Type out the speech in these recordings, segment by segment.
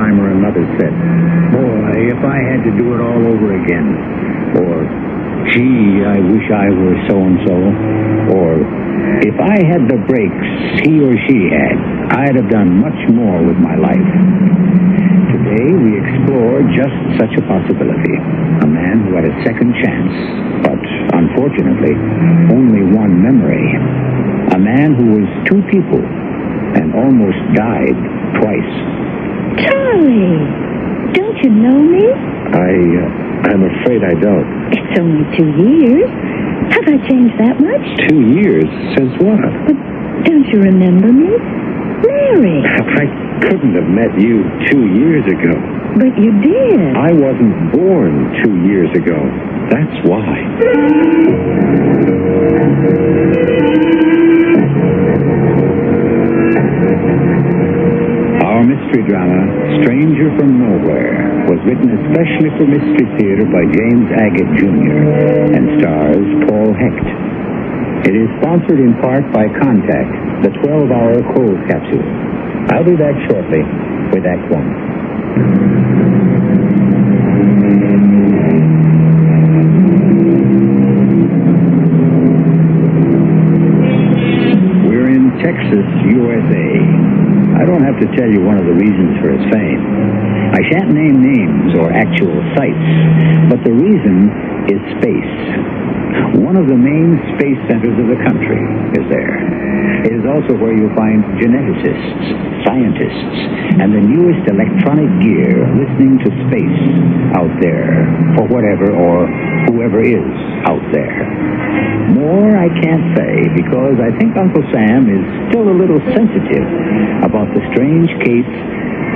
time or another said, "Boy, if I had to do it all over again," or, "Gee, I wish I were so-and-so," or, "If I had the breaks he or she had, I'd have done much more with my life." Today we explore just such a possibility. A man who had a second chance, but unfortunately, only one memory. A man who was two people and almost died twice. Charlie, don't you know me? I'm afraid I don't. It's only 2 years. Have I changed that much? 2 years? Since what? But don't you remember me? Mary. I couldn't have met you 2 years ago. But you did. I wasn't born 2 years ago. That's why. Our mystery drama, Stranger from Nowhere, was written especially for Mystery Theater by James Agate Jr. and stars Paul Hecht. It is sponsored in part by Contact, the 12-hour cold capsule. I'll do that shortly with Act 1. We're in Texas, USA. I don't have to tell you one of the reasons for his fame. I shan't name names or actual sites, but the reason is space. One of the main space centers of the country is there. It is also where you'll find geneticists, scientists, and the newest electronic gear listening to space out there for whatever or whoever is out there. More I can't say because I think Uncle Sam is still a little sensitive about the strange case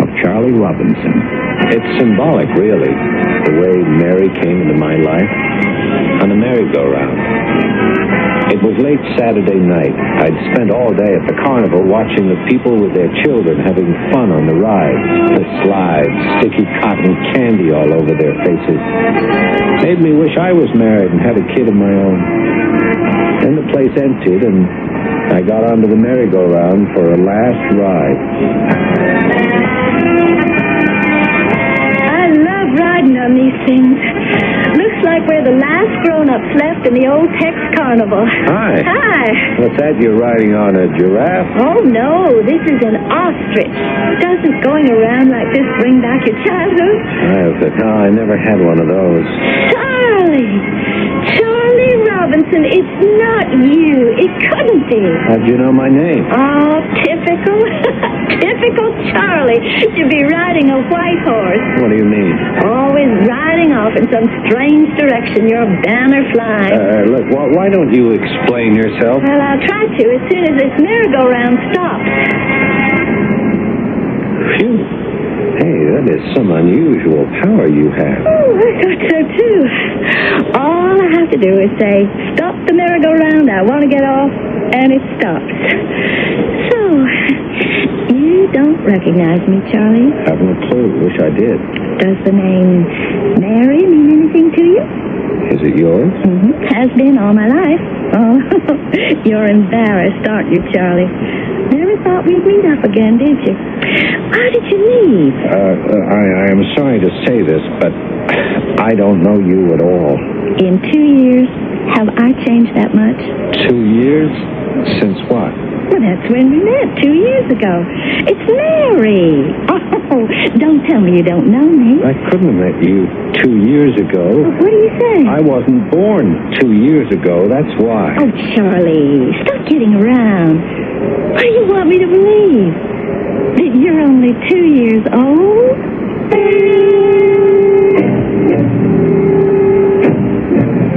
of Charlie Robinson. It's symbolic, really, the way Mary came into my life on a merry-go-round. It was late Saturday night. I'd spent all day at the carnival watching the people with their children having fun on the rides, the slides, sticky cotton candy all over their faces. Made me wish I was married and had a kid of my own. Then the place emptied, and I got onto the merry-go-round for a last ride. I love riding on these things. Looks like we're the last grown-ups left in the old Tex Carnival. Hi. Hi. What's that? You're riding on a giraffe? Oh, no. This is an ostrich. Doesn't going around like this bring back your childhood? No, I never had one of those. Charlie Robinson, it's not you. It couldn't be. How'd you know my name? Oh, typical. Typical Charlie. To be riding a white horse. What do you mean? Always riding off in some strange direction, your banner flying. Look, why don't you explain yourself? Well, I'll try to as soon as this merry-go-round stops. Phew. Hey, that is some unusual power you have. Oh, I thought so, too. All I have to do is say, stop the merry-go-round, I want to get off, and it stops. So, you don't recognize me, Charlie? Haven't a clue. Wish I did. Does the name Mary mean anything to you? Is it yours? Mm-hmm. Has been all my life. Oh, you're embarrassed, aren't you, Charlie? Never thought we'd meet up again, did you? Why did you leave? I am sorry to say this, but I don't know you at all. In 2 years, have I changed that much? 2 years? Since what? Well, that's when we met 2 years ago. It's Mary. Oh, don't tell me you don't know me. I couldn't have met you 2 years ago. Well, what do you say? I wasn't born 2 years ago, that's why. Oh, Charlie, stop kidding around. What do you want me to believe? That you're only 2 years old?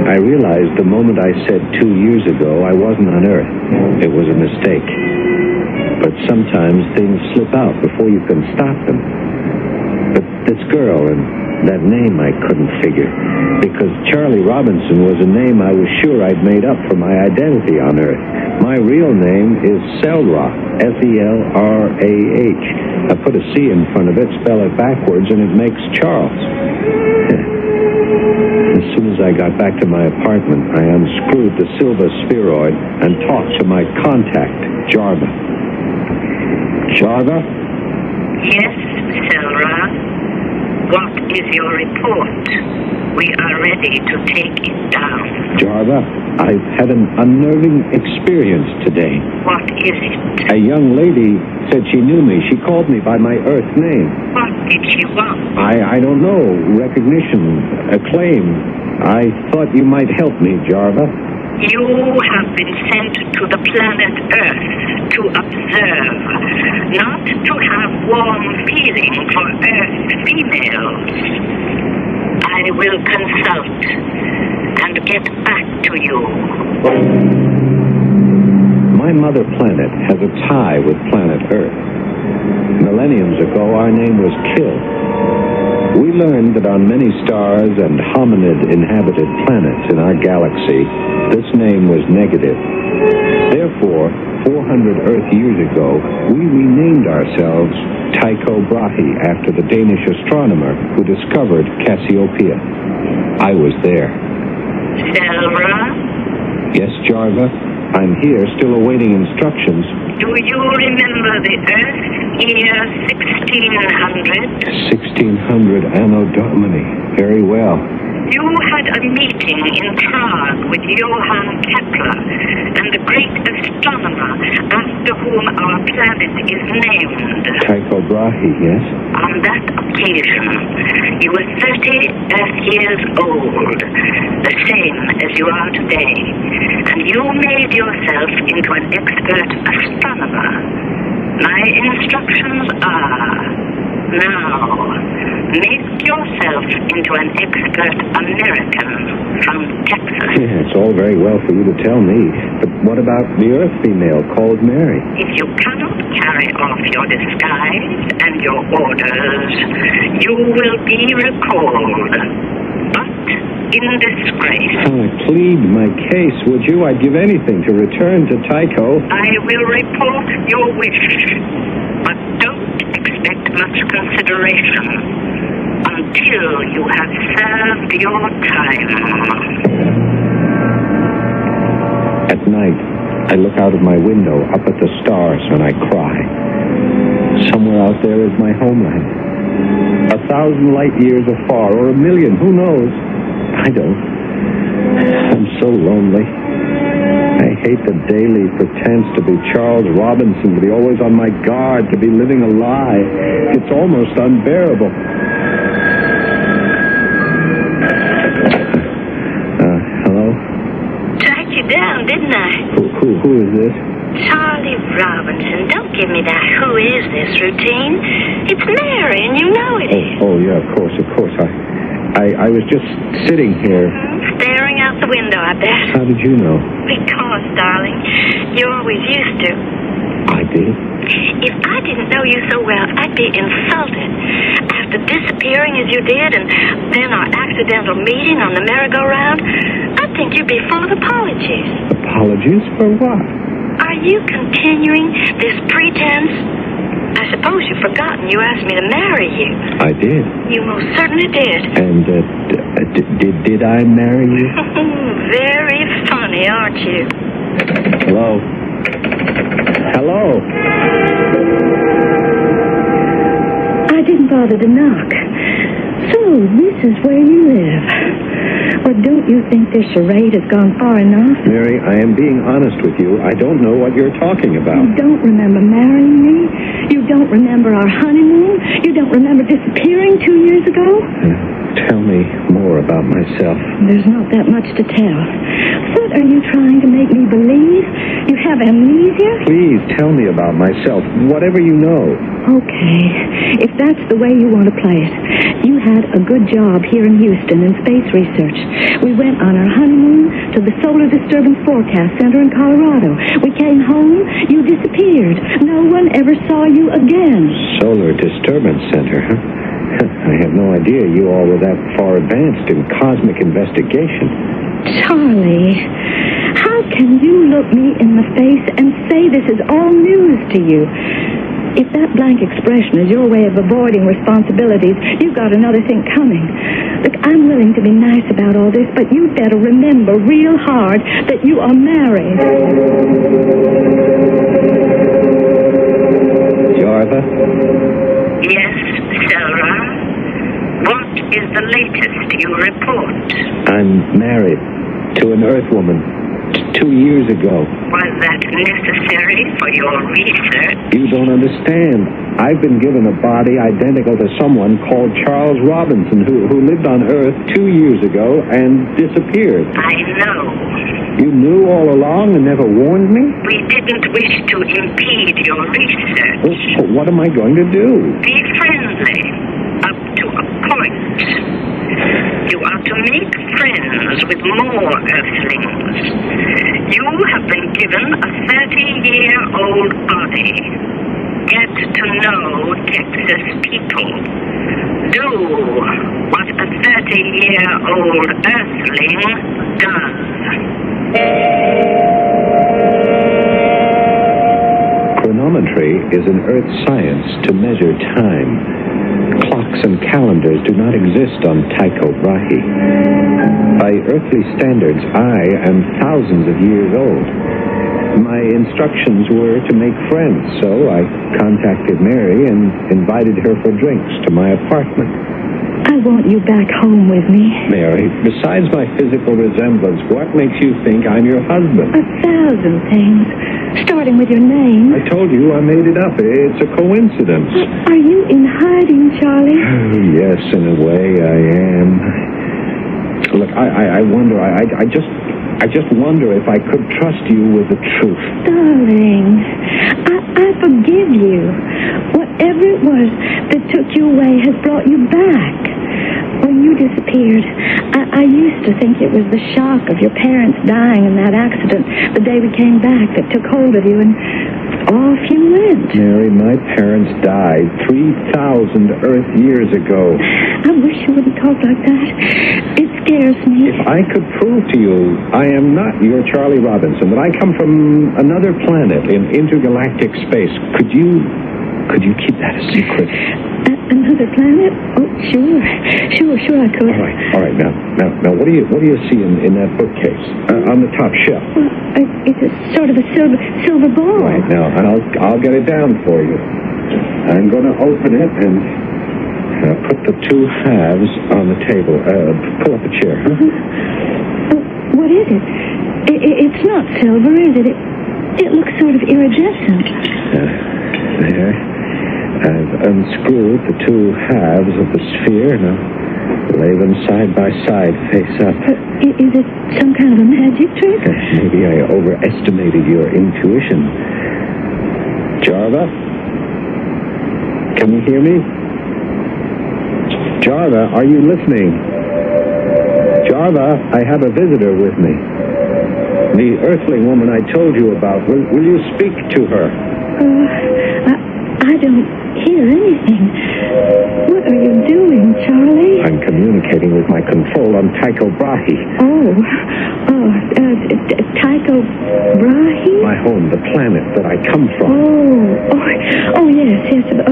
I realized the moment I said 2 years ago, I wasn't on Earth. It was a mistake. But sometimes things slip out before you can stop them. But this girl and that name I couldn't figure. Because Charlie Robinson was a name I was sure I'd made up for my identity on Earth. My real name is Selrah, S-E-L-R-A-H. I put a C in front of it, spell it backwards, and it makes Charles. As soon as I got back to my apartment, I unscrewed the silver spheroid and talked to my contact, Jarva. Jarva? Yes, Selrah. Selra, what is your report? We are ready to take it down. Jarva, I've had an unnerving experience today. What is it? A young lady said she knew me. She called me by my Earth name. What did she want? I don't know. Recognition, acclaim. I thought you might help me, Jarva. You have been sent to the planet Earth to observe, not to have warm feeling for Earth females. I will consult and get back to you. My mother planet has a tie with planet Earth. Millenniums ago, our name was Kill. We learned that on many stars and hominid-inhabited planets in our galaxy, this name was negative. Therefore, 400 Earth years ago, we renamed ourselves Tycho Brahe after the Danish astronomer who discovered Cassiopeia. I was there. Selra? Yes, Jarva? I'm here, still awaiting instructions. Do you remember the Earth year 1600? 1600 Anno Domini. Very well. You had a meeting in Prague with Johann Kepler and the great astronomer after whom our planet is named. Tycho Brahe, yes? On that occasion, you were 30 Earth years old, the same as you are today, and you made yourself into an expert astronomer. My instructions are, now, make yourself into an expert American from Texas. Yeah, it's all very well for you to tell me, but what about the Earth female called Mary? If you cannot carry off your disguise and your orders, you will be recalled. But in disgrace. Plead my case, would you? I'd give anything to return to Tycho. I will report your wish, but don't expect much consideration until you have served your time. At night, I look out of my window, up at the stars, and I cry. Somewhere out there is my homeland. 1,000 light years afar, or 1,000,000, who knows? I don't. I'm so lonely. I hate the daily pretense to be Charles Robinson, to be always on my guard, to be living a lie. It's almost unbearable. Hello? Tracked you down, didn't I? Who is this? Charlie Robinson. Don't give me that who is this routine. It's Mary, and you know it is. Oh, yeah, of course. I was just sitting here. Staring out the window, I bet. How did you know? Because, darling, you always used to. I did? If I didn't know you so well, I'd be insulted. After disappearing as you did, and then our accidental meeting on the merry-go-round, I'd think you'd be full of apologies. Apologies for what? Are you continuing this pretense? I suppose you've forgotten you asked me to marry you. I did. You most certainly did. And, did I marry you? Very funny, aren't you? Hello? Hello? I didn't bother to knock. So, this is where you live. Well, don't you think this charade has gone far enough? Mary, I am being honest with you. I don't know what you're talking about. You don't remember marrying me? You don't remember our honeymoon? You don't remember disappearing 2 years ago? Tell me more about myself. There's not that much to tell. What are you trying to make me believe? You have amnesia? Please tell me about myself, whatever you know. Okay, if that's the way you want to play it. You had a good job here in Houston in space research. We went on our honeymoon to the Solar Disturbance Forecast Center in Colorado. We came home, you disappeared. No one ever saw you again. Solar Disturbance Center, huh? I had no idea you all were that far advanced in cosmic investigation. Charlie, how can you look me in the face and say this is all news to you? If that blank expression is your way of avoiding responsibilities, you've got another thing coming. Look, I'm willing to be nice about all this, but you'd better remember real hard that you are married. Jarva? Yes, Sarah. What is the latest you report? I'm married to an Earth woman 2 years ago. Was that necessary for your research? You don't understand. I've been given a body identical to someone called Charles Robinson who lived on Earth 2 years ago and disappeared. I know. You knew all along and never warned me? We didn't wish to impede your research. Well, what am I going to do? Be friendly, up to a point. You are to make friends with more Earthlings. You have been given a 30-year-old body. Get to know Texas people. Do what a 30-year-old Earthling does. Chronometry is an Earth science to measure time. Clocks and calendars do not exist on Tycho Brahe. By earthly standards, I am thousands of years old. My instructions were to make friends, so I contacted Mary and invited her for drinks to my apartment. I want you back home with me. Mary, besides my physical resemblance, what makes you think I'm your husband? 1,000 things, starting with your name. I told you I made it up. It's a coincidence. Are you in hiding, Charlie? Yes, in a way I am. Look, I wonder, I just wonder if I could trust you with the truth. Darling, I forgive you. Whatever it was that took you away has brought you back. When you disappeared, I used to think it was the shock of your parents dying in that accident the day we came back that took hold of you, and off you went. Mary, my parents died 3,000 Earth years ago. I wish you wouldn't talk like that. It scares me. If I could prove to you I am not your Charlie Robinson, that I come from another planet in intergalactic space, could you keep that a secret? Another planet? Oh, sure I could. All right. Now, what do you see in that bookcase on the top shelf? Well, it's a sort of a silver ball. Right, now I'll get it down for you. I'm going to open it and put the two halves on the table. Pull up a chair, huh? What is it? It's not silver, is it? It looks sort of iridescent. There. I've unscrewed the two halves of the sphere. Now, lay them side by side, face up. Is it some kind of a magic trick? Maybe I overestimated your intuition. Jarva? Can you hear me? Jarva, are you listening? Jarva, I have a visitor with me. The Earthling woman I told you about. Will you speak to her? I don't hear anything. What are you doing, Charlie? I'm communicating with my control on Tycho Brahe. Tycho Brahe? My home, the planet that I come from. Yes, of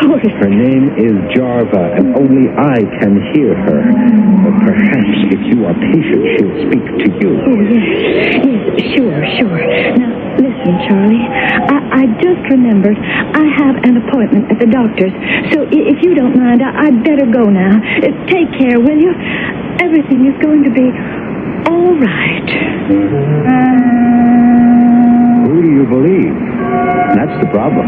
course. Her name is Jarva, and only I can hear her. But perhaps if you are patient, she'll speak to you. Oh, yes, sure. Now, listen, Charlie. I just remembered I have an appointment at the doctor's, so if you don't mind, I'd better go now. Take care, will you? Everything is going to be all right. Who do you believe? That's the problem.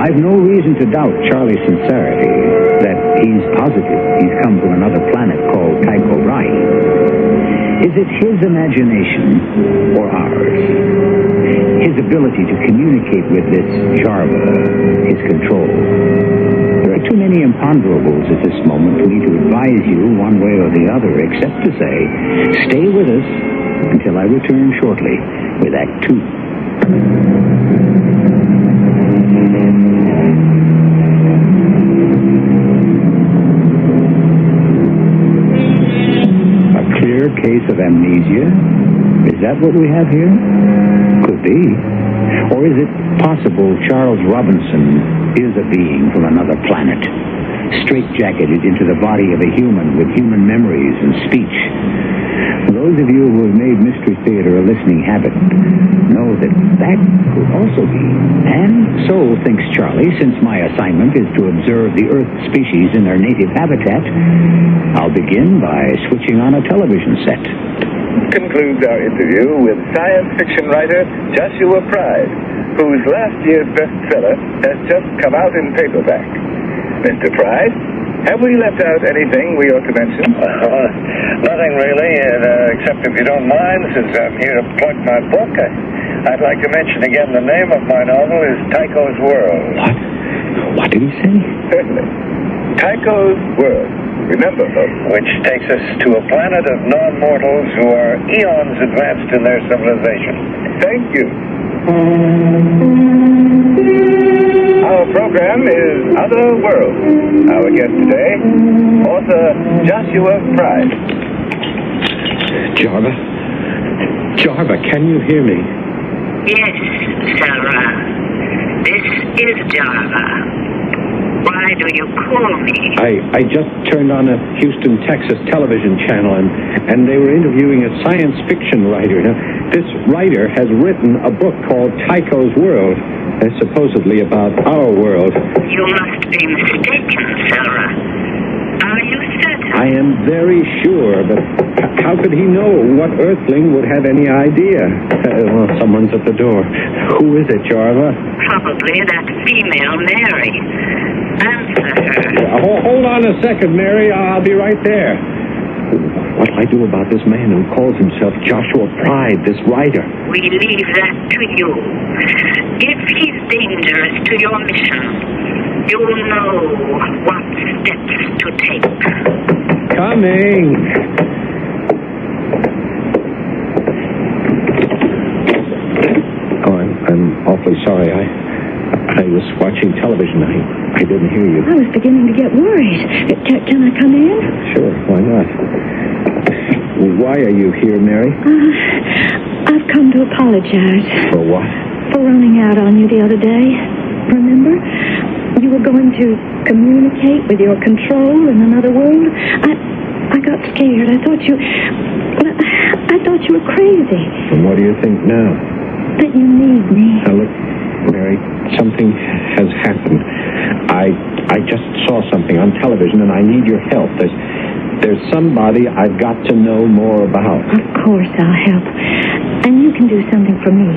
I've no reason to doubt Charlie's sincerity, that he's positive he's come from another planet called Tycho Brahe. Is it his imagination or ours? His ability to communicate with this Jarva, his control. There are too many imponderables at this moment for me to advise you one way or the other, except to say, stay with us until I return shortly with Act 2. A clear case of amnesia? Is that what we have here? Could be. Or is it possible Charles Robinson is a being from another planet, straitjacketed into the body of a human with human memories and speech? Those of you who have made Mystery Theater a listening habit know that that could also be. And so, thinks Charlie, since my assignment is to observe the Earth species in their native habitat, I'll begin by switching on a television set. Concludes our interview with science fiction writer Joshua Pride, whose last year's bestseller has just come out in paperback. Mr. Pride, have we left out anything we ought to mention? Nothing really, except if you don't mind, since I'm here to plug my book, I'd like to mention again the name of my novel is Tycho's World. What did he say? Certainly. Tycho's World. Remember, folks. Which takes us to a planet of non-mortals who are eons advanced in their civilization. Thank you. Our program is Other Worlds. Our guest today, author Joshua Pride. Jarva, can you hear me? Yes, Sarah. This is Java. Why do you call me? I just turned on a Houston, Texas television channel, and they were interviewing a science fiction writer. Now, this writer has written a book called Tycho's World, supposedly about our world. You must be mistaken, Sarah. Are you certain? I am very sure, but how could he know? What earthling would have any idea? Well, someone's at the door. Who is it, Jarva? Probably that female Mary. Answer her. Hold on a second, Mary. I'll be right there. What'll I do about this man who calls himself Joshua Pride, this writer? We leave that to you. If he's dangerous to your mission, you'll know what steps to take. Coming. Oh, I'm awfully sorry. I was watching television. I didn't hear you. I was beginning to get worried. Can I come in? Sure, why not? Why are you here, Mary? I've come to apologize. For what? For running out on you the other day. Remember? You were going to communicate with your control in another world. I got scared. I thought you were crazy. And what do you think now? That you need me. Now look, Mary, something has happened. I just saw something on television, and I need your help. There's somebody I've got to know more about. Of course I'll help. And you can do something for me.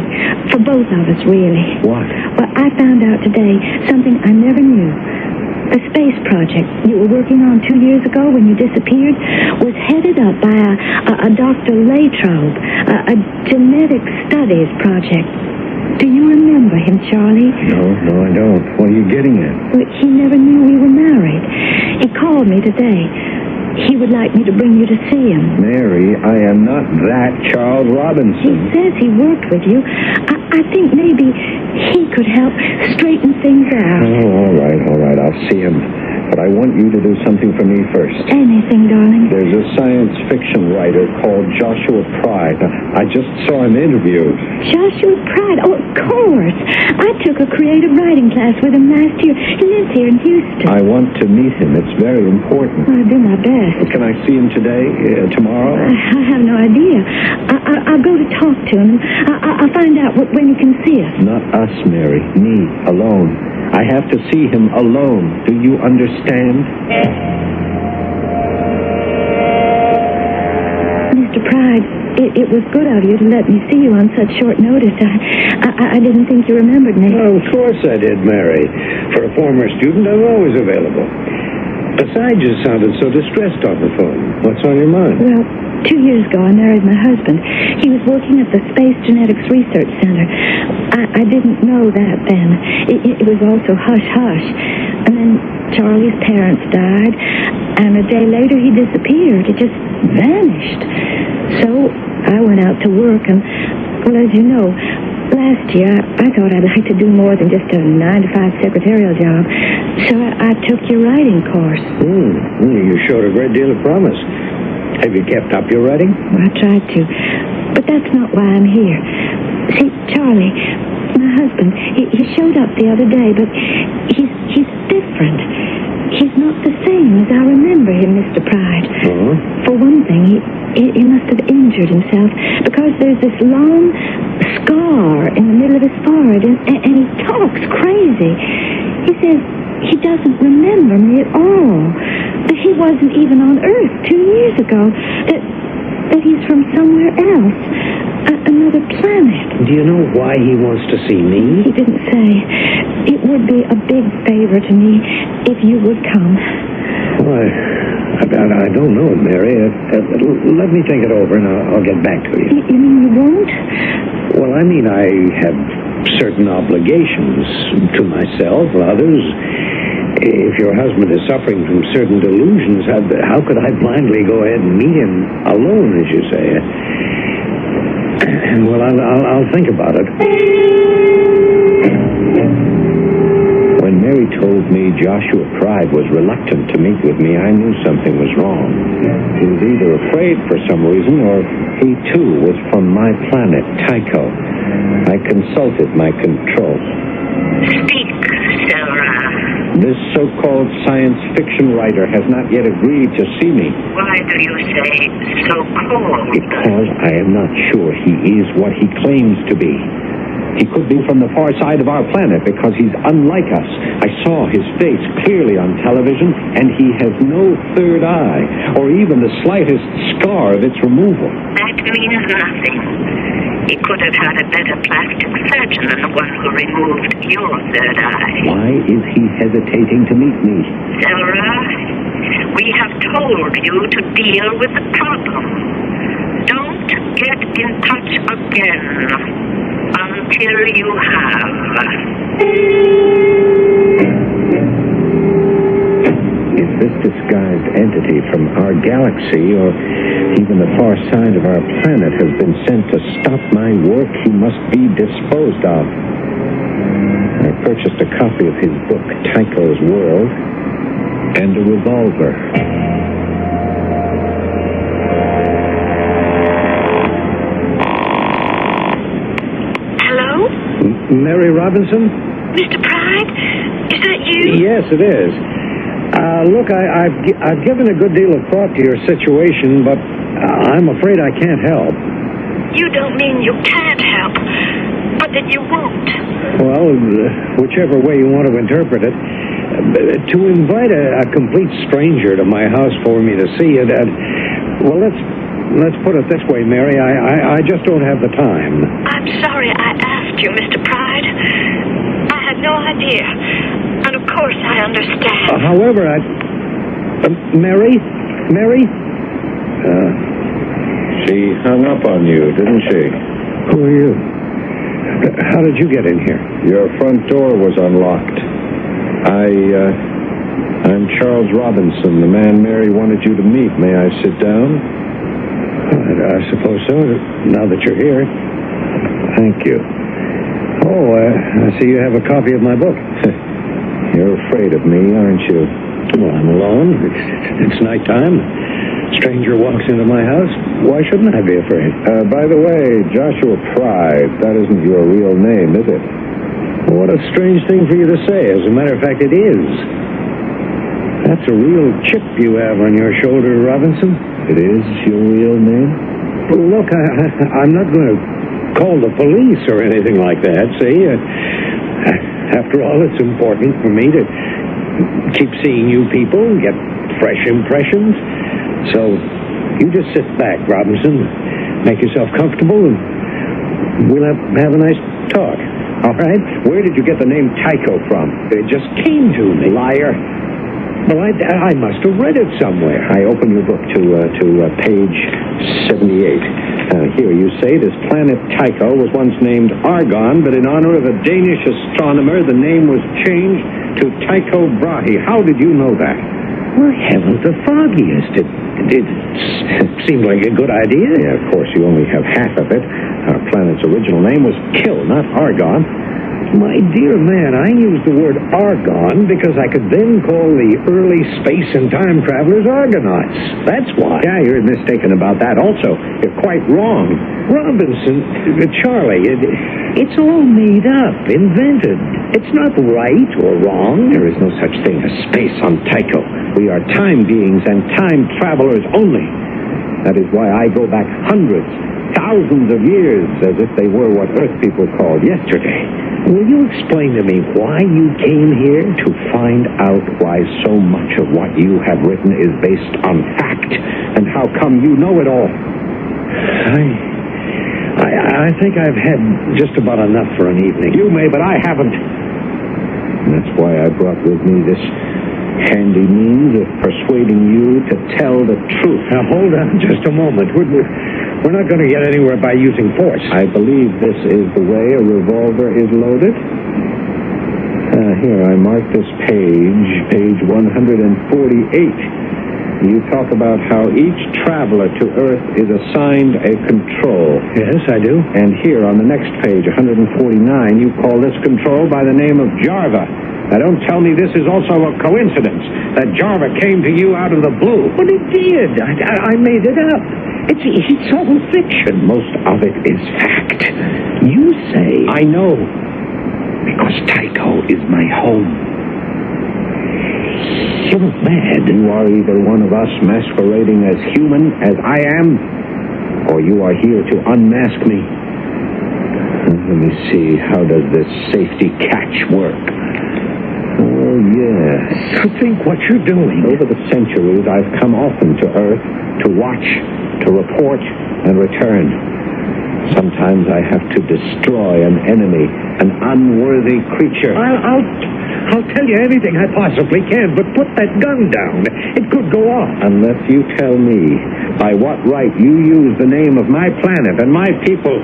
For both of us, really. What? Well, I found out today something I never knew. The space project you were working on 2 years ago when you disappeared was headed up by a Dr. Latrobe, a genetic studies project. Do you remember him, Charlie? No, I don't. What are you getting at? Well, he never knew we were married. He called me today. He would like me to bring you to see him. Mary, I am not that Charles He Robinson. says he worked with you. I think maybe he could help straighten things out. Oh, all right. I'll see him. But I want you to do something for me first. Anything, darling. There's a science fiction writer called Joshua Pride. I just saw him interviewed. Joshua Pride? Oh, of course. I took a creative writing class with him last year. He lives here in Houston. I want to meet him. It's very important. I'll do my best. Can I see him today? Tomorrow? I have no idea. I'll go to talk to him. I'll find out when he can see us. Not us, Mary. Me, alone. I have to see him alone. Do you understand? Mr. Pride, it was good of you to let me see you on such short notice. I didn't think you remembered me. Oh, of course I did, Mary. For a former student, I'm always available. Besides, you sounded so distressed on the phone. What's on your mind? Well, 2 years ago, I married my husband. He was working at the Space Genetics Research Center. I didn't know that then. It was also hush-hush. And then Charlie's parents died, and a day later he disappeared. He just vanished. So I went out to work, and, well, as you know, last year I thought I'd like to do more than just a 9-to-5 secretarial job. So I took your writing course. You showed a great deal of promise. Have you kept up your writing? Well, I tried to. But that's not why I'm here. See, Charlie, my husband, he showed up the other day, but he's different. He's not not the same as I remember him, Mr. Pride. Uh-huh. For one thing, he must have injured himself because there's this long scar in the middle of his forehead, and he talks crazy. He says he doesn't remember me at all, that he wasn't even on Earth 2 years ago, that he's from somewhere else, another planet. Do you know why he wants to see me? He didn't say. It would be a big favor to me if you would come. Why, I don't know, Mary. Let me think it over, and I'll get back to you. You mean you won't? Well, I mean, I have certain obligations to myself, others. If your husband is suffering from certain delusions, how could I blindly go ahead and meet him alone, as you say? Well, I'll think about it. When Mary told me Joshua Pride was reluctant to meet with me, I knew something was wrong. He was either afraid for some reason, or he, too, was from my planet, Tycho. I consulted my control. Speak, Sarah. This so-called science fiction writer has not yet agreed to see me. Why do you say so-called? Because I am not sure he is what he claims to be. He could be from the far side of our planet because he's unlike us. I saw his face clearly on television, and he has no third eye, or even the slightest scar of its removal. That means nothing. He could have had a better plastic surgeon than the one who removed your third eye. Why is he hesitating to meet me? Sarah, we have told you to deal with the problem. Don't get in touch again until you have. Is this disguised entity from our galaxy, or even the far side of our planet, has been sent to stop my work? He must be disposed of. I purchased a copy of his book, Tycho's World, and a revolver. Hello? Mary Robinson? Mr. Pride? Is that you? Yes, it is. Look, I've given a good deal of thought to your situation, but I'm afraid I can't help. You don't mean you can't help, but that you won't. Well, whichever way you want to interpret it, to invite a complete stranger to my house for me to see it, well, let's put it this way, Mary. I just don't have the time. I'm sorry I asked you, Mr. Pride. I had no idea. And of course I understand. However, Mary? She hung up on you, didn't she? Who are you? How did you get in here? Your front door was unlocked. I'm Charles Robinson, the man Mary wanted you to meet. May I sit down? I suppose so, now that you're here. Thank you. Oh, I see you have a copy of my book. You're afraid of me, aren't you? Well, I'm alone. It's nighttime. Stranger walks into my house. Why shouldn't I be afraid? By the way, Joshua Pride, that isn't your real name, is it? Well, what a strange thing for you to say. As a matter of fact, it is. That's a real chip you have on your shoulder, Robinson. It is your real name? Well, look, I'm not going to call the police or anything like that, see? After all, it's important for me to keep seeing you people, get fresh impressions. So, you just sit back, Robinson. Make yourself comfortable, and we'll have a nice talk. All right? Where did you get the name Tycho from? It just came to me. Liar. Well, I must have read it somewhere. I opened your book to page 78. Here you say this planet Tycho was once named Argon, but in honor of a Danish astronomer, the name was changed to Tycho Brahe. How did you know that? Well, heavens, the foggiest. It seemed like a good idea. Yeah, of course, you only have half of it. Our planet's original name was Kill, not Argon. My dear man, I used the word Argon because I could then call the early space and time travelers Argonauts. That's why. Yeah, you're mistaken about that also. You're quite wrong. Robinson, Charlie, it's all made up, invented. It's not right or wrong. There is no such thing as space on Tycho. We are time beings and time travelers only. That is why I go back hundreds, thousands of years, as if they were what Earth people called yesterday. Will you explain to me why you came here to find out why so much of what you have written is based on fact, and how come you know it all? I think I've had just about enough for an evening. You may, but I haven't. And that's why I brought with me this handy means of persuading you to tell the truth. Now, hold on just a moment. We're not going to get anywhere by using force. I believe this is the way a revolver is loaded. Here, I marked this page 148. You talk about how each traveler to Earth is assigned a control. Yes, I do. And here on the next page, 149, you call this control by the name of Jarva. Now, don't tell me this is also a coincidence, that Jarva came to you out of the blue. But it did. I made it up. It's all fiction. Most of it is fact. You say... I know. Because Tycho is my home. You're mad. You are either one of us masquerading as human, as I am, or you are here to unmask me. Let me see, how does this safety catch work? Oh, yes. Think what you're doing. Over the centuries, I've come often to Earth to watch, to report, and return. Sometimes I have to destroy an enemy, an unworthy creature. I'll tell you anything I possibly can, but put that gun down. It could go off. Unless you tell me by what right you use the name of my planet and my people,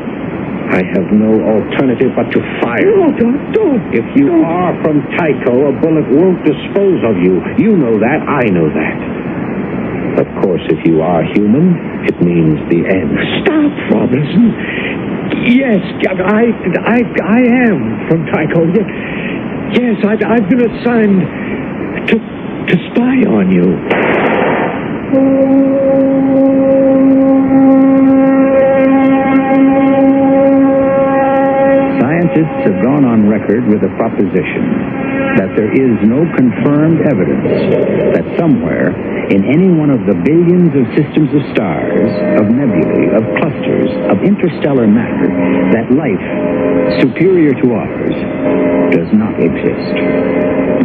I have no alternative but to fire. No, don't. If you are from Tycho, a bullet won't dispose of you. You know that. I know that. Of course, if you are human, it means the end. Stop, Robinson. Yes, I am from Tycho. Yes, I've been assigned to spy on you. Scientists have gone on record with a proposition that there is no confirmed evidence that somewhere in any one of the billions of systems of stars, of nebulae, of clusters, of interstellar matter, that life superior to ours does not exist.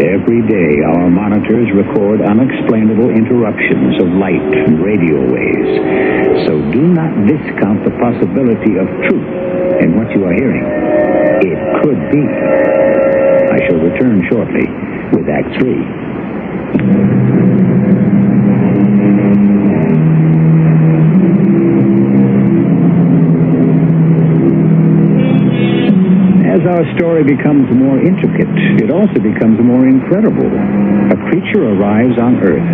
Every day our monitors record unexplainable interruptions of light and radio waves. So do not discount the possibility of truth in what you are hearing. It could be. I shall return shortly with Act 3. As our story becomes more intricate, it also becomes more incredible. A creature arrives on Earth,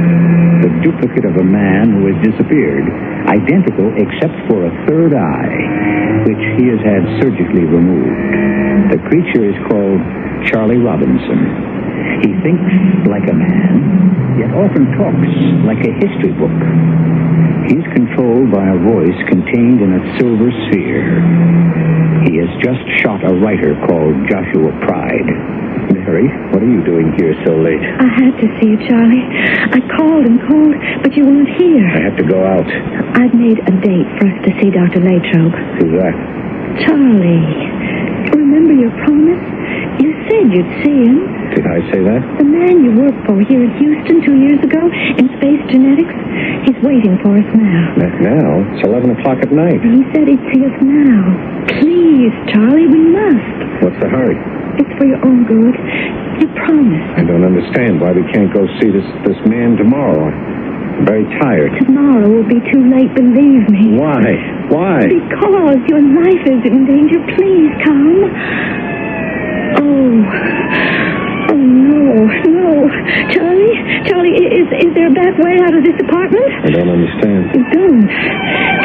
the duplicate of a man who has disappeared, identical except for a third eye, which he has had surgically removed. The creature is called Charlie Robinson. He thinks like a man, yet often talks like a history book. He's controlled by a voice contained in a silver sphere. He has just shot a writer called Joshua Pride. Mary, what are you doing here so late? I had to see you, Charlie. I called and called, but you weren't here. I had to go out. I'd made a date for us to see Dr. Latrobe. Who's that? Charlie, remember your promise? You said you'd see him. Did I say that? The man you worked for here in Houston 2 years ago in space genetics, he's waiting for us now. Now? It's 11 o'clock at night. He said he'd see us now. Please, Charlie, we must. What's the hurry? It's for your own good. You promised. I don't understand why we can't go see this man tomorrow. I'm very tired. Tomorrow will be too late, believe me. Why? Why? Because your life is in danger. Please come. Oh, no. Charlie, is there a back way out of this apartment? I don't understand. You don't.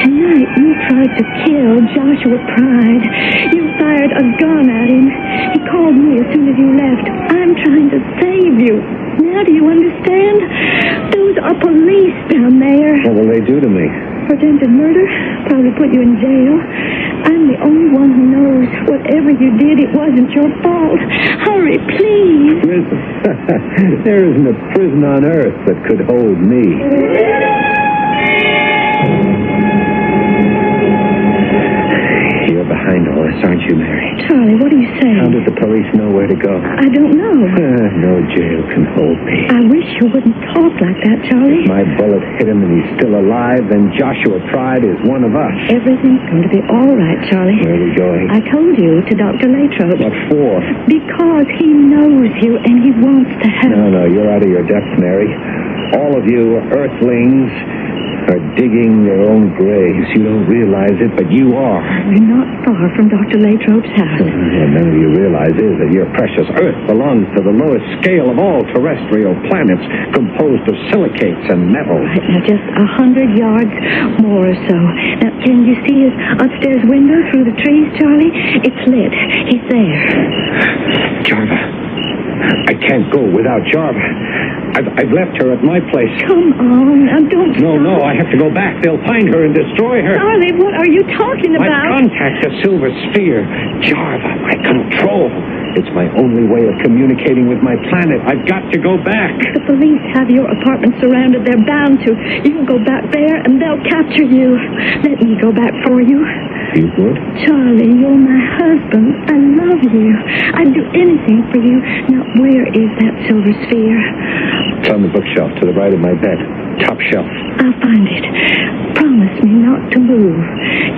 Tonight you tried to kill Joshua Pride. You fired a gun at him. He called me as soon as you left. I'm trying to save you. Now do you understand? Those are police down there. What will they do to me? Attempted murder. Probably put you in jail. I'm the only one who knows. Whatever you did, it wasn't your fault. Hurry, please. Prison? There isn't a prison on earth that could hold me. You're behind all this, aren't you, Mary? Charlie, what are you saying? How did the police know where to go? I don't know. No jail can hold me. I wish you wouldn't talk like that, Charlie. If my bullet hit him and he's still alive, then Joshua Pride is one of us. Everything's going to be all right, Charlie. Where are we going? I told you to Dr. Latrobe. What for? Because he knows you and he wants to help. No, you're out of your depth, Mary. All of you earthlings are digging their own graves. You don't realize it, but you are. We're not far from Dr. Latrobe's house. What none of you realize is that your precious Earth belongs to the lowest scale of all terrestrial planets, composed of silicates and metals. Right, now just 100 yards more or so. Now, can you see his upstairs window through the trees, Charlie? It's lit. He's there. Jarva. I can't go without Jarva. I've left her at my place. Come on, now don't No, stop. I have to go back. They'll find her and destroy her. Charlie, what are you talking My about? contact, the silver sphere. Jarva, my control. It's my only way of communicating with my planet. I've got to go back. The police have your apartment surrounded. They're bound to. You can go back there and they'll capture you. Let me go back for you. You would? Charlie, you're my husband. I love you. I'd do anything for you. Now, where is that silver sphere? It's on the bookshelf to the right of my bed. Top shelf. I'll find it. Promise me not to move.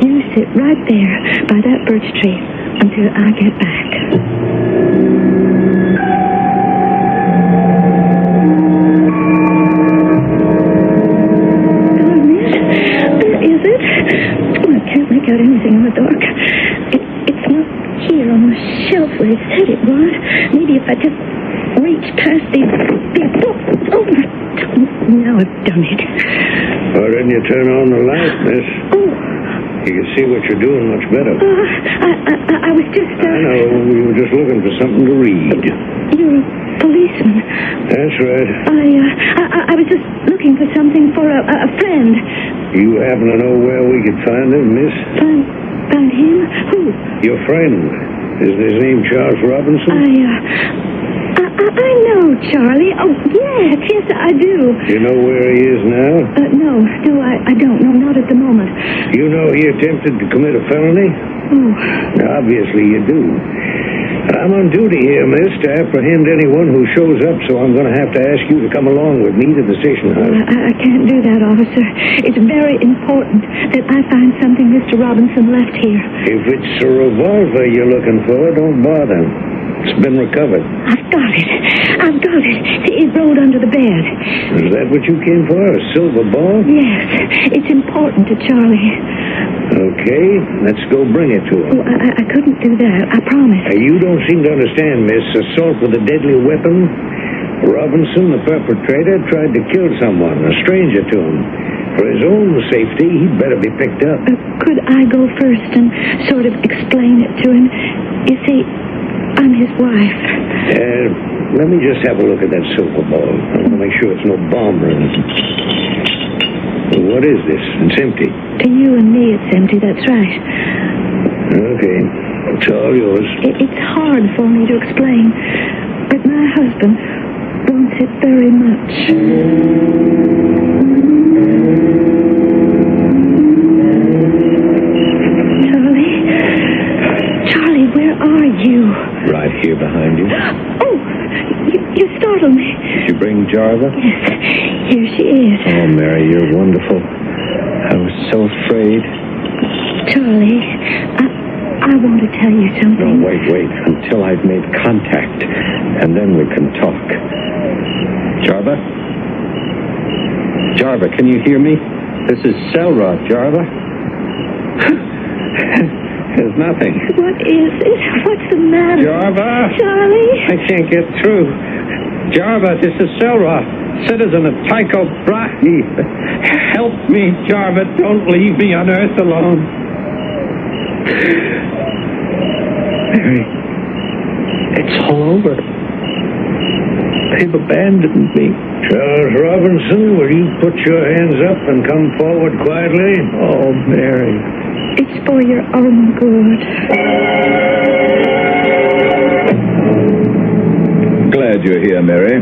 You sit right there by that birch tree until I get back. Darn it. Where is it? Oh, I can't make out anything in the dark. It's not here on the shelf where it said it was. Maybe if I just reach past these books. Oh, now I've done it. Why didn't you turn on the light, miss? Oh. You can see what you're doing much better. I was just... I know. We were just looking for something to read. You're a policeman. That's right. I was just looking for something for a friend. You happen to know where we could find him, miss? Find him? Who? Your friend. Isn't his name Charles Robinson? I know, Charlie. Oh, yes, I do. You know where he is now? No, I don't. No, not at the moment. You know he attempted to commit a felony? Oh. Obviously you do. I'm on duty here, miss, to apprehend anyone who shows up, so I'm going to have to ask you to come along with me to the station house. I can't do that, officer. It's very important that I find something Mr. Robinson left here. If it's a revolver you're looking for, don't bother. It's been recovered. I've got it. See, it rolled under the bed. Is that what you came for, a silver ball? Yes, it's important to Charlie. Okay, let's go bring it to him. Oh, I couldn't do that, I promise. You don't seem to understand, miss. Assault with a deadly weapon. Robinson, the perpetrator, tried to kill someone, a stranger to him. For his own safety, he'd better be picked up. Could I go first and sort of explain it to him? You see, I'm his wife. Let me just have a look at that silver ball. I want to make sure it's no bomb or anything. What is this? It's empty. To you and me, it's empty, that's right. Okay. It's all yours. It's hard for me to explain, but my husband wants it very much. Charlie, where are you? Right here behind you. Oh, you startled me. Did you bring Jarva? Yes, here she is. Oh, Mary, you're wonderful. I was so afraid. Charlie, I want to tell you something. No, wait. Until I've made contact, and then we can talk. Jarva? Jarva, can you hear me? This is Selra, Jarva. There's nothing. What is it? What's the matter? Jarva? Charlie? I can't get through. Jarva, this is Selra, citizen of Tycho Brahe. Help me, Jarva. Don't leave me on Earth alone. Mary, it's all over. They've abandoned me. Charles Robinson, will you put your hands up and come forward quietly? Oh, Mary, It's for your own good. Glad you're here, Mary.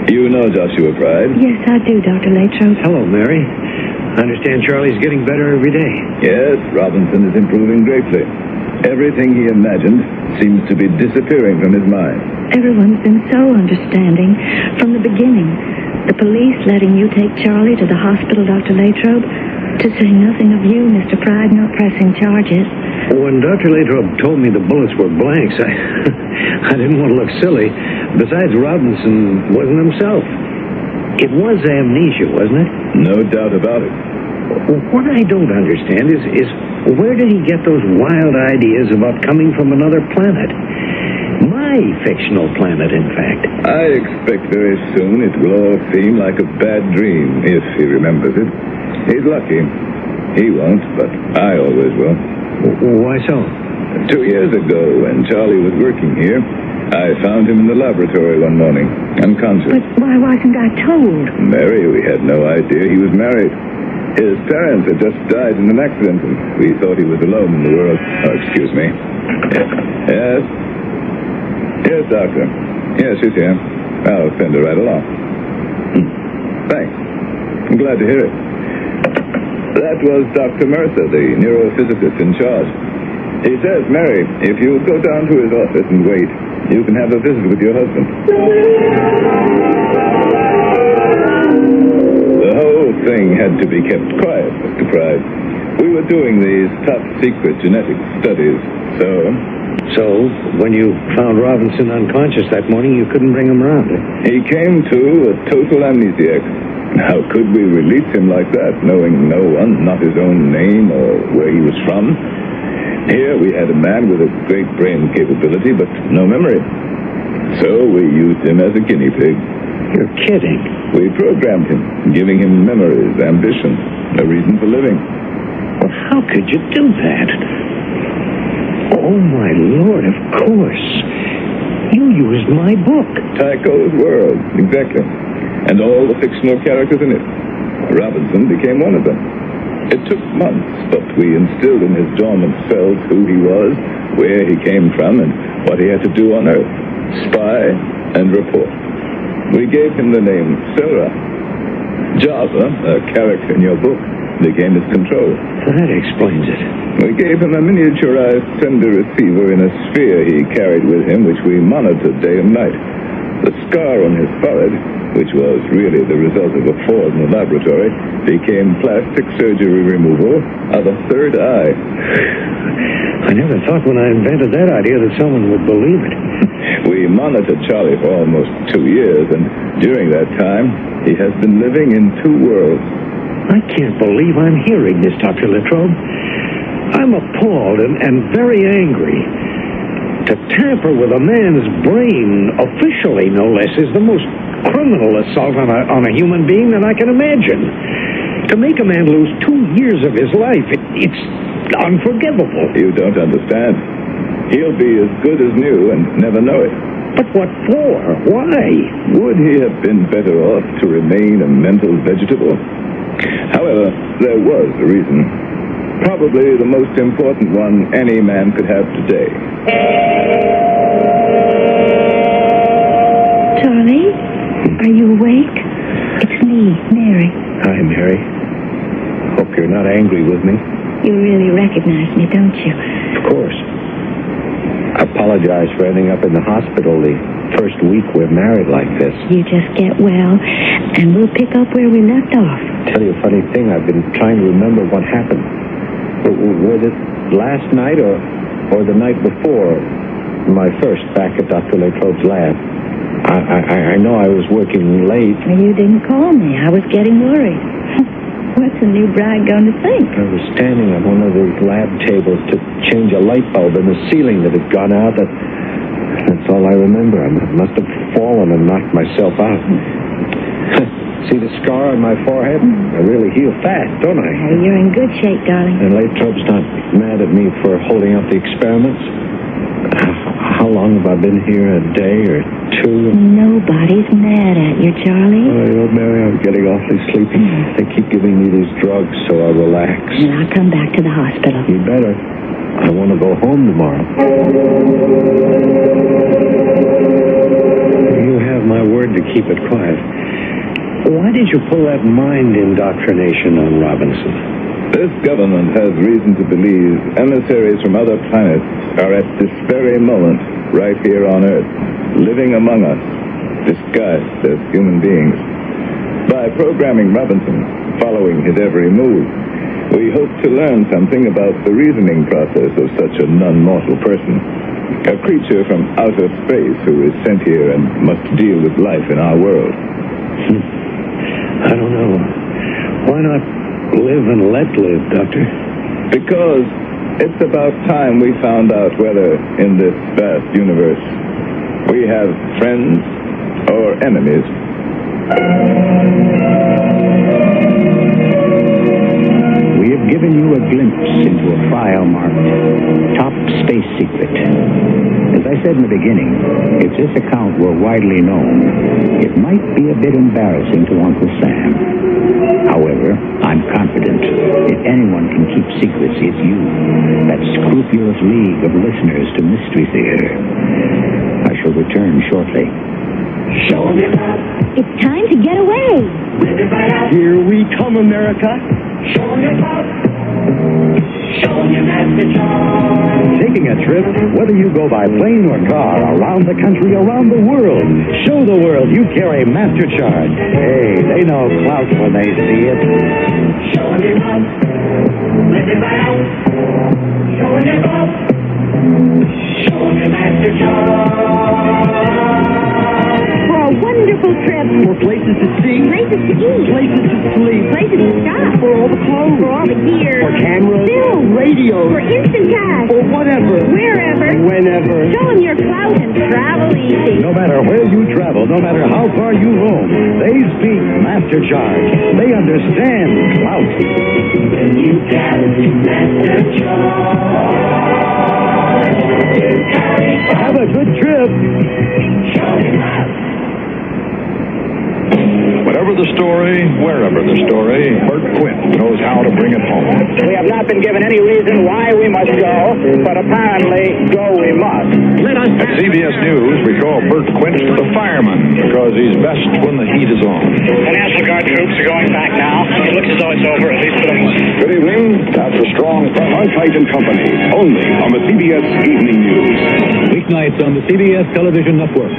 You know Joshua Pride? Yes, I do, Dr. Latrobe. Hello, Mary. I understand Charlie's getting better every day. Yes, Robinson is improving greatly. Everything he imagined seems to be disappearing from his mind. Everyone's been so understanding from the beginning. The police letting you take Charlie to the hospital, Dr. Latrobe, to say nothing of you, Mr. Pride, not pressing charges. When Dr. Latrobe told me the bullets were blanks, I didn't want to look silly. Besides, Robinson wasn't himself. It was amnesia, wasn't it? No doubt about it. What I don't understand is where did he get those wild ideas about coming from another planet? My fictional planet, in fact. I expect very soon it will all seem like a bad dream, if he remembers it. He's lucky. He won't, but I always will. Why so? 2 years ago, when Charlie was working here, I found him in the laboratory one morning, unconscious. But why wasn't I told? Mary, we had no idea he was married. His parents had just died in an accident, and we thought he was alone in the world. Oh, excuse me. Yes? Yes, Doctor. Yes, she's here. I'll send her right along. Thanks. I'm glad to hear it. That was Dr. Mercer, the neurophysicist in charge. He says, Mary, if you go down to his office and wait, you can have a visit with your husband. The whole thing had to be kept quiet, Mr. Pride. We were doing these top-secret genetic studies, So, when you found Robinson unconscious that morning, you couldn't bring him around, eh? He came to a total amnesiac. How could we release him like that, knowing no one, not his own name or where he was from? Here we had a man with a great brain capability, but no memory. So we used him as a guinea pig. You're kidding. We programmed him, giving him memories, ambition, a reason for living. Well, how could you do that? Oh, my Lord, of course. You used my book. Tycho's World, exactly. And all the fictional characters in it. Robinson became one of them. It took months, but we instilled in his dormant cells who he was, where he came from, and what he had to do on Earth. Spy and report. We gave him the name Sarah. Java, a character in your book, became his control. That explains it. We gave him a miniaturized sender receiver in a sphere he carried with him, which we monitored day and night. The scar on his forehead, which was really the result of a fall in the laboratory, became plastic surgery removal of a third eye. I never thought when I invented that idea that someone would believe it. We monitored Charlie for almost 2 years, and during that time, he has been living in 2 worlds. I can't believe I'm hearing this, Dr. Latrobe. I'm appalled and very angry. To tamper with a man's brain, officially no less, is the most criminal assault on a human being that I can imagine. To make a man lose 2 years of his life, it's unforgivable. You don't understand. He'll be as good as new and never know it. But what for? Why? Would he have been better off to remain a mental vegetable? However, there was a reason. Probably the most important one any man could have today. Charlie, are you awake? It's me, Mary. Hi, Mary. Hope you're not angry with me. You really recognize me, don't you? Of course. I apologize for ending up in the hospital the first week we're married like this. You just get well, and we'll pick up where we left off. Tell you a funny thing, I've been trying to remember what happened. Was it last night or the night before my first back at Dr. Latrobe's lab? I know I was working late. You didn't call me. I was getting worried. What's a new bride going to think? I was standing on one of the lab tables to change a light bulb in the ceiling that had gone out. That's all I remember. I must have fallen and knocked myself out. See the scar on my forehead? I really heal fast, don't I? Hey, you're in good shape, darling. And Latrobe's not mad at me for holding up the experiments? How long have I been here? A day or true? Nobody's mad at you, Charlie. Oh, Mary, I'm getting awfully sleepy. They keep giving me these drugs, so I'll relax. Well, I'll come back to the hospital. You better. I want to go home tomorrow. You have my word to keep it quiet. Why did you pull that mind indoctrination on Robinson? This government has reason to believe emissaries from other planets are at this very moment right here on Earth, living among us, disguised as human beings. By programming Robinson, following his every move, we hope to learn something about the reasoning process of such a non-mortal person, a creature from outer space who is sent here and must deal with life in our world. I don't know. Why not live and let live, Doctor? Because it's about time we found out whether, in this vast universe, we have friends or enemies. We have given you a glimpse into a file marked Top Space Secret. As I said in the beginning, if this account were widely known, it might be a bit embarrassing to Uncle Sam. However, I'm confident if anyone can keep secrets, it's you, that scrupulous league of listeners to Mystery Theater. I shall return shortly. It's time to get away. Here we come, America. Taking a trip, whether you go by plane or car, around the country, around the world. Show the world you carry Master Charge. Hey, they know clout when they see it. Showing it up, living right out. Showing it up, showing it Master Charge. For a wonderful trip. For places to see. Places to eat. Places to sleep. Places to shop. For all the clothes. For all the gear. For cameras. Film. Radio. For instant cash. For whatever. Wherever. Whenever. Show them your clout and travel easy. No matter where you travel, no matter how far you roam, they speak Master Charge. They understand clout. When you carry Master Charge, have a good trip. Whatever the story, wherever the story, Bert Quint knows how to bring it home. We have not been given any reason why we must go, but apparently go we must. At CBS News, we call Bert Quint the fireman because he's best when the heat is on. The National Guard troops are going back now. It looks as though it's over, at least for the moment. Good evening. That's a strong Arkwright and Company, only on the CBS Evening News. Weeknights on the CBS Television Network.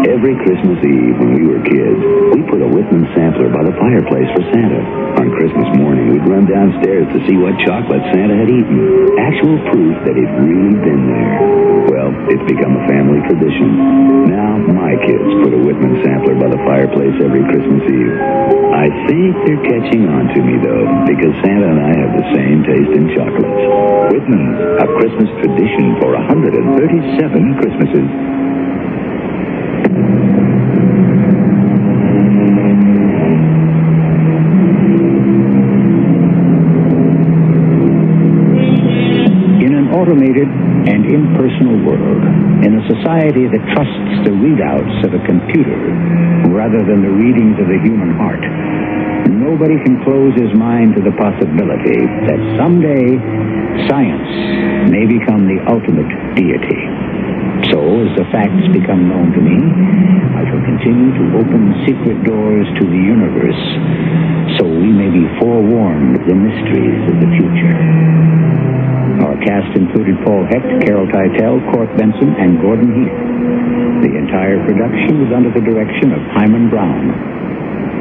Every Christmas Eve when we were kids, we put a Whitman sampler by the fireplace for Santa. On Christmas morning, we'd run downstairs to see what chocolate Santa had eaten. Actual proof that it'd really been there. Well, it's become a family tradition. Now, my kids put a Whitman sampler by the fireplace every Christmas Eve. I think they're catching on to me, though, because Santa and I have the same taste in chocolates. Whitman's, a Christmas tradition for 137 Christmases. Automated and impersonal world, in a society that trusts the readouts of a computer rather than the readings of the human heart, nobody can close his mind to the possibility that someday science may become the ultimate deity. So, as the facts become known to me, I shall continue to open secret doors to the universe so we may be forewarned of the mysteries of the future. Our cast included Paul Hecht, Carol Teitel, Court Benson, and Gordon Heath. The entire production was under the direction of Hyman Brown.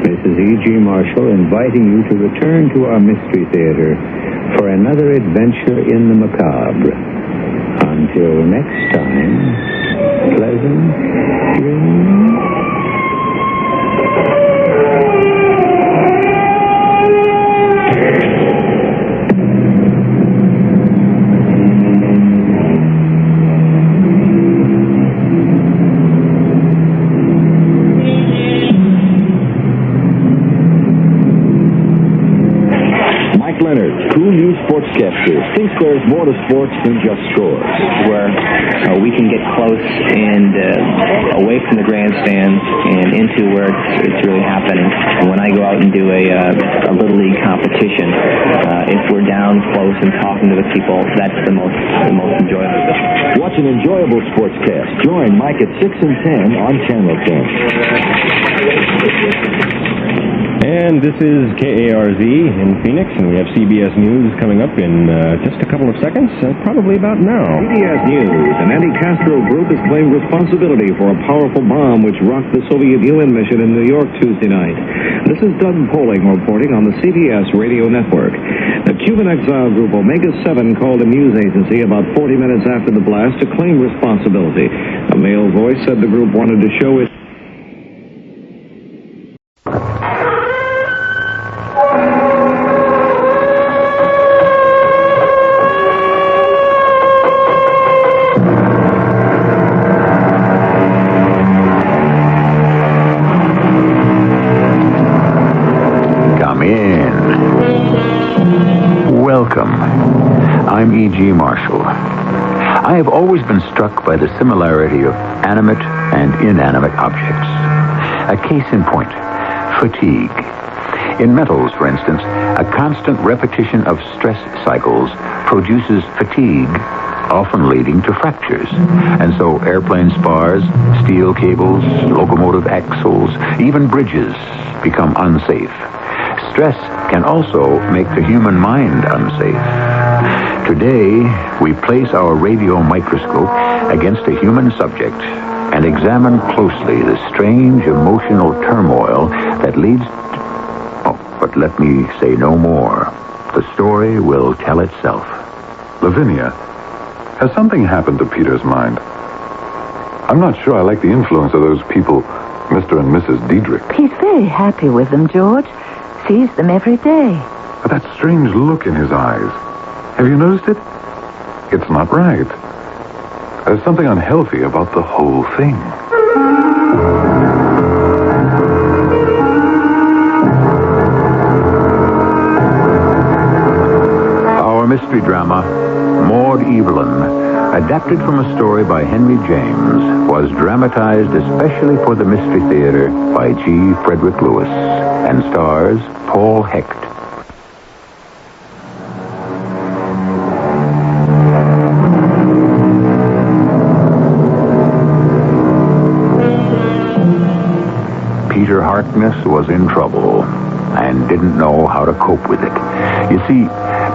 This is E.G. Marshall inviting you to return to our Mystery Theater for another adventure in the macabre. Until next time, pleasant dreams. Cool News Sports Sportscasters thinks there's more to sports than just scores. Where we can get close and away from the grandstands and into where it's really happening. And when I go out and do a Little League competition, if we're down close and talking to the people, that's the most enjoyable. Watch an enjoyable sportscast. Join Mike at 6 and 10 on Channel 10. And this is KARZ in Phoenix, and we have CBS News coming up in just a couple of seconds, probably about now. CBS News. An anti-Castro group has claimed responsibility for a powerful bomb which rocked the Soviet UN mission in New York Tuesday night. This is Doug Poling reporting on the CBS Radio Network. The Cuban exile group Omega 7 called a news agency about 40 minutes after the blast to claim responsibility. A male voice said the group wanted to show its I'm E.G. Marshall. I have always been struck by the similarity of animate and inanimate objects. A case in point, fatigue. In metals, for instance, a constant repetition of stress cycles produces fatigue, often leading to fractures. And so airplane spars, steel cables, locomotive axles, even bridges become unsafe. Stress can also make the human mind unsafe. Today, we place our radio microscope against a human subject and examine closely the strange emotional turmoil that leads to... Oh, but let me say no more. The story will tell itself. Lavinia, has something happened to Peter's mind? I'm not sure I like the influence of those people, Mr. and Mrs. Diedrich. He's very happy with them, George. Sees them every day. But that strange look in his eyes, have you noticed it? It's not right. There's something unhealthy about the whole thing. Our mystery drama, Maud Evelyn, adapted from a story by Henry James, was dramatized especially for the Mystery Theater by G. Frederick Lewis and stars Paul Hecht. Peter Harkness was in trouble and didn't know how to cope with it. You see,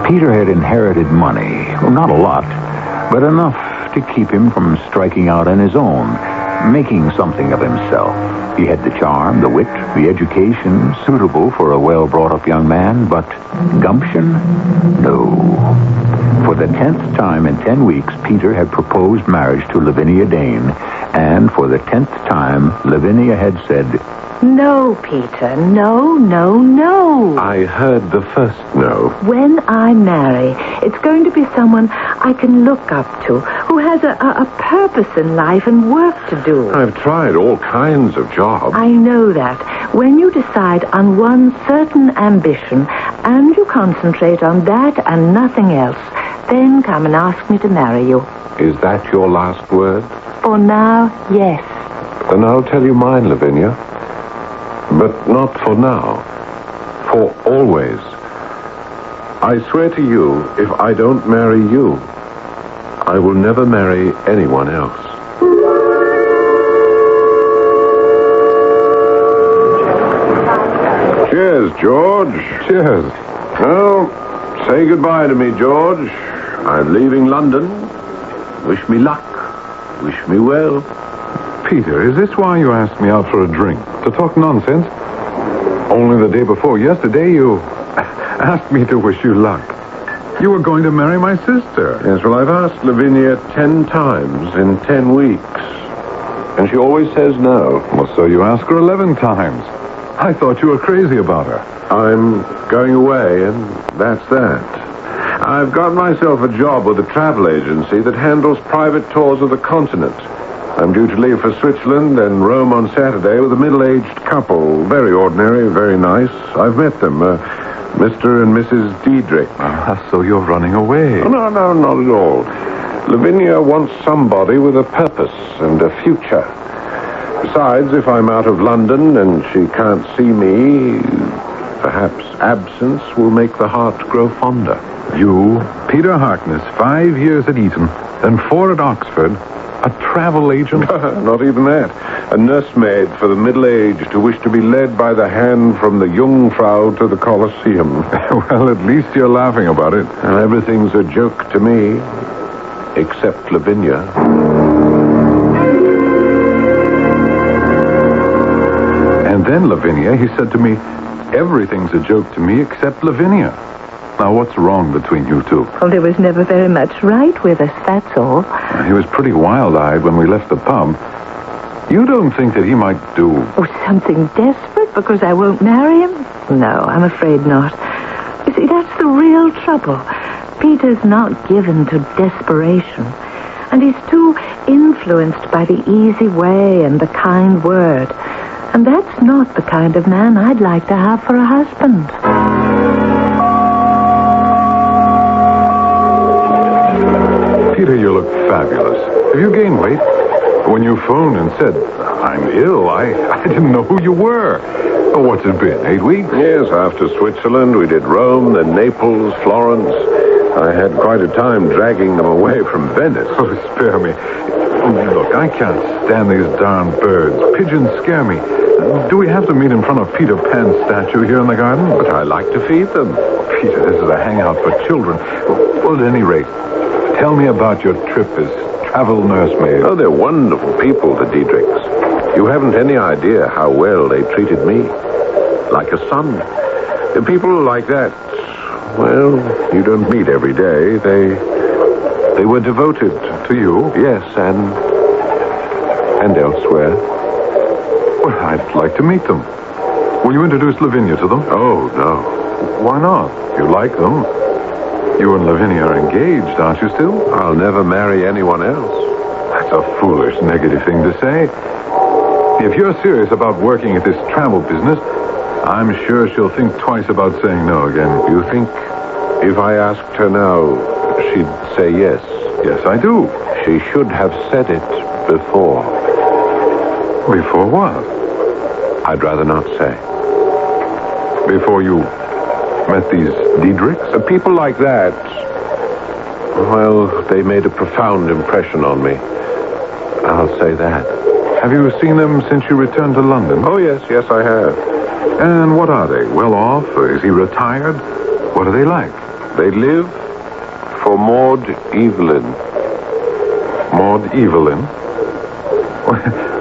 Peter had inherited money. Well, not a lot, but enough to keep him from striking out on his own, making something of himself. He had the charm, the wit, the education suitable for a well-brought-up young man, but gumption? No. For the 10th time in 10 weeks, Peter had proposed marriage to Lavinia Dane, and for the 10th time, Lavinia had said, No, Peter, no, no, no. I heard the first no. When I marry, it's going to be someone I can look up to, who has a purpose in life and work to do. I've tried all kinds of jobs. I know that. When you decide on one certain ambition, and you concentrate on that and nothing else, then come and ask me to marry you. Is that your last word? For now, yes. Then I'll tell you mine, Lavinia. But not for now. For always. I swear to you, if I don't marry you, I will never marry anyone else. Cheers, George. Cheers. Well, say goodbye to me, George. I'm leaving London. Wish me luck. Wish me well. Peter, is this why you asked me out for a drink? To talk nonsense? Only the day before yesterday, you asked me to wish you luck. You were going to marry my sister. Yes, well, I've asked Lavinia 10 times in 10 weeks. And she always says no. Well, so you asked her 11 times. I thought you were crazy about her. I'm going away, and that's that. I've got myself a job with a travel agency that handles private tours of the continent. I'm due to leave for Switzerland and Rome on Saturday with a middle-aged couple. Very ordinary, very nice. I've met them. Mr. and Mrs. Diedrich. So you're running away. Oh, no, not at all. Lavinia wants somebody with a purpose and a future. Besides, if I'm out of London and she can't see me, perhaps absence will make the heart grow fonder. You, Peter Harkness, 5 years at Eton, and 4 at Oxford, a travel agent? Not even that. A nursemaid for the middle-aged who wish to be led by the hand from the Jungfrau to the Colosseum. Well, at least you're laughing about it. Well, everything's a joke to me, except Lavinia. And then, Lavinia, he said to me, everything's a joke to me except Lavinia. Now, what's wrong between you two? Oh, there was never very much right with us, that's all. He was pretty wild-eyed when we left the pub. You don't think that he might do... Oh, something desperate because I won't marry him? No, I'm afraid not. You see, that's the real trouble. Peter's not given to desperation. And he's too influenced by the easy way and the kind word. And that's not the kind of man I'd like to have for a husband. Peter, you look fabulous. Have you gained weight? When you phoned and said, I'm ill, I didn't know who you were. Oh, what's it been, 8 weeks? Yes, after Switzerland, we did Rome, then Naples, Florence. I had quite a time dragging them away from Venice. Oh, spare me. Look, I can't stand these darn birds. Pigeons scare me. Do we have to meet in front of Peter Pan's statue here in the garden? But I like to feed them. Peter, this is a hangout for children. Well, at any rate, tell me about your trip as travel nursemaid. Oh, they're wonderful people, the Diedrichs. You haven't any idea how well they treated me. Like a son. People like that, well, you don't meet every day. They were devoted to you? Yes, and elsewhere. Well, I'd like to meet them. Will you introduce Lavinia to them? Oh, no. Why not? You like them. You and Lavinia are engaged, aren't you still? I'll never marry anyone else. That's a foolish, negative thing to say. If you're serious about working at this travel business, I'm sure she'll think twice about saying no again. You think if I asked her now, she'd say yes? Yes, I do. She should have said it before. Before what? I'd rather not say. Before you met these Diedrichs? People like that, well, they made a profound impression on me. I'll say that. Have you seen them since you returned to London? Oh, yes, I have. And what are they? Well off? Is he retired? What are they like? They live for Maud Evelyn. Maud Evelyn?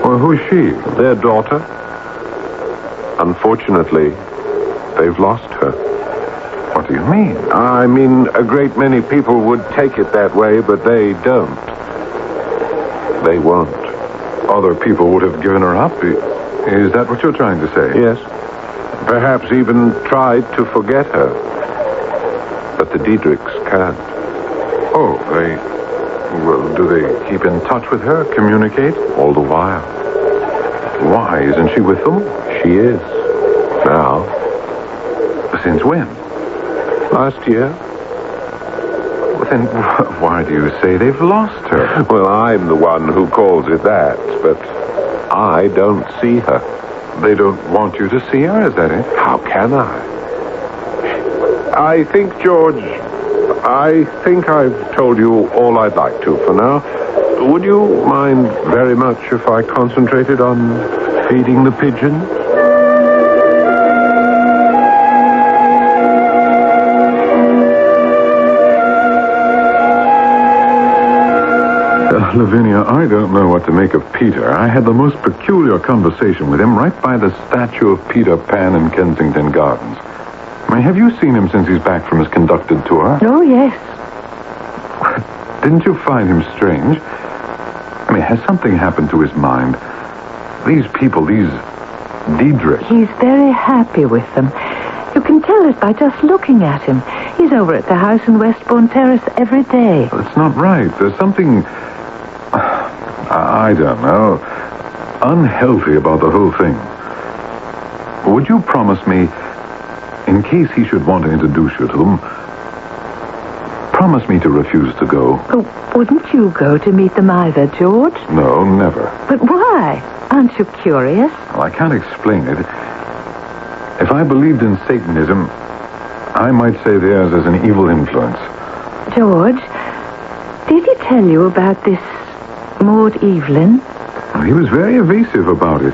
Well, who's she? Their daughter. Unfortunately, they've lost her. What do you mean? I mean, a great many people would take it that way, but they don't. They won't. Other people would have given her up? Is that what you're trying to say? Yes. Perhaps even tried to forget her. But the Diedrichs can't. Oh, well, do they keep in touch with her, communicate? All the while. Why? Isn't she with them? She is. Now. Since when? Last year. Well, then why do you say they've lost her? Well, I'm the one who calls it that, but I don't see her. They don't want you to see her, is that it? How can I? I think, George, I've told you all I'd like to for now. Would you mind very much if I concentrated on feeding the pigeons? Lavinia, I don't know what to make of Peter. I had the most peculiar conversation with him right by the statue of Peter Pan in Kensington Gardens. I mean, have you seen him since he's back from his conducted tour? Oh, yes. Didn't you find him strange? I mean, has something happened to his mind? These people, these Diedrichs. He's very happy with them. You can tell it by just looking at him. He's over at the house in Westbourne Terrace every day. That's not right. There's something, I don't know, unhealthy about the whole thing. Would you promise me in case he should want to introduce you to them, promise me to refuse to go. Oh, wouldn't you go to meet them either, George? No, never. But why? Aren't you curious? Well, I can't explain it. If I believed in Satanism, I might say theirs is an evil influence. George, did he tell you about this Maud Evelyn? He was very evasive about it,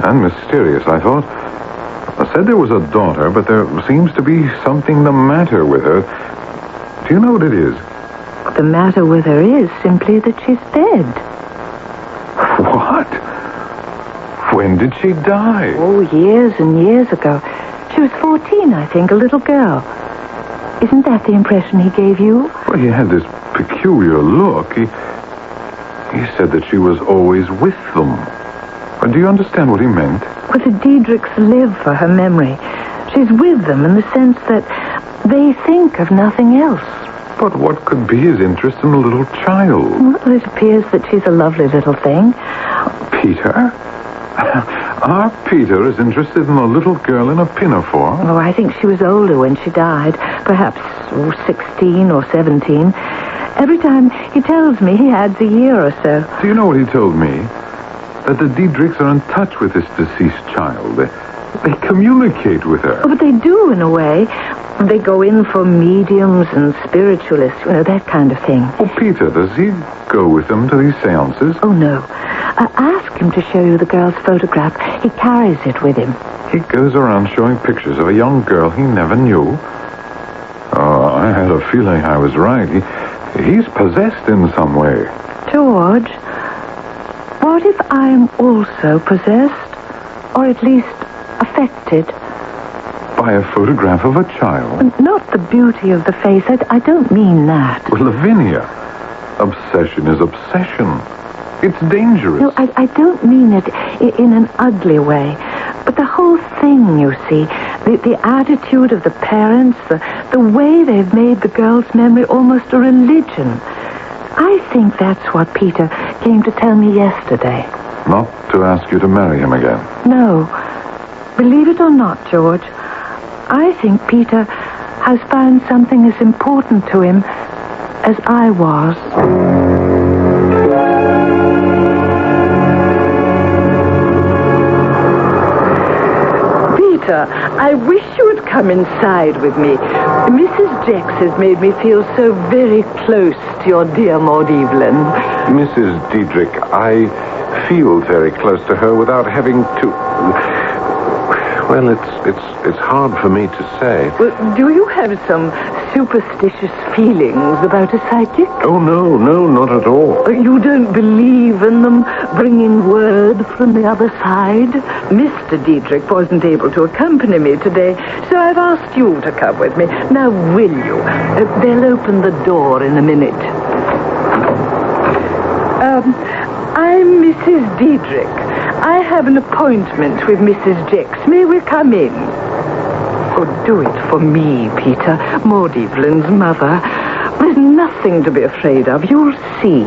and mysterious, I thought. I said there was a daughter, but there seems to be something the matter with her. Do you know what it is? The matter with her is simply that she's dead. What? When did she die? Oh, years and years ago. She was 14, I think, a little girl. Isn't that the impression he gave you? Well, he had this peculiar look. He said that she was always with them. Do you understand what he meant? Well, the Diedrichs live for her memory. She's with them in the sense that they think of nothing else. But what could be his interest in a little child? Well, it appears that she's a lovely little thing. Peter? Our Peter is interested in a little girl in a pinafore? Oh, I think she was older when she died. Perhaps 16 or 17. Every time he tells me he adds a year or so. Do you know what he told me? That the Diedrichs are in touch with this deceased child. They communicate with her. Oh, but they do, in a way. They go in for mediums and spiritualists, that kind of thing. Oh, Peter, does he go with them to these seances? Oh, no. Ask him to show you the girl's photograph. He carries it with him. He goes around showing pictures of a young girl he never knew. Oh, I had a feeling I was right. He's possessed in some way. George, what if I'm also possessed? Or at least affected? By a photograph of a child? Not the beauty of the face. I don't mean that. Well, Lavinia, obsession is obsession. It's dangerous. No, I don't mean it in an ugly way. But the whole thing, you see, the attitude of the parents, the way they've made the girl's memory almost a religion. I think that's what Peter came to tell me yesterday. Not to ask you to marry him again? No. Believe it or not, George, I think Peter has found something as important to him as I was. Peter, I wish you would come inside with me. Mrs. Jex has made me feel so very close to your dear Maud Evelyn. Mrs. Diedrich, I feel very close to her without having to... Well, it's hard for me to say. Well, do you have some superstitious feelings about a psychic? Oh, no, not at all. You don't believe in them bringing word from the other side? Mr. Diedrich wasn't able to accompany me today, so I've asked you to come with me. Now, will you? They'll open the door in a minute. I'm Mrs. Diedrich. I have an appointment with Mrs. Jex. May we come in? Oh, do it for me, Peter. Maud Evelyn's mother. There's nothing to be afraid of. You'll see.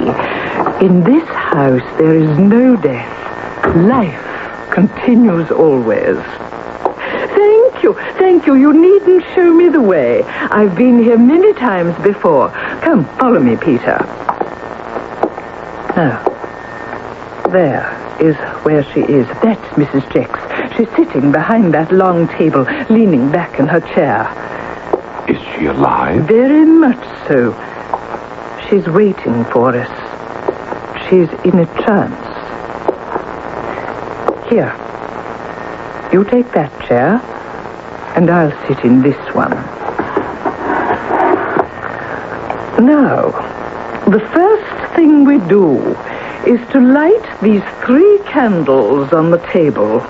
In this house, there is no death. Life continues always. Thank you. You needn't show me the way. I've been here many times before. Come, follow me, Peter. Now, there is where she is. That's Mrs. Jex. She's sitting behind that long table, leaning back in her chair. Is she alive? Very much so. She's waiting for us. She's in a trance. Here. You take that chair, and I'll sit in this one. Now, the first thing we do is to light these 3 candles on the table.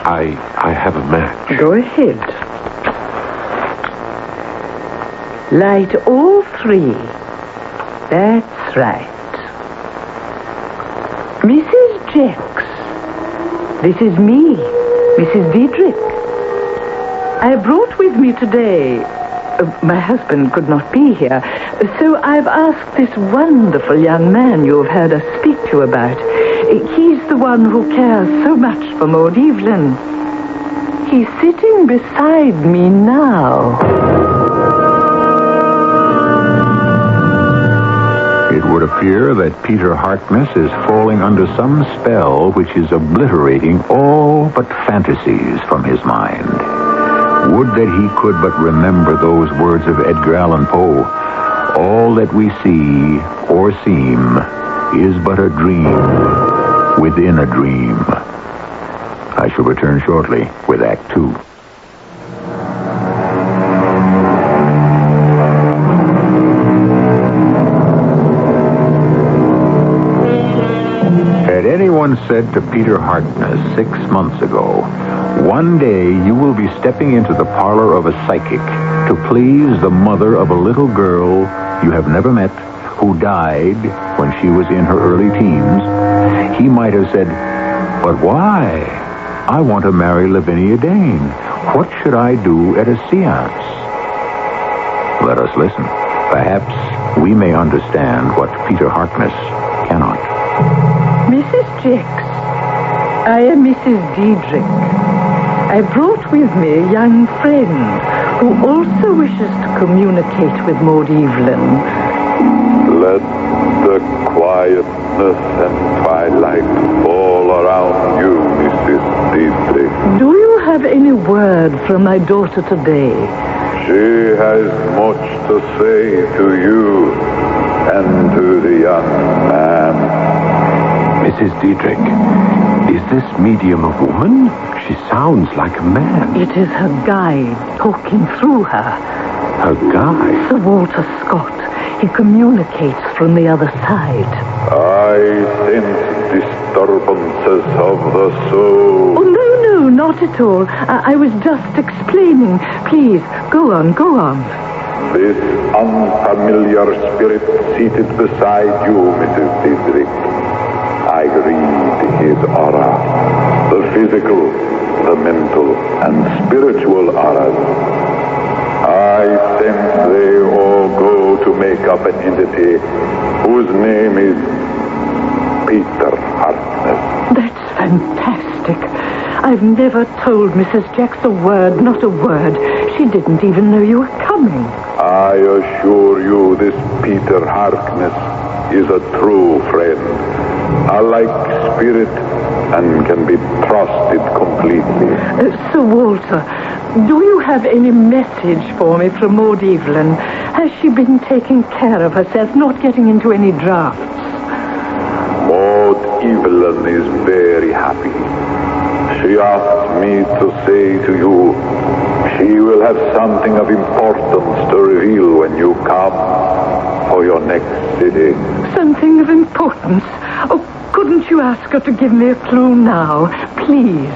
I have a match. Go ahead. Light all 3. That's right. Mrs. Jex, this is me, Mrs. Diedrich. I brought with me today... my husband could not be here, so I've asked this wonderful young man you've heard us speak to about. He's the one who cares so much for Maud Evelyn. He's sitting beside me now. It would appear that Peter Harkness is falling under some spell which is obliterating all but fantasies from his mind. Would that he could but remember those words of Edgar Allan Poe. All that we see or seem is but a dream within a dream. I shall return shortly with Act 2. Had anyone said to Peter Harkness 6 months ago, one day you will be stepping into the parlor of a psychic to please the mother of a little girl you have never met who died when she was in her early teens, he might have said, but why? I want to marry Lavinia Dane. What should I do at a seance? Let us listen. Perhaps we may understand what Peter Harkness cannot. Mrs. Jix, I am Mrs. Diedrich. I brought with me a young friend who also wishes to communicate with Maud Evelyn. Let the quietness and twilight fall around you, Mrs. Diedrich. Do you have any word from my daughter today? She has much to say to you and to the young man. Mrs. Diedrich, is this medium a woman? She sounds like a man. It is her guide talking through her. Her guide? Sir Walter Scott. He communicates from the other side. I sense disturbances of the soul. Oh, no, not at all. I was just explaining. Please, go on. This unfamiliar spirit seated beside you, Mrs. Diedrich. I read his aura. The physical, the mental, and spiritual auras. I sense they all go to make up an entity whose name is Peter Harkness. That's fantastic. I've never told Mrs. Jax a word, not a word. She didn't even know you were coming. I assure you this Peter Harkness is a true friend. A like spirit and can be trusted completely. Sir Walter, do you have any message for me from Maud Evelyn? Has she been taking care of herself, not getting into any drafts? Maud Evelyn is very happy. She asked me to say to you, she will have something of importance to reveal when you come for your next sitting. Something of importance? Oh, couldn't you ask her to give me a clue now, please?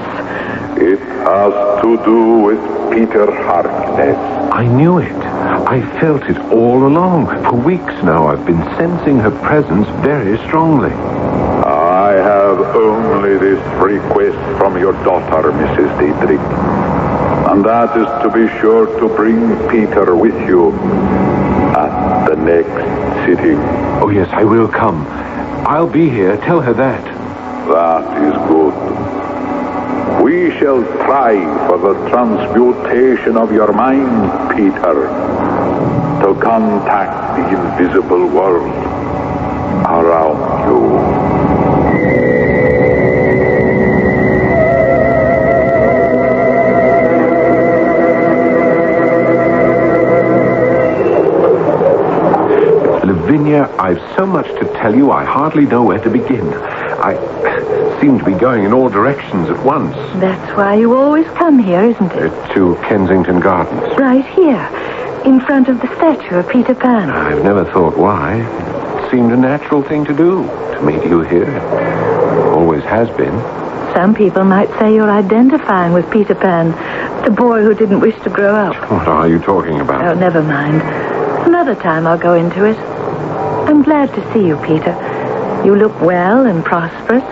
It has to do with Peter Harkness. I knew it. I felt it all along. For weeks now, I've been sensing her presence very strongly. I have only this request from your daughter, Mrs. Diedrich. And that is to be sure to bring Peter with you at the next sitting. Oh, yes, I will come. I'll be here. Tell her that. That is good. We shall try for the transmutation of your mind, Peter, to contact the invisible world around you. Lavinia, I've so much to tell you, I hardly know where to begin. I seem to be going in all directions at once. That's why you always come here, isn't it? To Kensington Gardens. Right here, in front of the statue of Peter Pan. I've never thought why. It seemed a natural thing to do, to meet you here. Always has been. Some people might say you're identifying with Peter Pan, the boy who didn't wish to grow up. What are you talking about? Oh, never mind. Another time I'll go into it. I'm glad to see you, Peter. You look well and prosperous.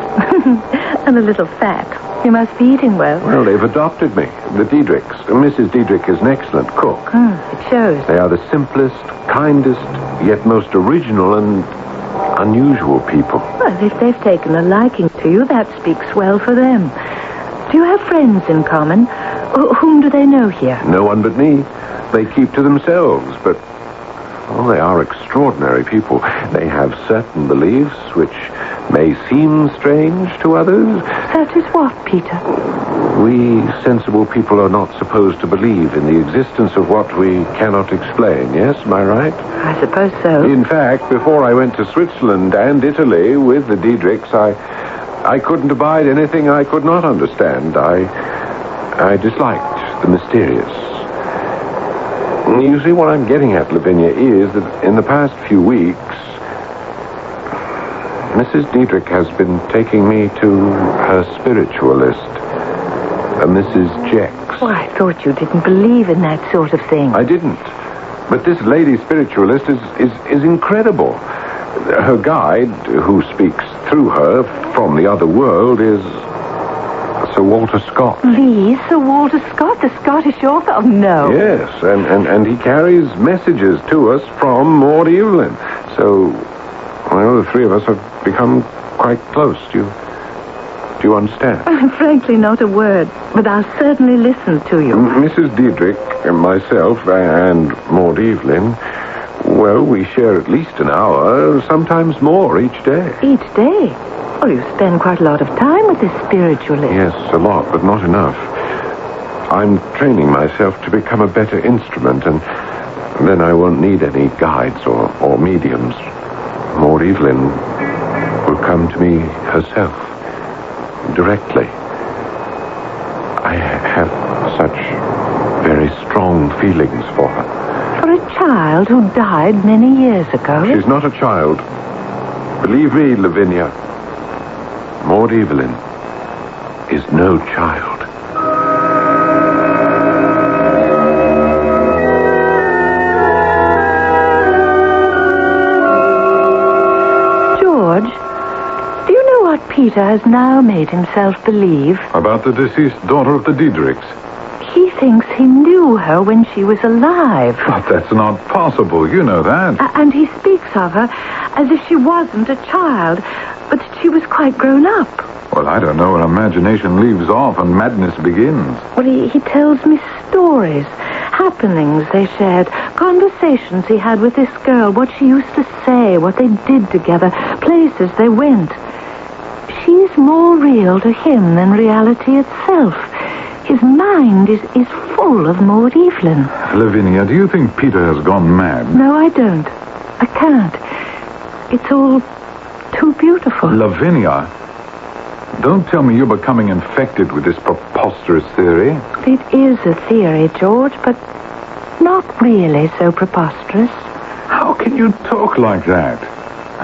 And a little fat. You must be eating well. Well, they've adopted me. The Diedrichs. Mrs. Diedrich is an excellent cook. It shows. They are the simplest, kindest, yet most original and unusual people. Well, if they've taken a liking to you, that speaks well for them. Do you have friends in common? Whom do they know here? No one but me. They keep to themselves, but... well, they are extraordinary people. They have certain beliefs which may seem strange to others. That is what, Peter? We sensible people are not supposed to believe in the existence of what we cannot explain, yes? Am I right? I suppose so. In fact, before I went to Switzerland and Italy with the Diedrichs, I couldn't abide anything I could not understand. I disliked the mysterious. You see, what I'm getting at, Lavinia, is that in the past few weeks, Mrs. Diedrich has been taking me to her spiritualist, a Mrs. Jex. Oh, I thought you didn't believe in that sort of thing. I didn't. But this lady spiritualist is incredible. Her guide, who speaks through her from the other world, is Sir Walter Scott. Sir Walter Scott, the Scottish author? Oh, no. Yes, and he carries messages to us from Maud Evelyn. So, well, the three of us have become quite close. Do you understand? Frankly, not a word, but I'll certainly listen to you. Mrs. Diedrich, and myself, and Maud Evelyn, well, we share at least an hour, sometimes more, each day. Each day? Well, you spend quite a lot of time with this spiritualist. Yes, a lot, but not enough. I'm training myself to become a better instrument, and then I won't need any guides or mediums. Maud Evelyn will come to me herself, directly. I have such very strong feelings for her. For a child who died many years ago? She's not a child. Believe me, Lavinia, Maud Evelyn is no child. George, do you know what Peter has now made himself believe? About the deceased daughter of the Diedrichs. He thinks he knew her when she was alive. But that's not possible. You know that. And he speaks of her as if she wasn't a child, but that she was quite grown up. Well, I don't know when imagination leaves off and madness begins. Well, he tells me stories, happenings they shared, conversations he had with this girl, what she used to say, what they did together, places they went. She's more real to him than reality itself. His mind is full of Maud Evelyn. Lavinia, do you think Peter has gone mad? No, I don't. I can't. It's all too beautiful. Lavinia, don't tell me you're becoming infected with this preposterous theory. It is a theory, George, but not really so preposterous. How can you talk like that?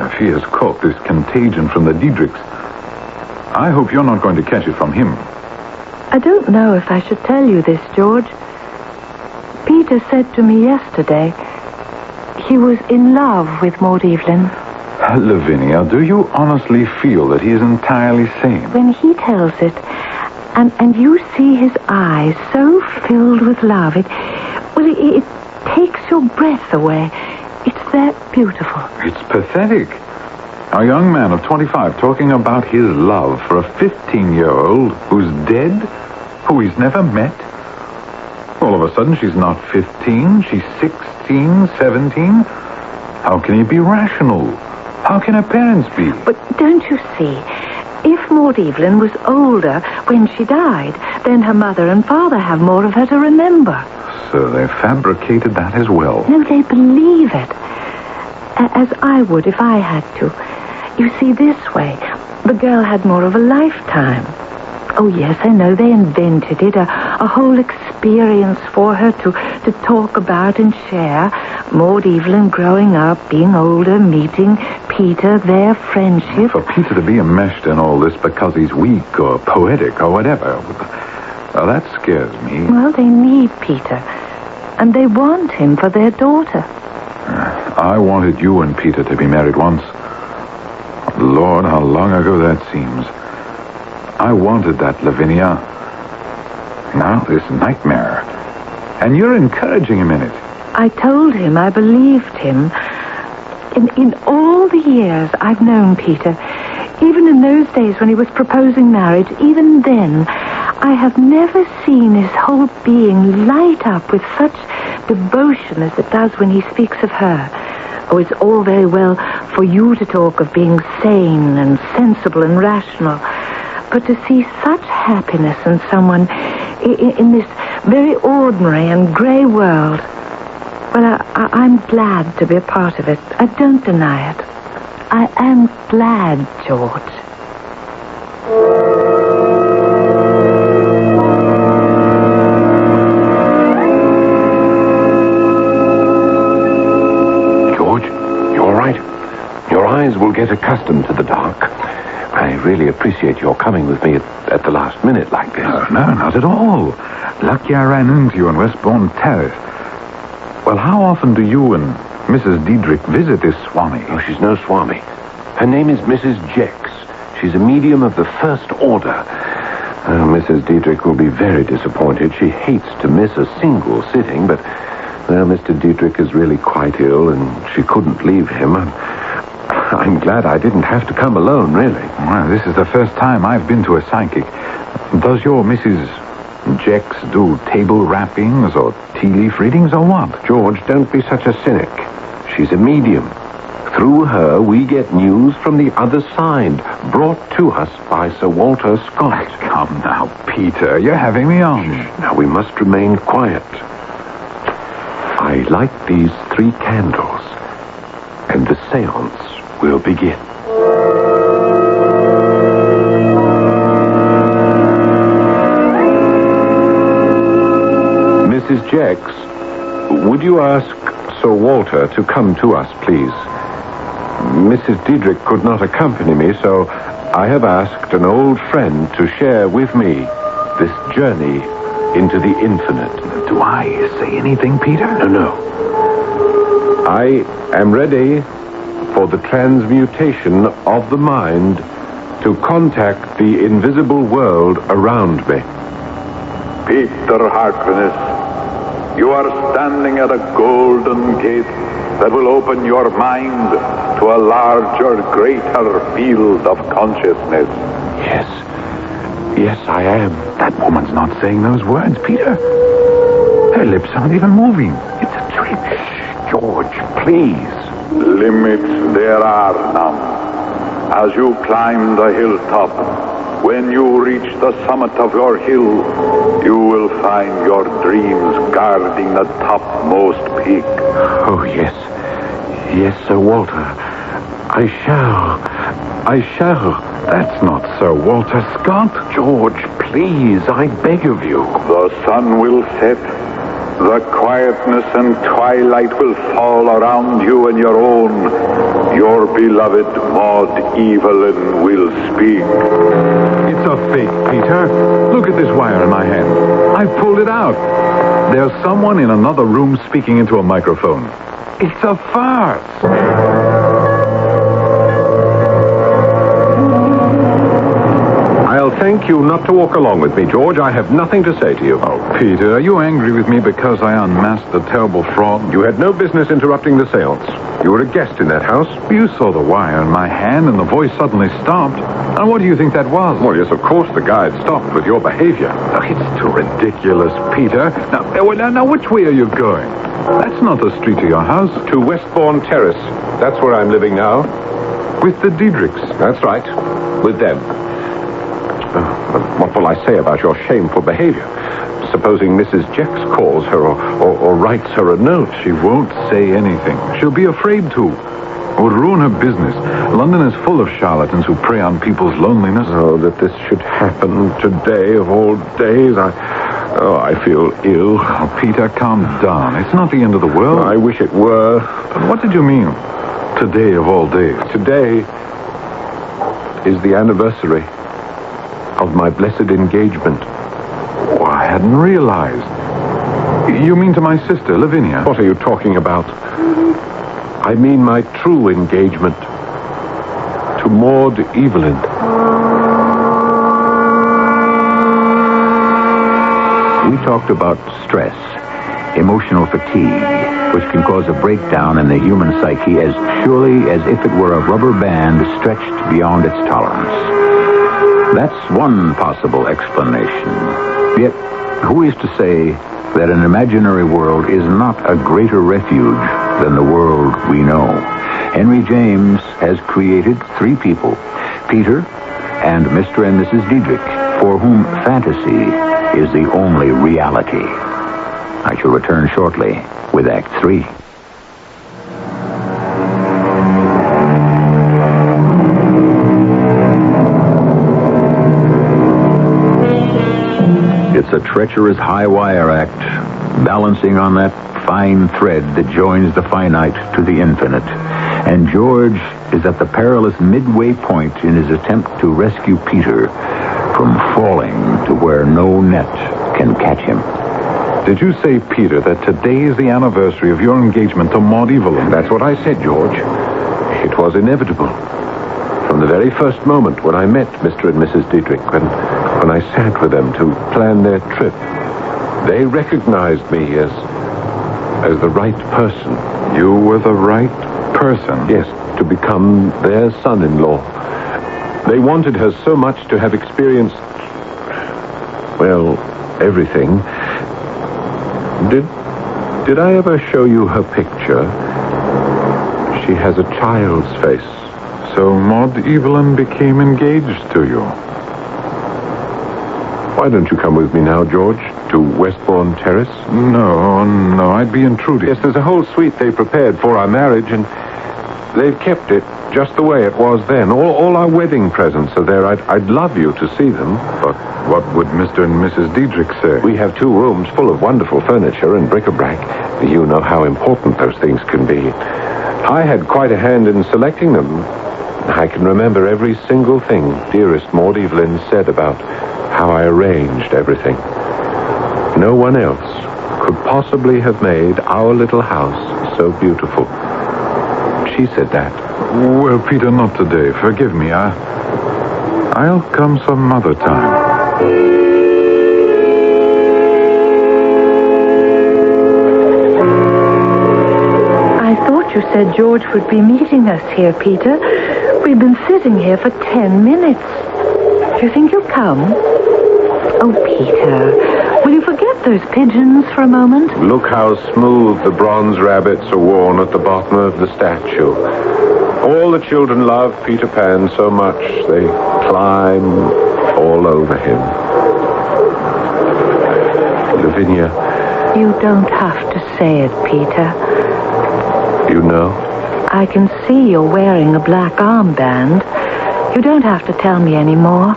If he has caught this contagion from the Diedrichs, I hope you're not going to catch it from him. I don't know if I should tell you this, George. Peter said to me yesterday he was in love with Maud Evelyn. Lavinia, do you honestly feel that he is entirely sane? When he tells it, and you see his eyes so filled with love, it takes your breath away. It's that beautiful. It's pathetic. A young man of 25 talking about his love for a 15-year-old who's dead, who he's never met. All of a sudden, she's not 15, she's 16, 17. How can he be rational? How can her parents be? But don't you see, if Maud Evelyn was older when she died, then her mother and father have more of her to remember. So they fabricated that as well. No, they believe it. As I would if I had to. You see, this way, the girl had more of a lifetime. Oh, yes, I know they invented it, a whole experience for her to talk about and share. Maud Evelyn growing up, being older, meeting Peter, their friendship. For Peter to be enmeshed in all this because he's weak or poetic or whatever, well, that scares me. Well, they need Peter, and they want him for their daughter. I wanted you and Peter to be married once. Lord, how long ago that seems. I wanted that, Lavinia. Now this nightmare. And you're encouraging him in it. I told him I believed him. In all the years I've known Peter, even in those days when he was proposing marriage, even then, I have never seen his whole being light up with such devotion as it does when he speaks of her. Oh, it's all very well for you to talk of being sane and sensible and rational, but to see such happiness in someone in this very ordinary and grey world, well, I'm glad to be a part of it. I don't deny it. I am glad, George. George, you all right? Your eyes will get accustomed to the dark. I really appreciate your coming with me at the last minute like this. No, not at all. Lucky I ran into you on Westbourne Terrace. Well, how often do you and Mrs. Diedrich visit this Swami? Oh, she's no Swami. Her name is Mrs. Jex. She's a medium of the first order. Mrs. Diedrich will be very disappointed. She hates to miss a single sitting, but, well, Mr. Diedrich is really quite ill, and she couldn't leave him. I'm glad I didn't have to come alone, really. Well, this is the first time I've been to a psychic. Does your Mrs. Jex do table rappings or tea leaf readings or what? George, don't be such a cynic. She's a medium. Through her, we get news from the other side, brought to us by Sir Walter Scott. Come now, Peter, you're having me on. Now, we must remain quiet. I light these 3 candles, and the seance will begin. Mrs. Jex, would you ask Sir Walter to come to us, please? Mrs. Diedrich could not accompany me, so I have asked an old friend to share with me this journey into the infinite. Do I say anything, Peter? No. I am ready for the transmutation of the mind to contact the invisible world around me. Peter Harkness, you are standing at a golden gate that will open your mind to a larger, greater field of consciousness. Yes, I am. That woman's not saying those words, Peter. Her lips aren't even moving. It's a trick. Shh, George, please. Limits there are none. As you climb the hilltop, when you reach the summit of your hill, you will find your dreams guarding the topmost peak. Oh, yes. Yes, Sir Walter. I shall. That's not Sir Walter Scott. George, please, I beg of you. The sun will set. The quietness and twilight will fall around you and your own. Your beloved Maud Evelyn will speak. It's a fake, Peter. Look at this wire in my hand. I pulled it out. There's someone in another room speaking into a microphone. It's a farce. I'll thank you not to walk along with me, George. I have nothing to say to you. Oh, Peter, are you angry with me because I unmasked the terrible fraud? You had no business interrupting the seance. You were a guest in that house. You saw the wire in my hand and the voice suddenly stopped. And what do you think that was? Well, yes, of course the guide stopped with your behavior. Oh, it's too ridiculous, Peter. Now, which way are you going? That's not the street to your house. To Westbourne Terrace. That's where I'm living now. With the Diedrichs? That's right. With them. What will I say about your shameful behavior? Supposing Mrs. Jex calls her or writes her a note. She won't say anything. She'll be afraid to. It would ruin her business. London is full of charlatans who prey on people's loneliness. Oh, that this should happen today of all days. I feel ill. Oh, Peter, calm down. It's not the end of the world. I wish it were. What did you mean? Today of all days. Today is the anniversary of my blessed engagement. Oh, I hadn't realized. You mean to my sister, Lavinia? What are you talking about? I mean my true engagement to Maud Evelyn. We talked about stress, emotional fatigue, which can cause a breakdown in the human psyche as surely as if it were a rubber band stretched beyond its tolerance. That's one possible explanation. Yet, who is to say that an imaginary world is not a greater refuge than the world we know? Henry James has created three people, Peter and Mr. and Mrs. Diedrich, for whom fantasy is the only reality. I shall return shortly with Act 3. It's a treacherous high-wire act, balancing on that fine thread that joins the finite to the infinite. And George is at the perilous midway point in his attempt to rescue Peter from falling to where no net can catch him. Did you say, Peter, that today is the anniversary of your engagement to Maud Evelyn? That's what I said, George. It was inevitable. From the very first moment when I met Mr. and Mrs. Diedrich, when I sat with them to plan their trip, they recognized me as the right person. You were the right person? Yes, to become their son-in-law. They wanted her so much to have experienced, well, everything. Did I ever show you her picture? She has a child's face. So Maud Evelyn became engaged to you. Why don't you come with me now, George, to Westbourne Terrace? No, I'd be intruding. Yes, there's a whole suite they prepared for our marriage, and they've kept it just the way it was then. All our wedding presents are there. I'd love you to see them. But what would Mr. and Mrs. Diedrich say? We have 2 rooms full of wonderful furniture and bric-a-brac. You know how important those things can be. I had quite a hand in selecting them. I can remember every single thing dearest Maud Evelyn said about how I arranged everything. No one else could possibly have made our little house so beautiful. She said that. Well, Peter, not today. Forgive me. I'll come some other time. I thought you said George would be meeting us here, Peter. We've been sitting here for 10 minutes. Do you think you'll come? Oh, Peter, will you forget those pigeons for a moment? Look how smooth the bronze rabbits are worn at the bottom of the statue. All the children love Peter Pan so much, they climb all over him. Lavinia. You don't have to say it, Peter. You know? I can see you're wearing a black armband. You don't have to tell me anymore.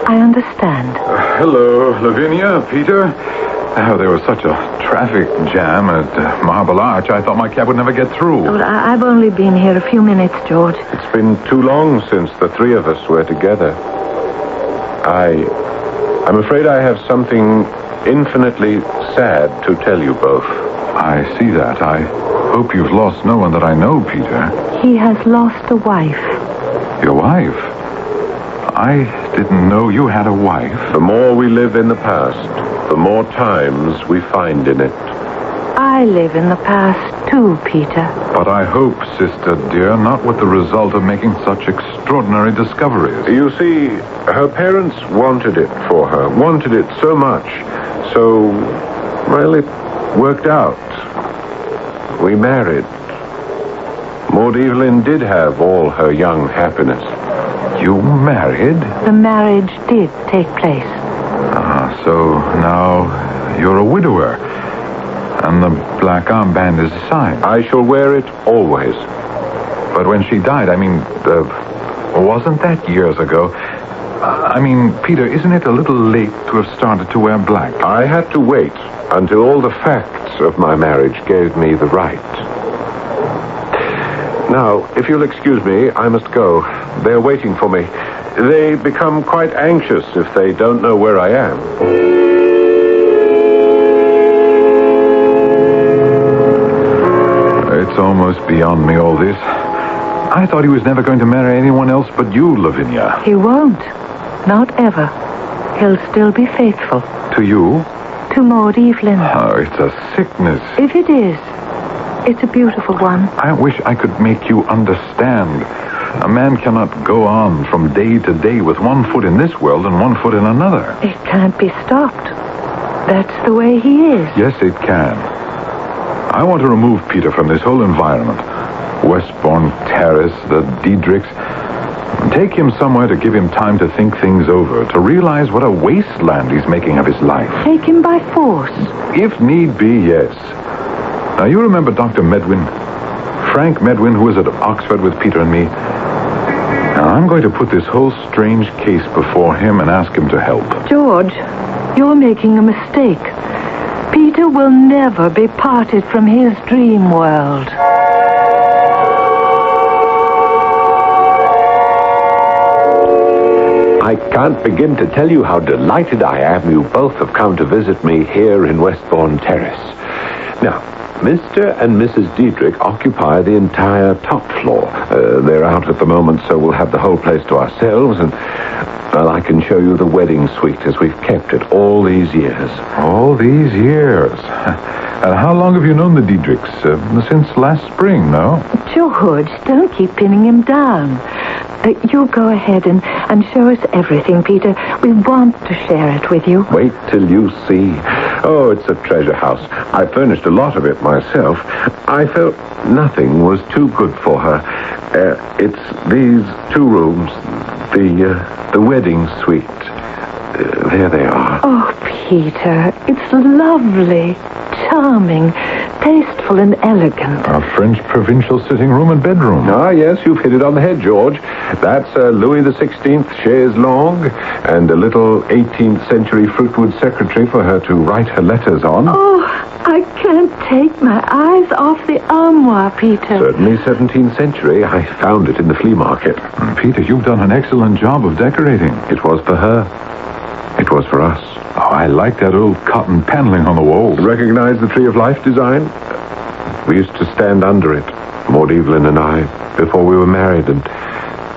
I understand. Hello, Lavinia, Peter. There was such a traffic jam at Marble Arch, I thought my cab would never get through. Oh, I've only been here a few minutes, George. It's been too long since the 3 of us were together. I'm afraid I have something infinitely sad to tell you both. I see that. I hope you've lost no one that I know, Peter. He has lost a wife. Your wife? I didn't know you had a wife. The more we live in the past, the more times we find in it. I live in the past, too, Peter. But I hope, sister dear, not with the result of making such extraordinary discoveries. You see, her parents wanted it for her, wanted it so much. So, well, it worked out. We married. Maud Evelyn did have all her young happiness. You married? The marriage did take place. So now you're a widower. And the black armband is a sign. I shall wear it always. But when she died, wasn't that years ago? Peter, isn't it a little late to have started to wear black? I had to wait until all the facts of my marriage gave me the right. Now, if you'll excuse me, I must go. They're waiting for me. They become quite anxious if they don't know where I am. It's almost beyond me, all this. I thought he was never going to marry anyone else but you, Lavinia. He won't. Not ever. He'll still be faithful. To you? To Maud Evelyn. Oh, it's a sickness. If it is, it's a beautiful one. I wish I could make you understand. A man cannot go on from day to day with one foot in this world and one foot in another. It can't be stopped. That's the way he is. Yes, it can. I want to remove Peter from this whole environment. Westbourne Terrace, the Diedrichs. Take him somewhere to give him time to think things over, to realize what a wasteland he's making of his life. Take him by force. If need be, yes. Now, you remember Dr. Medwin? Frank Medwin, who was at Oxford with Peter and me. Now, I'm going to put this whole strange case before him and ask him to help. George, you're making a mistake. Peter will never be parted from his dream world. I can't begin to tell you how delighted I am you both have come to visit me here in Westbourne Terrace. Now, Mr. and Mrs. Diedrich occupy the entire top floor. They're out at the moment, so we'll have the whole place to ourselves, and, well, I can show you the wedding suite as we've kept it all these years. All these years? And how long have you known the Diedrichs? Since last spring, no? George, don't keep pinning him down. You go ahead and show us everything, Peter. We want to share it with you. Wait till you see. Oh, it's a treasure house. I furnished a lot of it myself. I felt nothing was too good for her. It's these two rooms, the wedding suite. There they are. Oh, Peter, it's lovely, charming, tasteful and elegant. A French provincial sitting room and bedroom. Ah, yes, you've hit it on the head, George. That's a Louis XVI chaise longue and a little 18th century fruitwood secretary for her to write her letters on. Oh, I can't take my eyes off the armoire, Peter. Certainly 17th century. I found it in the flea market. Peter, you've done an excellent job of decorating. It was for her. It was for us. Oh, I like that old cotton paneling on the walls. Recognize the Tree of Life design? We used to stand under it, Maud Evelyn and I, before we were married, and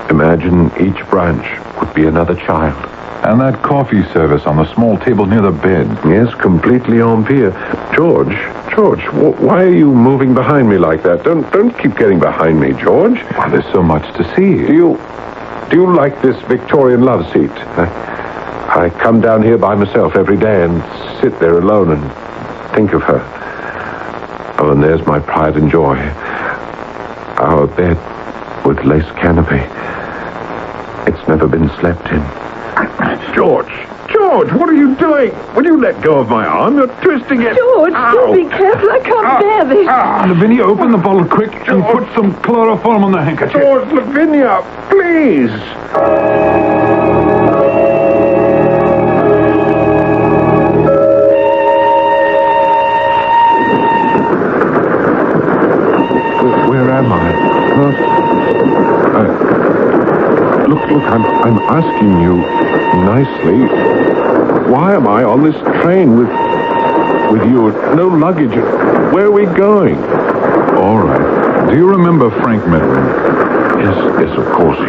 imagine each branch would be another child. And that coffee service on the small table near the bed. Yes, completely en pied. George, why are you moving behind me like that? Don't keep getting behind me, George. Well, there's so much to see. Do you like this Victorian love seat? I come down here by myself every day and sit there alone and think of her. Oh, and there's my pride and joy. Our bed with lace canopy. It's never been slept in. George, what are you doing? Will you let go of my arm? You're twisting it. George, do be careful. I can't bear this. Lavinia, open the bottle quick and put some chloroform on the handkerchief. George, Lavinia, please. Where am I? Look, I'm asking you nicely, why am I on this train with you? No luggage. Where are we going? All right. Do you remember Frank Medwin? Yes, of course.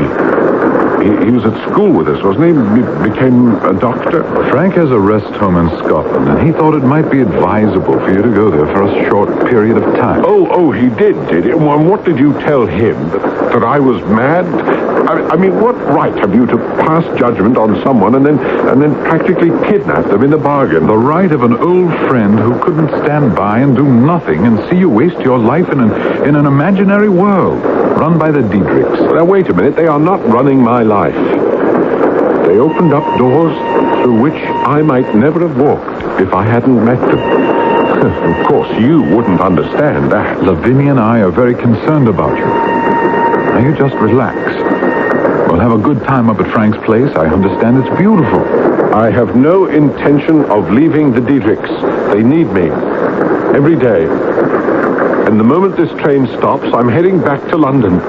He was at school with us, wasn't he? He became a doctor. Frank has a rest home in Scotland, and he thought it might be advisable for you to go there for a short period of time. Oh, he did he? Well, what did you tell him? That I was mad? I mean, what right have you to pass judgment on someone and then practically kidnap them in the bargain? The right of an old friend who couldn't stand by and do nothing and see you waste your life in an imaginary world run by the Diedrichs. Now, wait a minute. They are not running my life. They opened up doors through which I might never have walked if I hadn't met them. Of course, you wouldn't understand that. Lavinia and I are very concerned about you. Now, you just relax. We'll have a good time up at Frank's place. I understand it's beautiful. I have no intention of leaving the Diedrichs. They need me. Every day. And the moment this train stops, I'm heading back to London.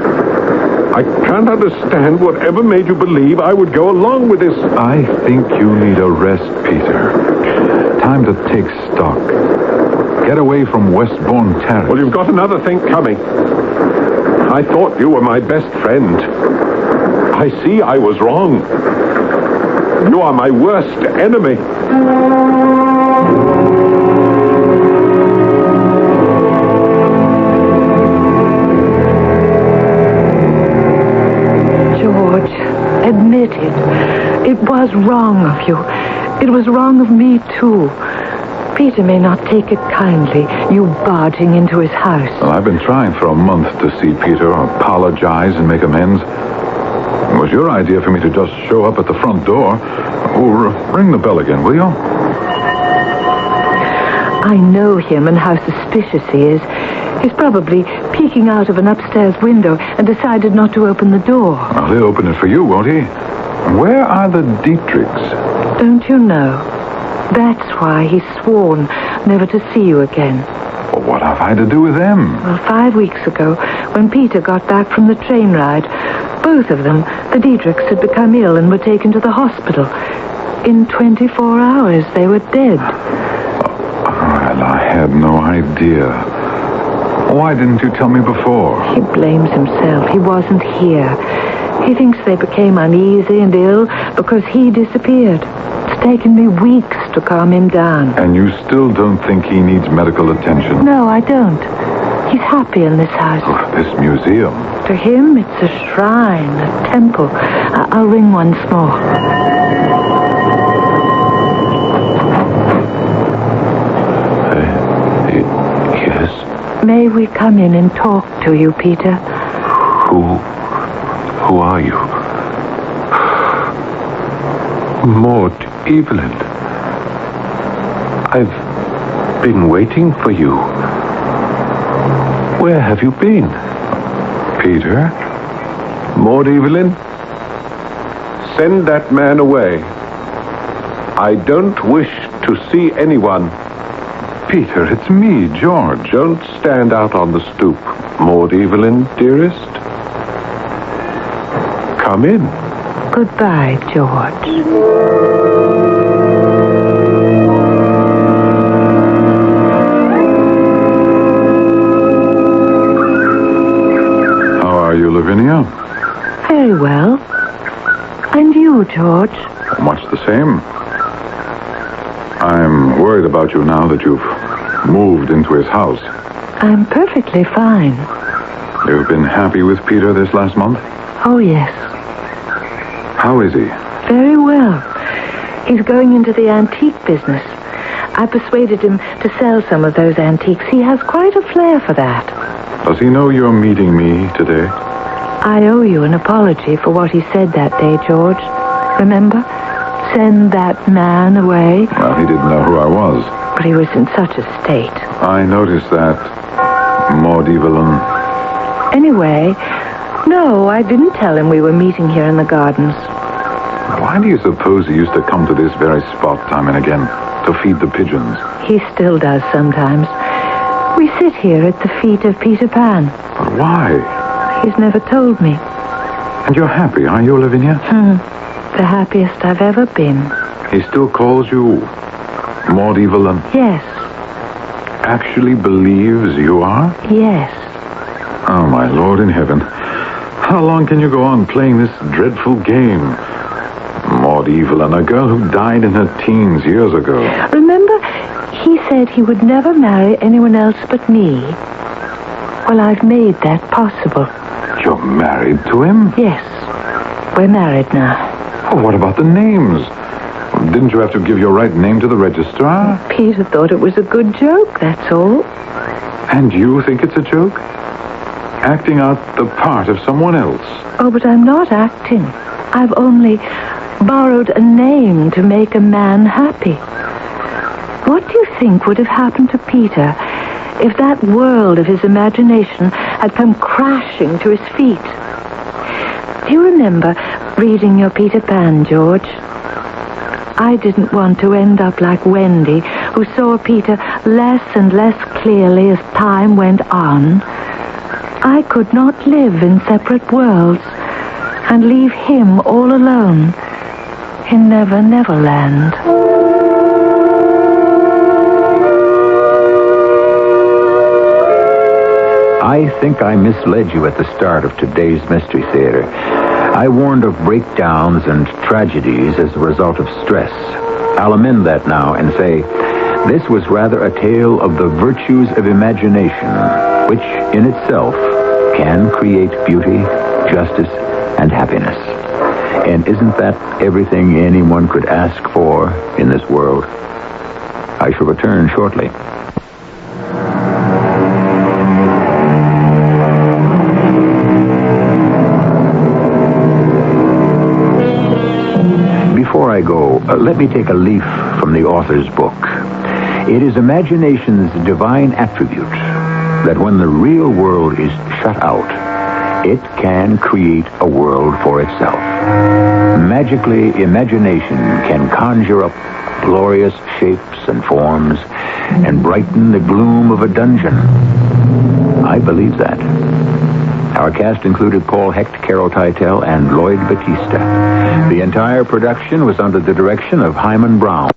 I can't understand whatever made you believe I would go along with this. I think you need a rest, Peter. Time to take stock. Get away from Westbourne Terrace. Well, you've got another thing coming. I thought you were my best friend. I see I was wrong. You are my worst enemy. Admit it. It was wrong of you. It was wrong of me, too. Peter may not take it kindly, you barging into his house. Well, I've been trying for a month to see Peter, apologize and make amends. It was your idea for me to just show up at the front door. Oh, ring the bell again, will you? I know him and how suspicious he is. He's probably peeking out of an upstairs window and decided not to open the door. Well, he'll open it for you, won't he? Where are the Dietrichs? Don't you know? That's why he's sworn never to see you again. Well, what have I to do with them? Well, 5 weeks ago, when Peter got back from the train ride, both of them, the Dietrichs, had become ill and were taken to the hospital. In 24 hours, they were dead. Well, I had no idea. Why didn't you tell me before? He blames himself. He wasn't here. He thinks they became uneasy and ill because he disappeared. It's taken me weeks to calm him down. And you still don't think he needs medical attention? No, I don't. He's happy in this house. Oh, this museum. To him, it's a shrine, a temple. I'll ring once more. Yes? May we come in and talk to you, Peter? Who are you? Maud Evelyn. I've been waiting for you. Where have you been? Peter? Maud Evelyn, send that man away. I don't wish to see anyone. Peter, it's me, George. Don't stand out on the stoop, Maud Evelyn, dearest. Come in. Goodbye, George. How are you, Lavinia? Very well. And you, George? Much the same. I'm worried about you now that you've moved into his house. I'm perfectly fine. You've been happy with Peter this last month? Oh, yes. How is he? Very well. He's going into the antique business. I persuaded him to sell some of those antiques. He has quite a flair for that. Does he know you're meeting me today? I owe you an apology for what he said that day, George. Remember? Send that man away. Well, he didn't know who I was. But he was in such a state. I noticed that, Maud Evelyn. Anyway, no, I didn't tell him we were meeting here in the gardens. Why do you suppose he used to come to this very spot time and again to feed the pigeons? He still does sometimes. We sit here at the feet of Peter Pan. But why? He's never told me. And you're happy, are you, Lavinia? The happiest I've ever been. He still calls you Maud Evelyn? Yes. Actually believes you are? Yes. Oh, my Lord in heaven. How long can you go on playing this dreadful game? Maud Evelyn, a girl who died in her teens years ago. Remember, he said he would never marry anyone else but me. Well, I've made that possible. You're married to him? Yes. We're married now. Oh, what about the names? Didn't you have to give your right name to the registrar? Peter thought it was a good joke, that's all. And you think it's a joke? Acting out the part of someone else? Oh, but I'm not acting. I've only borrowed a name to make a man happy. What do you think would have happened to Peter if that world of his imagination had come crashing to his feet? Do you remember reading your Peter Pan, George? I didn't want to end up like Wendy, who saw Peter less and less clearly as time went on. I could not live in separate worlds and leave him all alone in Never Never Land. I think I misled you at the start of today's Mystery Theater. I warned of breakdowns and tragedies as a result of stress. I'll amend that now and say this was rather a tale of the virtues of imagination, which in itself can create beauty, justice, and happiness. And isn't that everything anyone could ask for in this world? I shall return shortly. Before I go, let me take a leaf from the author's book. It is imagination's divine attribute that when the real world is shut out, it can create a world for itself. Magically, imagination can conjure up glorious shapes and forms and brighten the gloom of a dungeon. I believe that. Our cast included Paul Hecht, Carol Teitel, and Lloyd Batista. The entire production was under the direction of Hyman Brown.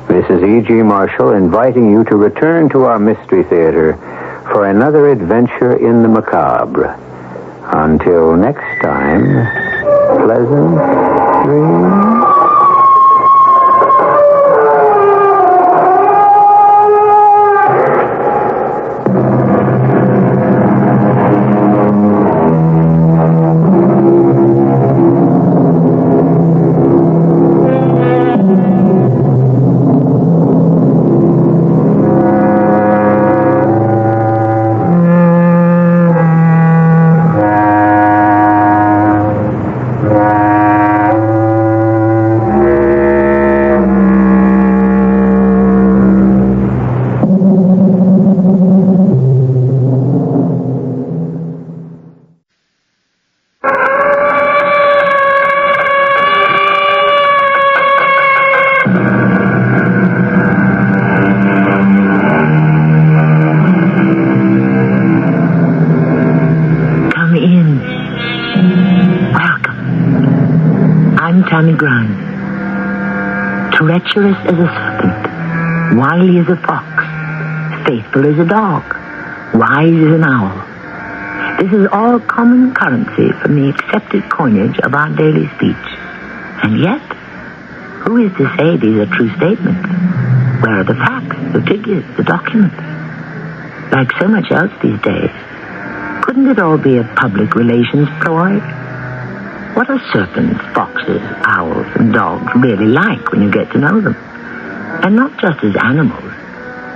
This is E.G. Marshall inviting you to return to our Mystery Theater for another adventure in the macabre. Until next time, pleasant dreams. Treacherous as a serpent, wily as a fox, faithful as a dog, wise as an owl. This is all common currency from the accepted coinage of our daily speech. And yet, who is to say these are true statements? Where are the facts, the figures, the documents? Like so much else these days, couldn't it all be a public relations ploy? What are serpents, foxes, owls, and dogs really like when you get to know them? And not just as animals,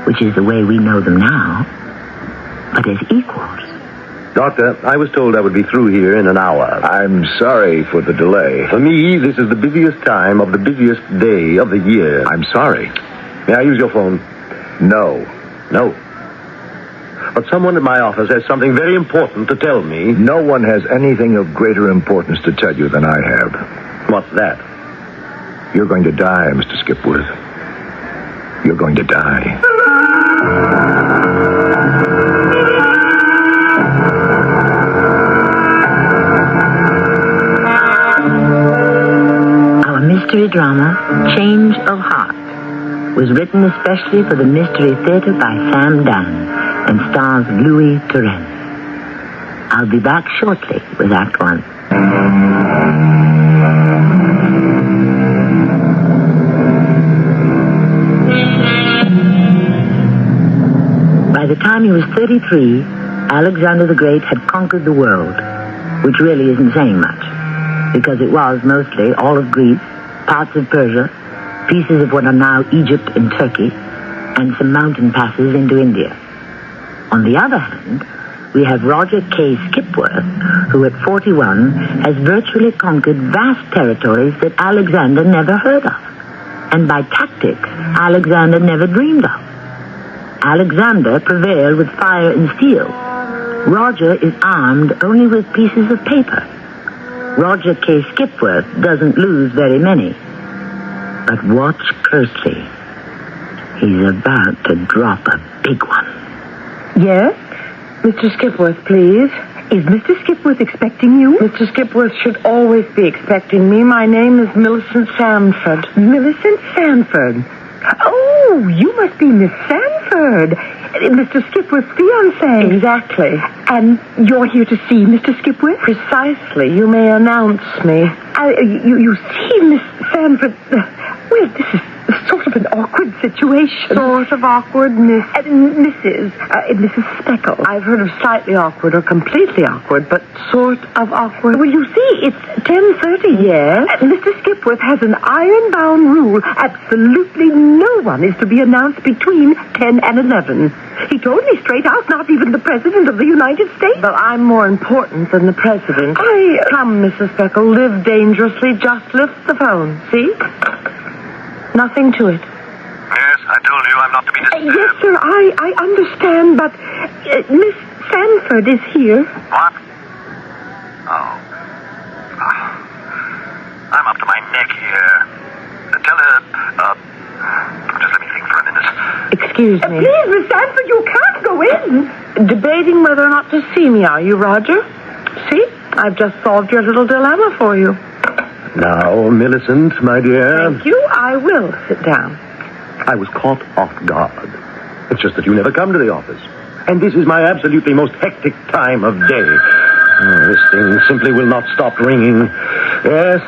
which is the way we know them now, but as equals. Doctor, I was told I would be through here in an hour. I'm sorry for the delay. For me, this is the busiest time of the busiest day of the year. I'm sorry. May I use your phone? No. But someone in my office has something very important to tell me. No one has anything of greater importance to tell you than I have. What's that? You're going to die, Mr. Skipworth. You're going to die. Our mystery drama, Change of Heart, was written especially for the Mystery Theater by Sam Dan and stars Louis Turenne. I'll be back shortly with Act One. By the time he was 33, Alexander the Great had conquered the world, which really isn't saying much, because it was mostly all of Greece, parts of Persia, pieces of what are now Egypt and Turkey, and some mountain passes into India. On the other hand, we have Roger K. Skipworth, who at 41 has virtually conquered vast territories that Alexander never heard of, and by tactics Alexander never dreamed of. Alexander prevailed with fire and steel. Roger is armed only with pieces of paper. Roger K. Skipworth doesn't lose very many. But watch closely. He's about to drop a big one. Yes? Mr. Skipworth, please. Is Mr. Skipworth expecting you? Mr. Skipworth should always be expecting me. My name is Millicent Sanford. Millicent Sanford? Oh, you must be Miss Sanford. Mr. Skipworth's fiancée. Exactly. And you're here to see Mr. Skipworth? Precisely. You may announce me. You see, Miss Sanford... well, sort of an awkward situation. Sort of awkward, Mrs. Speckle. I've heard of slightly awkward or completely awkward, but sort of awkward. Well, you see, it's 10:30. Yes? Mr. Skipworth has an iron-bound rule. Absolutely no one is to be announced between 10 and 11. He told me straight out, not even the President of the United States. Well, I'm more important than the President. Come, Mrs. Speckle, live dangerously. Just lift the phone. See? Nothing to it. Yes, I told you I'm not to be disturbed. Yes, sir, I understand, but Miss Sanford is here. What? Oh. I'm up to my neck here. Tell her, just let me think for a minute. Excuse me. Please, Miss Sanford, you can't go in. Debating whether or not to see me, are you, Roger? See? I've just solved your little dilemma for you. Now, Millicent, my dear. Thank you. I will sit down. I was caught off guard. It's just that you never come to the office. And this is my absolutely most hectic time of day. This thing simply will not stop ringing. Yes,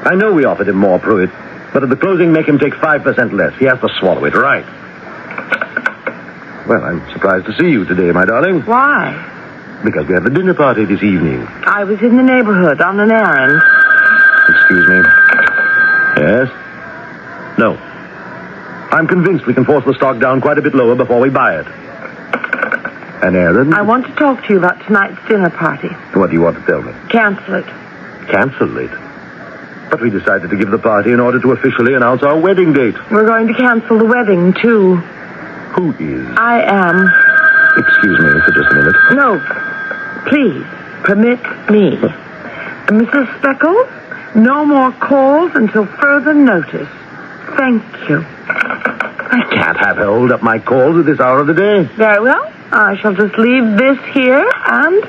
I know we offered him more, Pruitt. But at the closing, make him take 5% less. He has to swallow it, right? Well, I'm surprised to see you today, my darling. Why? Because we have a dinner party this evening. I was in the neighborhood on an errand. Excuse me. Yes? No. I'm convinced we can force the stock down quite a bit lower before we buy it. An errand? I want to talk to you about tonight's dinner party. What do you want to tell me? Cancel it. Cancel it? But we decided to give the party in order to officially announce our wedding date. We're going to cancel the wedding, too. Who is? I am. Excuse me for just a minute. No. Please, permit me. Mrs. Speckle, no more calls until further notice. Thank you. I can't have her hold up my calls at this hour of the day. Very well. I shall just leave this here and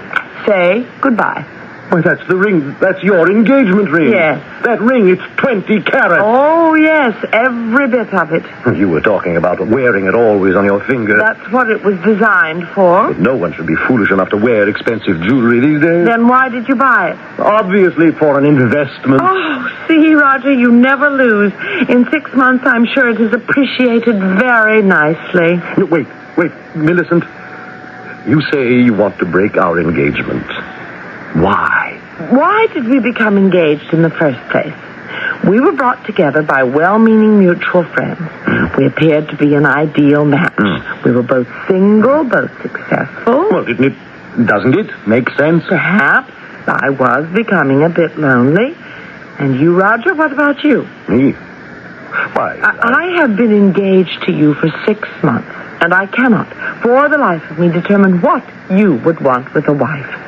say goodbye. Why, that's the ring. That's your engagement ring. Yes. That ring, it's 20 carats. Oh, yes, every bit of it. You were talking about wearing it always on your finger. That's what it was designed for. But no one should be foolish enough to wear expensive jewelry these days. Then why did you buy it? Obviously for an investment. Oh, see, Roger, you never lose. In 6 months, I'm sure it is appreciated very nicely. No, wait, Millicent. You say you want to break our engagement. Why? Why did we become engaged in the first place? We were brought together by well-meaning mutual friends. We appeared to be an ideal match. We were both single, both successful. Well, doesn't it make sense? Perhaps. I was becoming a bit lonely. And you, Roger, what about you? Me? Why? I have been engaged to you for 6 months, and I cannot, for the life of me, determine what you would want with a wife.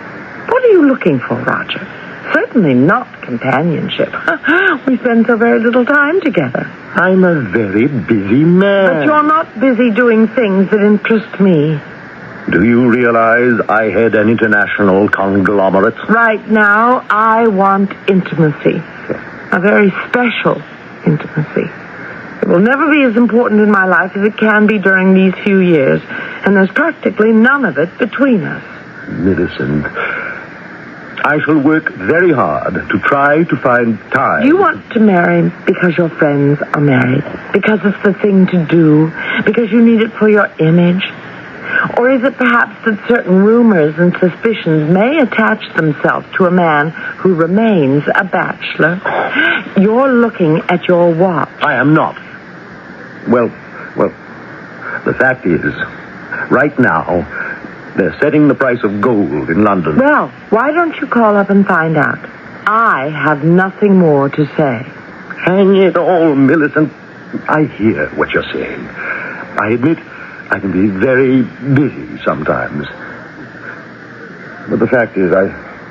What are you looking for, Roger? Certainly not companionship. We spend so very little time together. I'm a very busy man. But you're not busy doing things that interest me. Do you realize I head an international conglomerate? Right now, I want intimacy. A very special intimacy. It will never be as important in my life as it can be during these few years. And there's practically none of it between us. Millicent, I shall work very hard to try to find time. Do you want to marry because your friends are married? Because it's the thing to do? Because you need it for your image? Or is it perhaps that certain rumors and suspicions may attach themselves to a man who remains a bachelor? You're looking at your watch. I am not. Well, the fact is, right now, they're setting the price of gold in London. Well, why don't you call up and find out? I have nothing more to say. Hang it all, Millicent. I hear what you're saying. I admit I can be very busy sometimes. But the fact is, I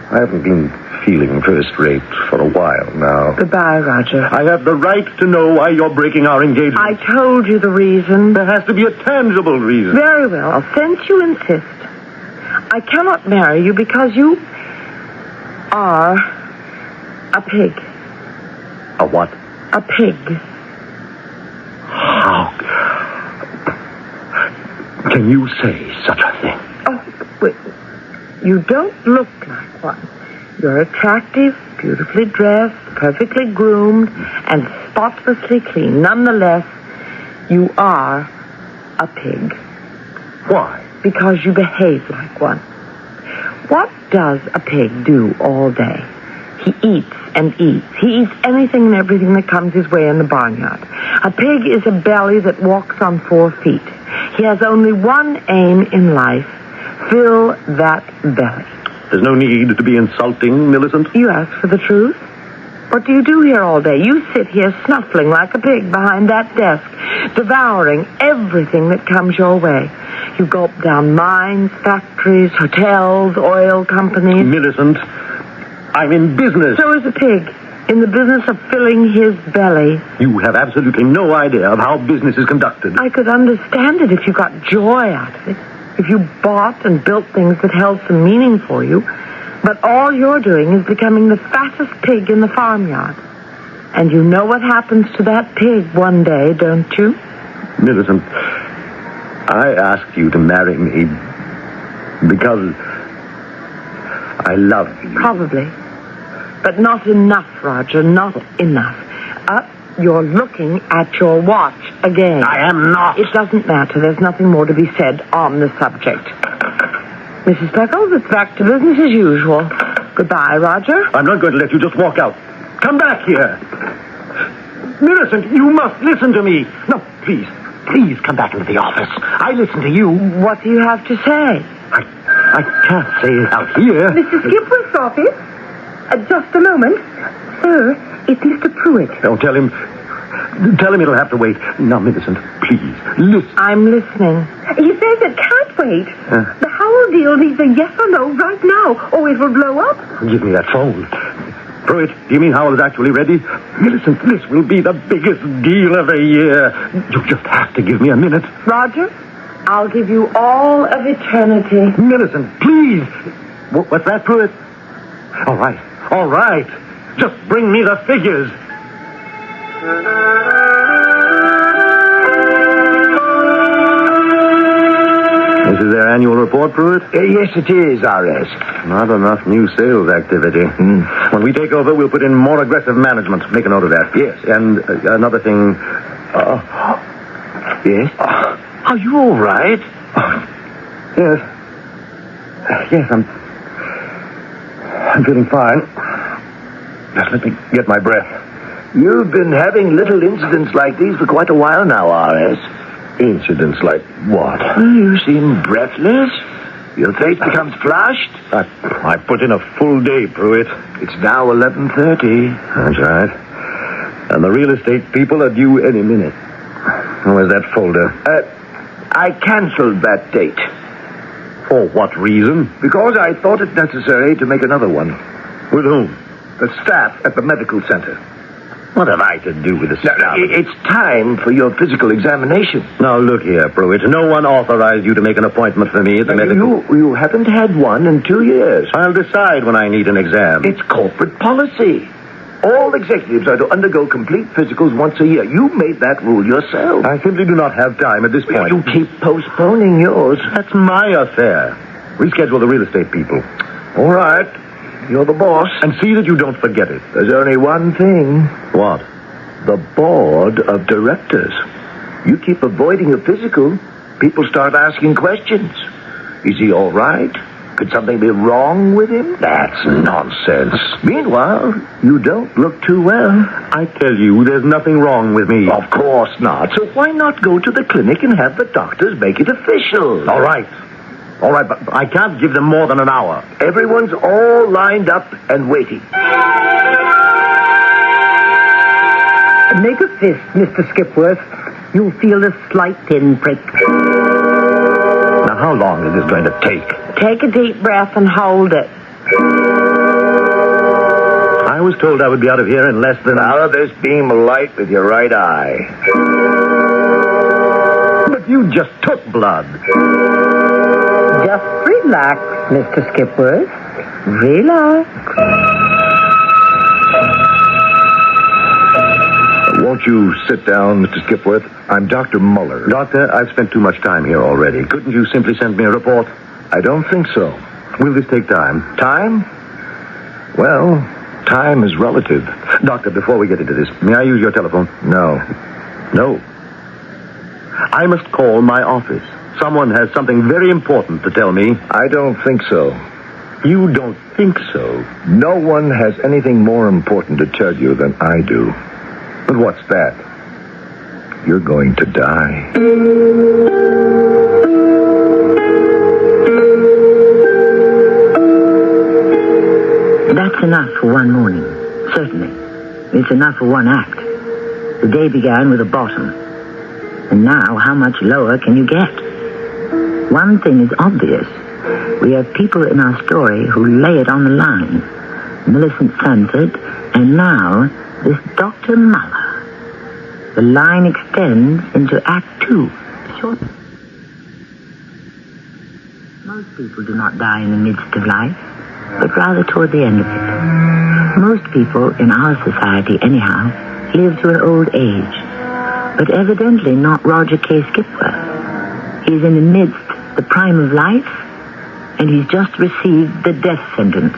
haven't been feeling first rate for a while now. Goodbye, Roger. I have the right to know why you're breaking our engagement. I told you the reason. There has to be a tangible reason. Very well. Since you insist, I cannot marry you because you are a pig. A what? A pig. How can you say such a thing? Oh, wait. You don't look like one. You're attractive, beautifully dressed, perfectly groomed, and spotlessly clean. Nonetheless, you are a pig. Why? Because you behave like one. What does a pig do all day? He eats and eats. He eats anything and everything that comes his way in the barnyard. A pig is a belly that walks on 4 feet. He has only one aim in life: fill that belly. There's no need to be insulting, Millicent. You ask for the truth? What do you do here all day? You sit here snuffling like a pig behind that desk, devouring everything that comes your way. You gulp down mines, factories, hotels, oil companies. Millicent, I'm in business. So is a pig, in the business of filling his belly. You have absolutely no idea of how business is conducted. I could understand it if you got joy out of it, if you bought and built things that held some meaning for you. But all you're doing is becoming the fattest pig in the farmyard. And you know what happens to that pig one day, don't you? Millicent, I asked you to marry me because I love you. Probably. But not enough, Roger, not enough. You're looking at your watch again. I am not. It doesn't matter. There's nothing more to be said on the subject. Mrs. Speckles, it's back to business as usual. Goodbye, Roger. I'm not going to let you just walk out. Come back here. Millicent, you must listen to me. No, please come back into the office. I listen to you. What do you have to say? I can't say it out here. Mr. Skipworth's office? Just a moment. Sir, it's Mr. Pruitt. Oh, tell him it'll have to wait. Now, Millicent, please, listen. I'm listening. He says it can't wait. The Howell deal needs a yes or no right now, or it will blow up. Give me that phone. Pruitt, do you mean Howell is actually ready? Millicent, this will be the biggest deal of the year. You just have to give me a minute. Roger, I'll give you all of eternity. Millicent, please. What's that, Pruitt? All right. Just bring me the figures. This is their annual report, Pruitt? Yes, it is, R.S. Not enough new sales activity. When we take over, we'll put in more aggressive management. Make a note of that. Yes. And another thing... Yes? Are you all right? Yes, I'm feeling fine. Just let me get my breath. You've been having little incidents like these for quite a while now, R.S. Incidents like what? You seem breathless. Your face becomes flushed. I put in a full day, Pruitt. It's now 11:30. That's right. And the real estate people are due any minute. Where's that folder? I canceled that date. For what reason? Because I thought it necessary to make another one. With whom? The staff at the medical center. What have I to do with the staff? It's time for your physical examination. Now, look here, Pruitt. No one authorized you to make an appointment for me at the medical... You haven't had one in 2 years. I'll decide when I need an exam. It's corporate policy. All executives are to undergo complete physicals once a year. You made that rule yourself. I simply do not have time at this point. You keep postponing yours. That's my affair. Reschedule the real estate people. All right. You're the boss. And see that you don't forget it. There's only one thing. What? The board of directors. You keep avoiding a physical, people start asking questions. Is he all right? Could something be wrong with him? That's nonsense. Meanwhile, you don't look too well. I tell you, there's nothing wrong with me. Of course not. So why not go to the clinic and have the doctors make it official? All right, but I can't give them more than an hour. Everyone's all lined up and waiting. Make a fist, Mr. Skipworth. You'll feel a slight pinprick. Now, how long is this going to take? Take a deep breath and hold it. I was told I would be out of here in less than... Follow this beam of light with your right eye. But you just took blood. Just relax, Mr. Skipworth. Relax. Won't you sit down, Mr. Skipworth? I'm Dr. Muller. Doctor, I've spent too much time here already. Couldn't you simply send me a report? I don't think so. Will this take time? Time? Well, Time is relative. Doctor, before we get into this, may I use your telephone? No. No. I must call my office. Someone has something very important to tell me. I don't think so. You don't think so? No one has anything more important to tell you than I do. But what's that? You're going to die. That's enough for one morning, certainly. It's enough for one act. The day began with a bottom. And now, how much lower can you get? One thing is obvious. We have people in our story who lay it on the line. Millicent Sanford, and now this Dr. Muller. The line extends into Act 2. Short. Most people do not die in the midst of life, but rather toward the end of it. Most people in our society, anyhow, live to an old age. But evidently not Roger K. Skipworth. He's in the midst, the prime of life, and he's just received the death sentence.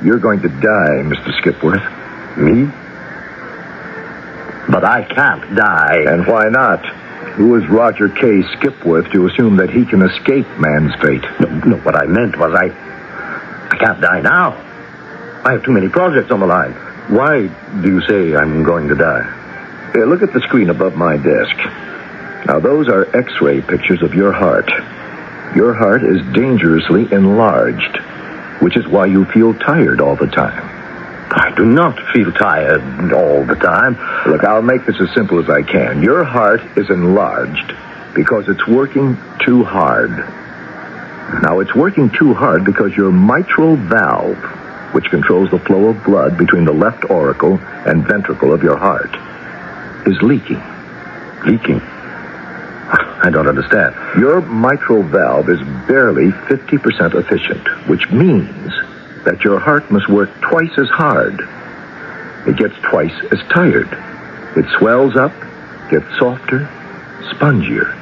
You're going to die, Mr. Skipworth. Me? But I can't die. And why not? Who is Roger K. Skipworth to assume that he can escape man's fate? No, what I meant was I can't die now. I have too many projects on the line. Why do you say I'm going to die? Here, look at the screen above my desk. Now, those are X-ray pictures of your heart. Your heart is dangerously enlarged, which is why you feel tired all the time. I do not feel tired all the time. Look, I'll make this as simple as I can. Your heart is enlarged because it's working too hard. Now, it's working too hard because your mitral valve, which controls the flow of blood between the left auricle and ventricle of your heart, is leaking. Leaking? I don't understand. Your mitral valve is barely 50% efficient, which means that your heart must work twice as hard. It gets twice as tired. It swells up, gets softer, spongier.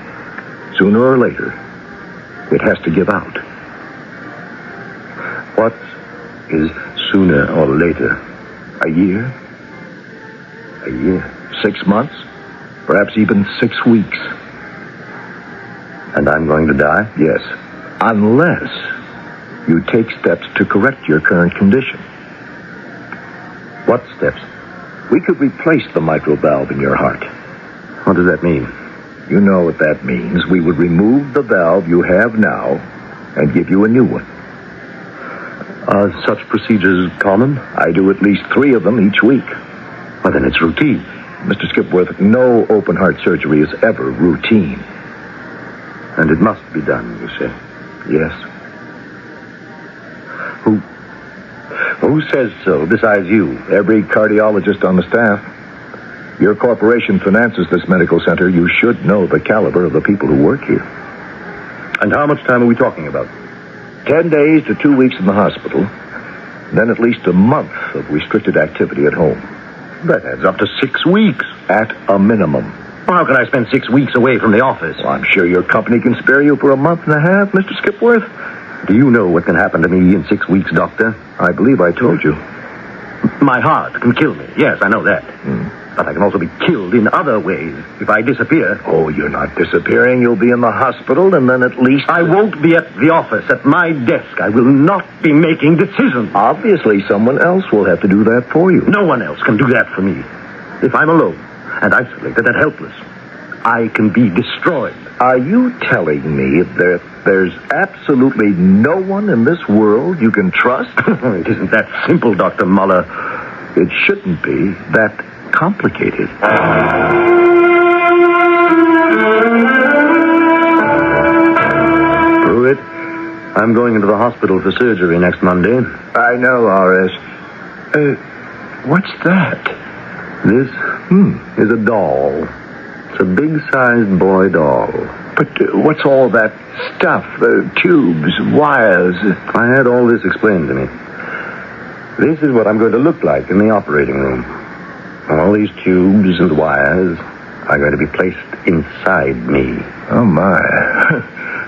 Sooner or later, it has to give out. What is sooner or later? A year? A year? 6 months? Perhaps even 6 weeks. And I'm going to die? Yes. Unless you take steps to correct your current condition. What steps? We could replace the mitral valve in your heart. What does that mean? You know what that means. We would remove the valve you have now and give you a new one. Are such procedures common? I do at least 3 of them each week. Well, then it's routine. Mr. Skipworth, no open-heart surgery is ever routine. And it must be done, you say? Yes. Who says so, besides you? Every cardiologist on the staff. Your corporation finances this medical center. You should know the caliber of the people who work here. And how much time are we talking about? 10 days to 2 weeks in the hospital. Then at least a month of restricted activity at home. That adds up to 6 weeks. At a minimum. Well, how can I spend 6 weeks away from the office? Well, I'm sure your company can spare you for a month and a half, Mr. Skipworth. Do you know what can happen to me in 6 weeks, Doctor? I believe I told you. My heart can kill me. Yes, I know that. But I can also be killed in other ways if I disappear. Oh, you're not disappearing. You'll be in the hospital, and then at least... I won't be at the office, at my desk. I will not be making decisions. Obviously, someone else will have to do that for you. No one else can do that for me. If I'm alone and isolated and helpless, I can be destroyed. Are you telling me that there's absolutely no one in this world you can trust? It isn't that simple, Dr. Muller. It shouldn't be that complicated. Pruitt, I'm going into the hospital for surgery next Monday. I know, R.S. What's that? This is a doll. It's a big-sized boy doll. But what's all that stuff? Tubes, wires? I had all this explained to me. This is what I'm going to look like in the operating room. All these tubes and wires are going to be placed inside me. Oh, my.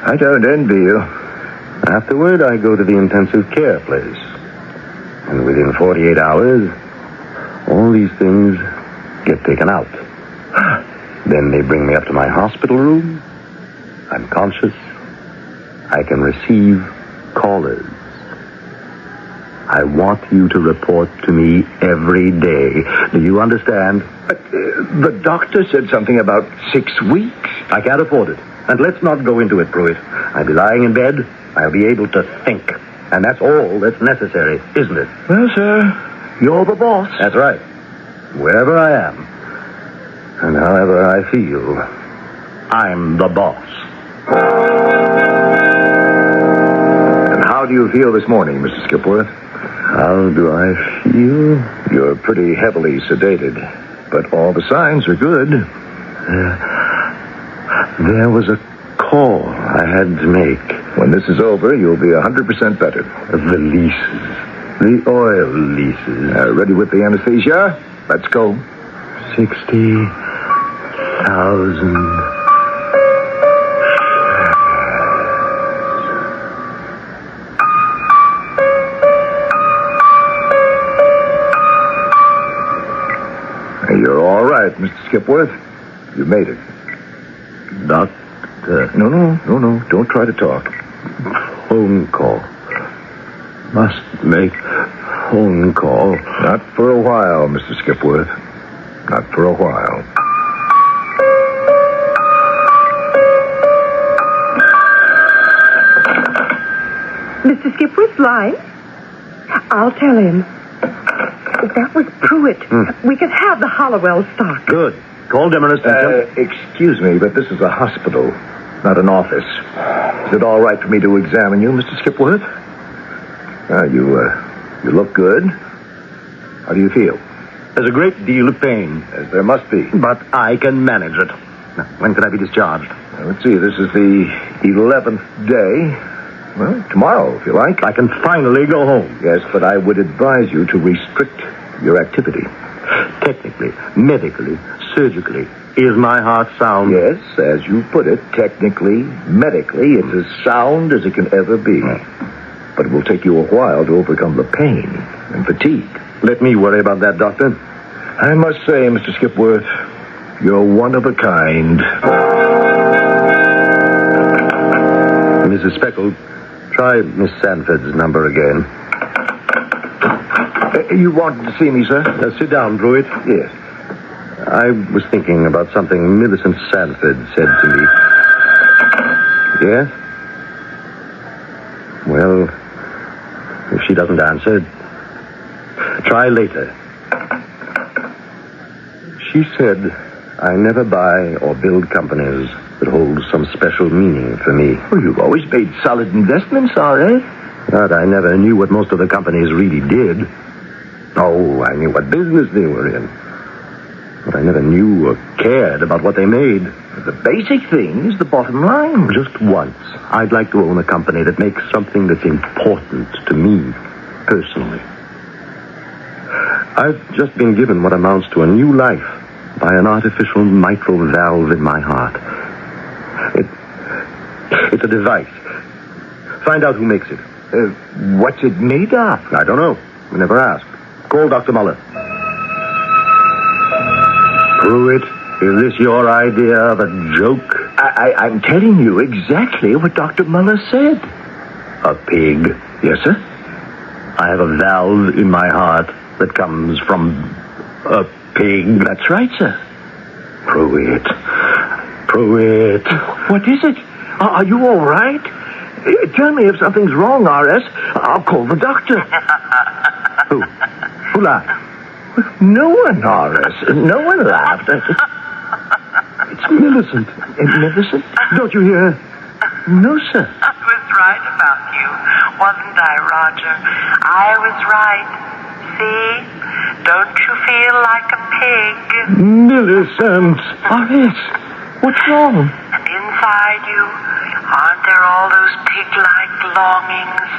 I don't envy you. Afterward, I go to the intensive care place. And within 48 hours, all these things get taken out. Then they bring me up to my hospital room. I'm conscious. I can receive callers. I want you to report to me every day. Do you understand? But the doctor said something about 6 weeks. I can't afford it. And let's not go into it, Pruitt. I'll be lying in bed. I'll be able to think. And that's all that's necessary, isn't it? Well, sir, you're the boss. That's right. Wherever I am, and however I feel, I'm the boss. And how do you feel this morning, Mr. Skipworth? How do I feel? You're pretty heavily sedated, but all the signs are good. There was a call I had to make. When this is over, you'll be 100% better. The leases. The oil leases. Ready with the anesthesia? Let's go. 60,000. You're all right, Mr. Skipworth. You made it. Doctor. No. Don't try to talk. Phone call. Must make phone call. Not for a while, Mr. Skipworth. Not for a while. Mr. Skipworth's line? I'll tell him. That was Pruitt. We could have the Hollowell stock. Good. Call Demarest and excuse me, but this is a hospital, not an office. Is it all right for me to examine you, Mr. Skipworth? You look good. How do you feel? There's a great deal of pain. As there must be. But I can manage it. Now, when can I be discharged? Let's see, this is the 11th day. Well, tomorrow, if you like. I can finally go home. Yes, but I would advise you to restrict your activity. Technically, medically, surgically, is my heart sound? Yes, as you put it, technically, medically, it's as sound as it can ever be. But it will take you a while to overcome the pain and fatigue. Let me worry about that, Doctor. I must say, Mr. Skipworth, you're one of a kind. Mrs. Speckle, try Miss Sanford's number again. You wanted to see me, sir? Sit down, Pruitt. Yes. I was thinking about something Millicent Sanford said to me. Yes? Well, if she doesn't answer, try later. She said, I never buy or build companies that hold some special meaning for me. Well, you've always made solid investments, R.A. But I never knew what most of the companies really did. Oh, I knew what business they were in. But I never knew or cared about what they made. The basic thing is the bottom line. Just once, I'd like to own a company that makes something that's important to me, personally. I've just been given what amounts to a new life by an artificial mitral valve in my heart. It's a device. Find out who makes it. What's it made of? I don't know. We never asked. Call Dr. Muller. Pruitt, is this your idea of a joke? I'm telling you exactly what Dr. Muller said. A pig? Yes, sir. I have a valve in my heart that comes from a pig. That's right, sir. Pruitt. What is it? Are you all right? Tell me if something's wrong, R.S. I'll call the doctor. Who laughed? No one, R.S. No one laughed. It's Millicent. Millicent? Don't you hear her? No, sir. I was right about you, wasn't I, Roger? I was right. See? Don't you feel like a pig? Millicent. R.S., what's wrong? And inside you, aren't there all those pig-like longings?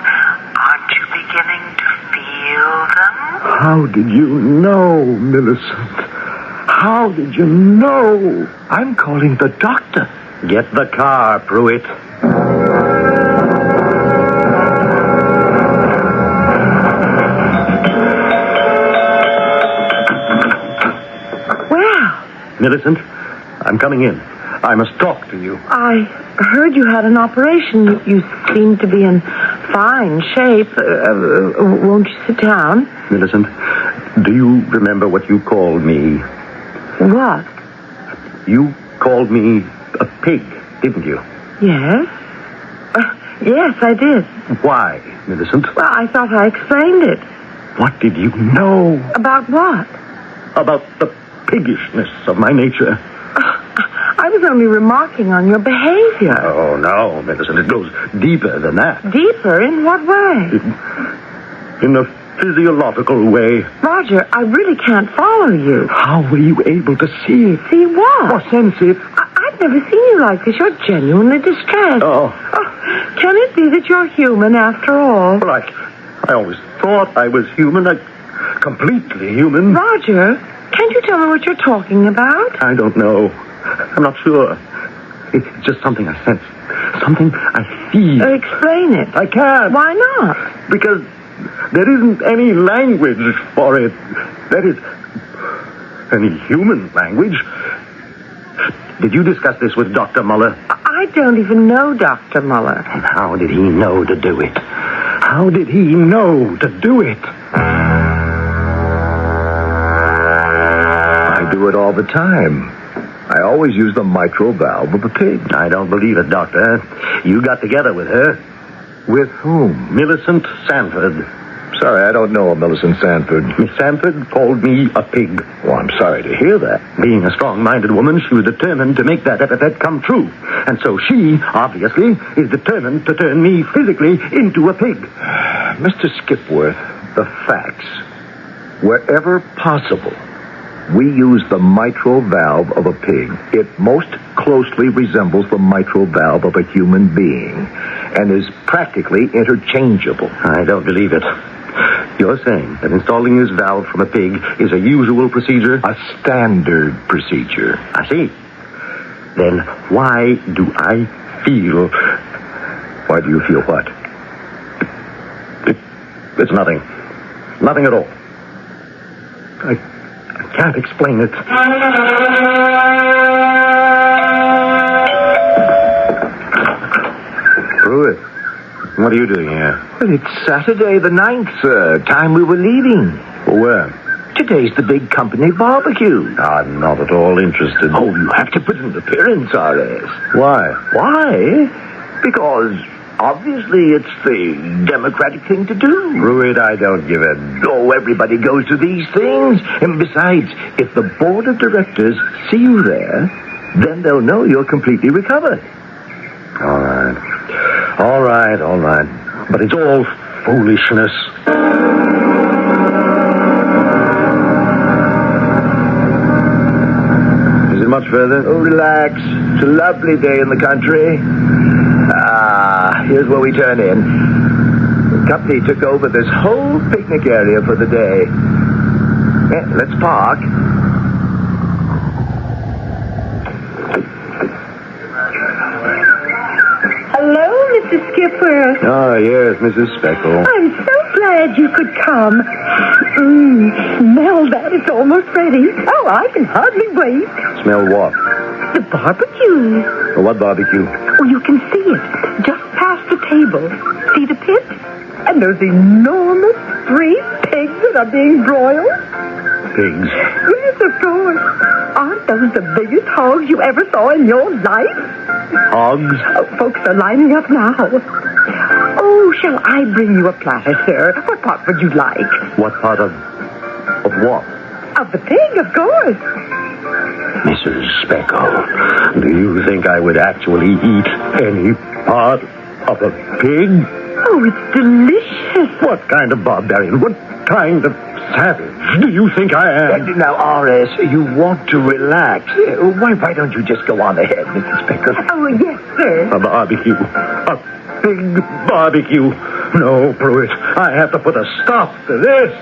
Aren't you beginning to feel them? How did you know, Millicent? How did you know? I'm calling the doctor. Get the car, Pruitt. Millicent, I'm coming in. I must talk to you. I heard you had an operation. You seem to be in fine shape. Won't you sit down? Millicent, do you remember what you called me? What? You called me a pig, didn't you? Yes. Yes, I did. Why, Millicent? Well, I thought I explained it. What did you know? About what? About the piggishness of my nature. I was only remarking on your behavior. Oh, no, Millicent. It goes deeper than that. Deeper? In what way? In a physiological way. Roger, I really can't follow you. How were you able to see it? See what? Or sense it? I've never seen you like this. You're genuinely distressed. Oh. Can it be that you're human after all? Well, I always thought I was human. Completely human. Roger, can't you tell me what you're talking about? I don't know. I'm not sure. It's just something I sense. Something I feel. Explain it. I can't. Why not? Because there isn't any language for it. That is, any human language. Did you discuss this with Dr. Muller? I don't even know Dr. Muller. How did he know to do it? How did he know to do it? I do it all the time. I always use the mitral valve of a pig. I don't believe it, Doctor. You got together with her. With whom? Millicent Sanford. Sorry, I don't know a Millicent Sanford. Miss Sanford called me a pig. Well, I'm sorry to hear that. Being a strong-minded woman, she was determined to make that epithet come true. And so she, obviously, is determined to turn me physically into a pig. Mr. Skipworth, the facts. Wherever possible, we use the mitral valve of a pig. It most closely resembles the mitral valve of a human being and is practically interchangeable. I don't believe it. You're saying that installing this valve from a pig is a usual procedure? A standard procedure. I see. Then why do I feel... Why do you feel what? It's nothing. Nothing at all. I can't explain it. Pruitt, what are you doing here? Well, it's Saturday the 9th, sir. Time we were leaving. Where? Today's the big company barbecue. I'm not at all interested. Oh, you have to put in an appearance, R.S. Why? Why? Because... obviously, it's the democratic thing to do. Pruitt, I don't give a... Oh, everybody goes to these things. And besides, if the board of directors see you there, then they'll know you're completely recovered. All right. But it's all foolishness. Is it much further? Oh, relax. It's a lovely day in the country. Here's where we turn in. The company took over this whole picnic area for the day. Let's park. Hello, Mr. Skipworth. Ah, yes, Mrs. Speckle. I'm so glad you could come. Smell that. It's almost ready. Oh, I can hardly wait. Smell what? The barbecue. What barbecue? Oh, you can see it. Just past the table. See the pit? And those enormous 3 pigs that are being broiled? Pigs? Yes, of course. Aren't those the biggest hogs you ever saw in your life? Hogs? Oh, folks are lining up now. Oh, shall I bring you a platter, sir? What part would you like? What part of what? Of the pig, of course. Mrs. Speckle, do you think I would actually eat any part of a pig? Oh, it's delicious. What kind of barbarian? What kind of savage do you think I am? Now, R.S., you want to relax. Why don't you just go on ahead, Mrs. Speckle? Oh, yes, sir. A barbecue. A big barbecue. No, Pruitt, I have to put a stop to this.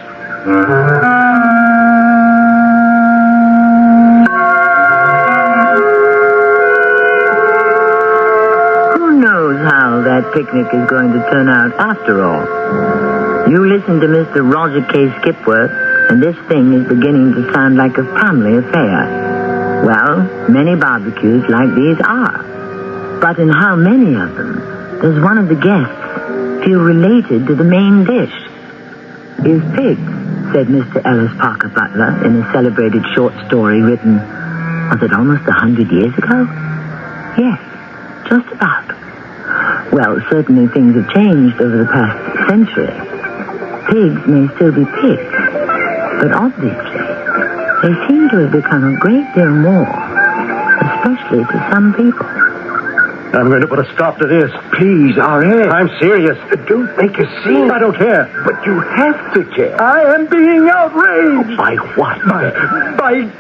How that picnic is going to turn out after all. You listen to Mr. Roger K. Skipworth, and this thing is beginning to sound like a family affair. Well, many barbecues like these are. But in how many of them does one of the guests feel related to the main dish? Is pigs, said Mr. Ellis Parker Butler in a celebrated short story written, was it almost 100 years ago? Yes, just about. Well, certainly things have changed over the past century. Pigs may still be pigs, but obviously they seem to have become a great deal more, especially to some people. I'm going to put a stop to this. Please, R.A. I'm serious. Don't make a scene. I don't care. But you have to care. I am being outraged. By what? By...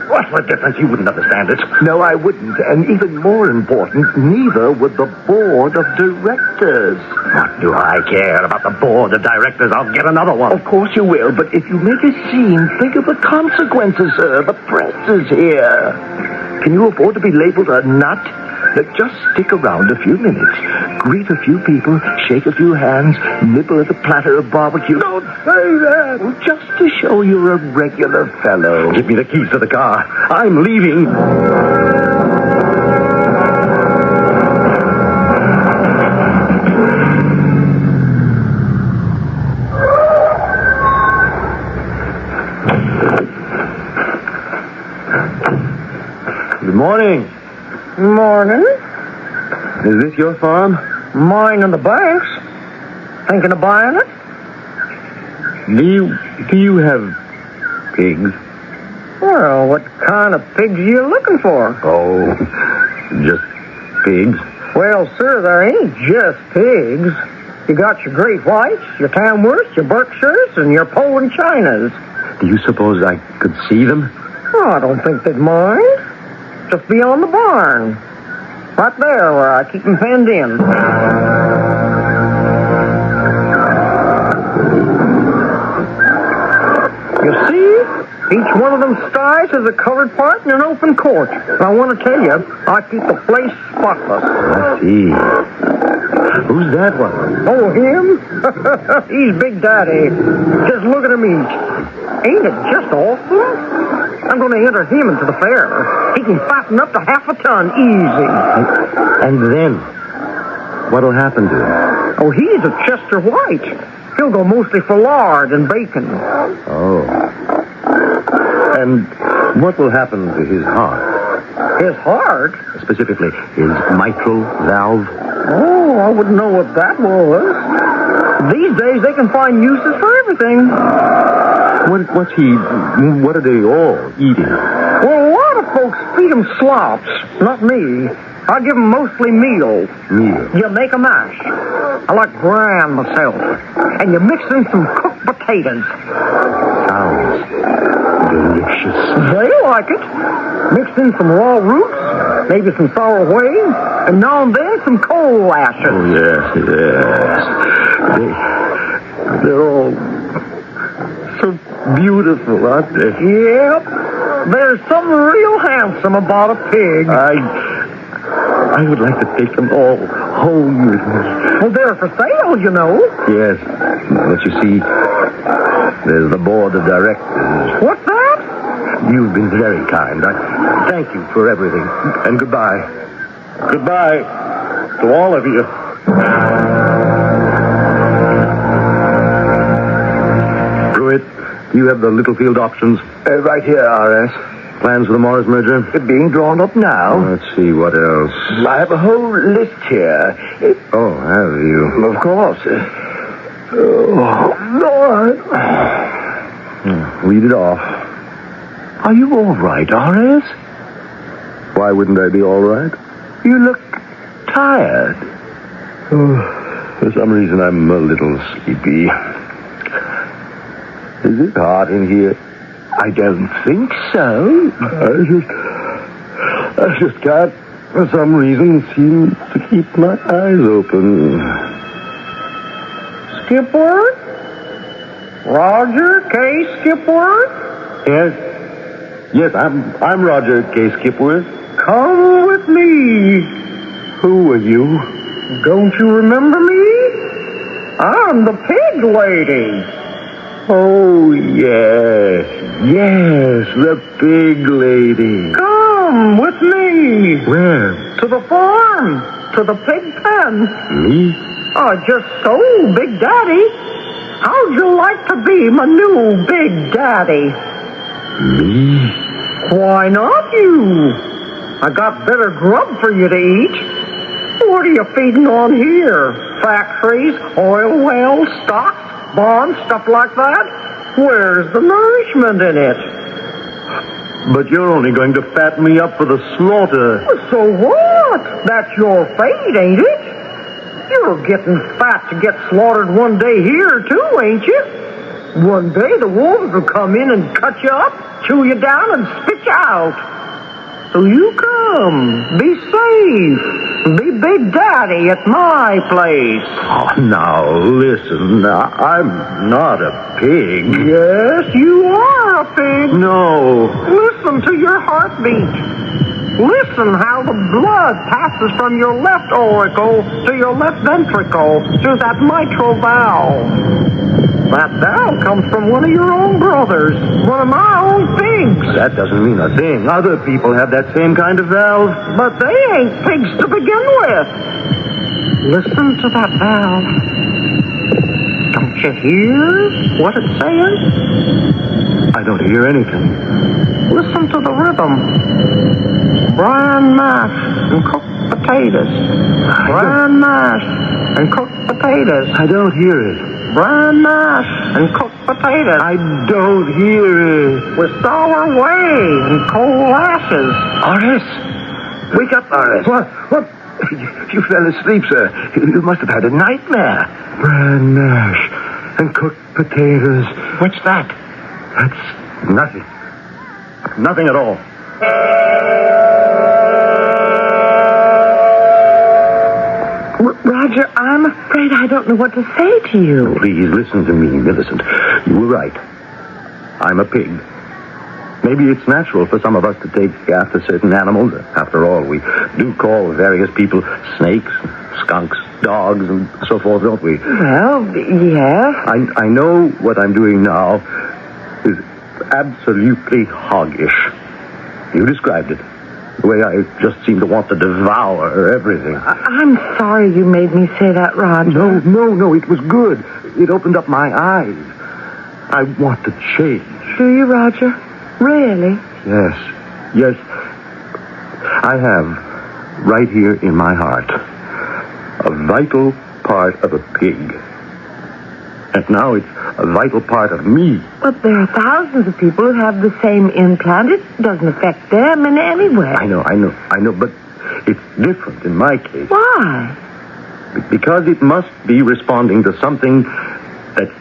What's the difference? You wouldn't understand it. No, I wouldn't. And even more important, neither would the board of directors. What do I care about the board of directors? I'll get another one. Of course you will, but if you make a scene, think of the consequences, sir. The press is here. Can you afford to be labeled a nut? Just stick around a few minutes, greet a few people, shake a few hands, nibble at a platter of barbecue. Don't say that! Well, just to show you're a regular fellow. Give me the keys to the car. I'm leaving. Good morning. Morning. Is this your farm? Mine and the bank's. Thinking of buying it? Do you have pigs? Well, what kind of pigs are you looking for? Oh, just pigs. Well, sir, there ain't just pigs. You got your great whites, your Tamworths, your Berkshires, and your Poland Chinas. Do you suppose I could see them? Oh, I don't think they'd mind. Just beyond the barn. Right there where I keep them penned in. You see? Each one of them sties has a colored part and an open court. And I want to tell you, I keep the place spotless. I see. Who's that one? Oh, him? He's Big Daddy. Just look at him eat. Ain't it just awesome? I'm going to enter him into the fair. He can fatten up to half a ton easy. And then? What'll happen to him? Oh, he's a Chester White. He'll go mostly for lard and bacon. Oh. And what will happen to his heart? His heart? Specifically, his mitral valve? Oh, I wouldn't know what that was. These days, they can find uses for everything. What are they all eating? Well, a lot of folks feed them slops. Not me. I give them mostly meal. Meal? You make a mash. I like bran myself. And you mix in some cooked potatoes. Sounds delicious. They like it. Mixed in some raw roots, maybe some sour whey, and now and then some coal ashes. Oh, yes. They're all so beautiful, aren't they? Yep. There's something real handsome about a pig. I would like to take them all home with me. Well, they're for sale, you know. Yes. But you see, there's the board of directors. What's that? You've been very kind. I thank you for everything. And goodbye. Goodbye to all of you. Pruitt, do you have the Littlefield options? Right here, R.S. Plans for the Morris merger? Being drawn up now. Let's see, what else? I have a whole list here. Oh, have you? Of course. Oh, Lord. Read it off. Are you all right, R.S.? Why wouldn't I be all right? You look tired. Oh, for some reason, I'm a little sleepy. Is it hot in here? I don't think so. I just can't, for some reason, seem to keep my eyes open. Skipworth? Roger K. Skipworth? Yes, I'm Roger K. Skipworth. Come with me. Who are you? Don't you remember me? I'm the pig lady. Oh, yes, the big lady. Come. Come with me. Where? To the farm. To the pig pen. Me? Oh, just so, Big Daddy. How'd you like to be my new Big Daddy? Me? Why not you? I got better grub for you to eat. What are you feeding on here? Factories, oil wells, stocks, bonds, stuff like that? Where's the nourishment in it? But you're only going to fatten me up for the slaughter. So what? That's your fate, ain't it? You're getting fat to get slaughtered one day here, too, ain't you? One day the wolves will come in and cut you up, chew you down, and spit you out. So you come. Be safe. Be Big Daddy at my place. Oh, now, listen. I'm not a pig. Yes, you are a pig. No. Listen to your heartbeat. Listen how the blood passes from your left auricle to your left ventricle through that mitral valve. That valve comes from one of your own brothers, one of my own pigs. That doesn't mean a thing. Other people have that same kind of valve. But they ain't pigs to begin with. Listen to that valve. Don't you hear what it's saying? I don't hear anything. Listen to the rhythm. Bran mash and cooked potatoes. Bran mash and cooked potatoes. I don't hear it. Bran mash and cooked potatoes. I don't hear it. With sour whey and cold ashes. Horace! Wake up, Horace. What? You fell asleep, sir. You must have had a nightmare. Bran mash and cooked potatoes. What's that? That's nothing. Nothing at all. Roger, I'm afraid I don't know what to say to you. Please listen to me, Millicent. You were right. I'm a pig. Maybe it's natural for some of us to take after certain animals. After all, we do call various people snakes, skunks, dogs, and so forth, don't we? Well, yeah. I know what I'm doing now is absolutely hoggish. You described it. The way I just seem to want to devour everything. I'm sorry you made me say that, Roger. No, it was good. It opened up my eyes. I want to change. Do you, Roger? Really? Yes. I have, right here in my heart, a vital part of a pig. And now it's a vital part of me. But there are thousands of people who have the same implant. It doesn't affect them in any way. I know, but it's different in my case. Why? Because it must be responding to something that's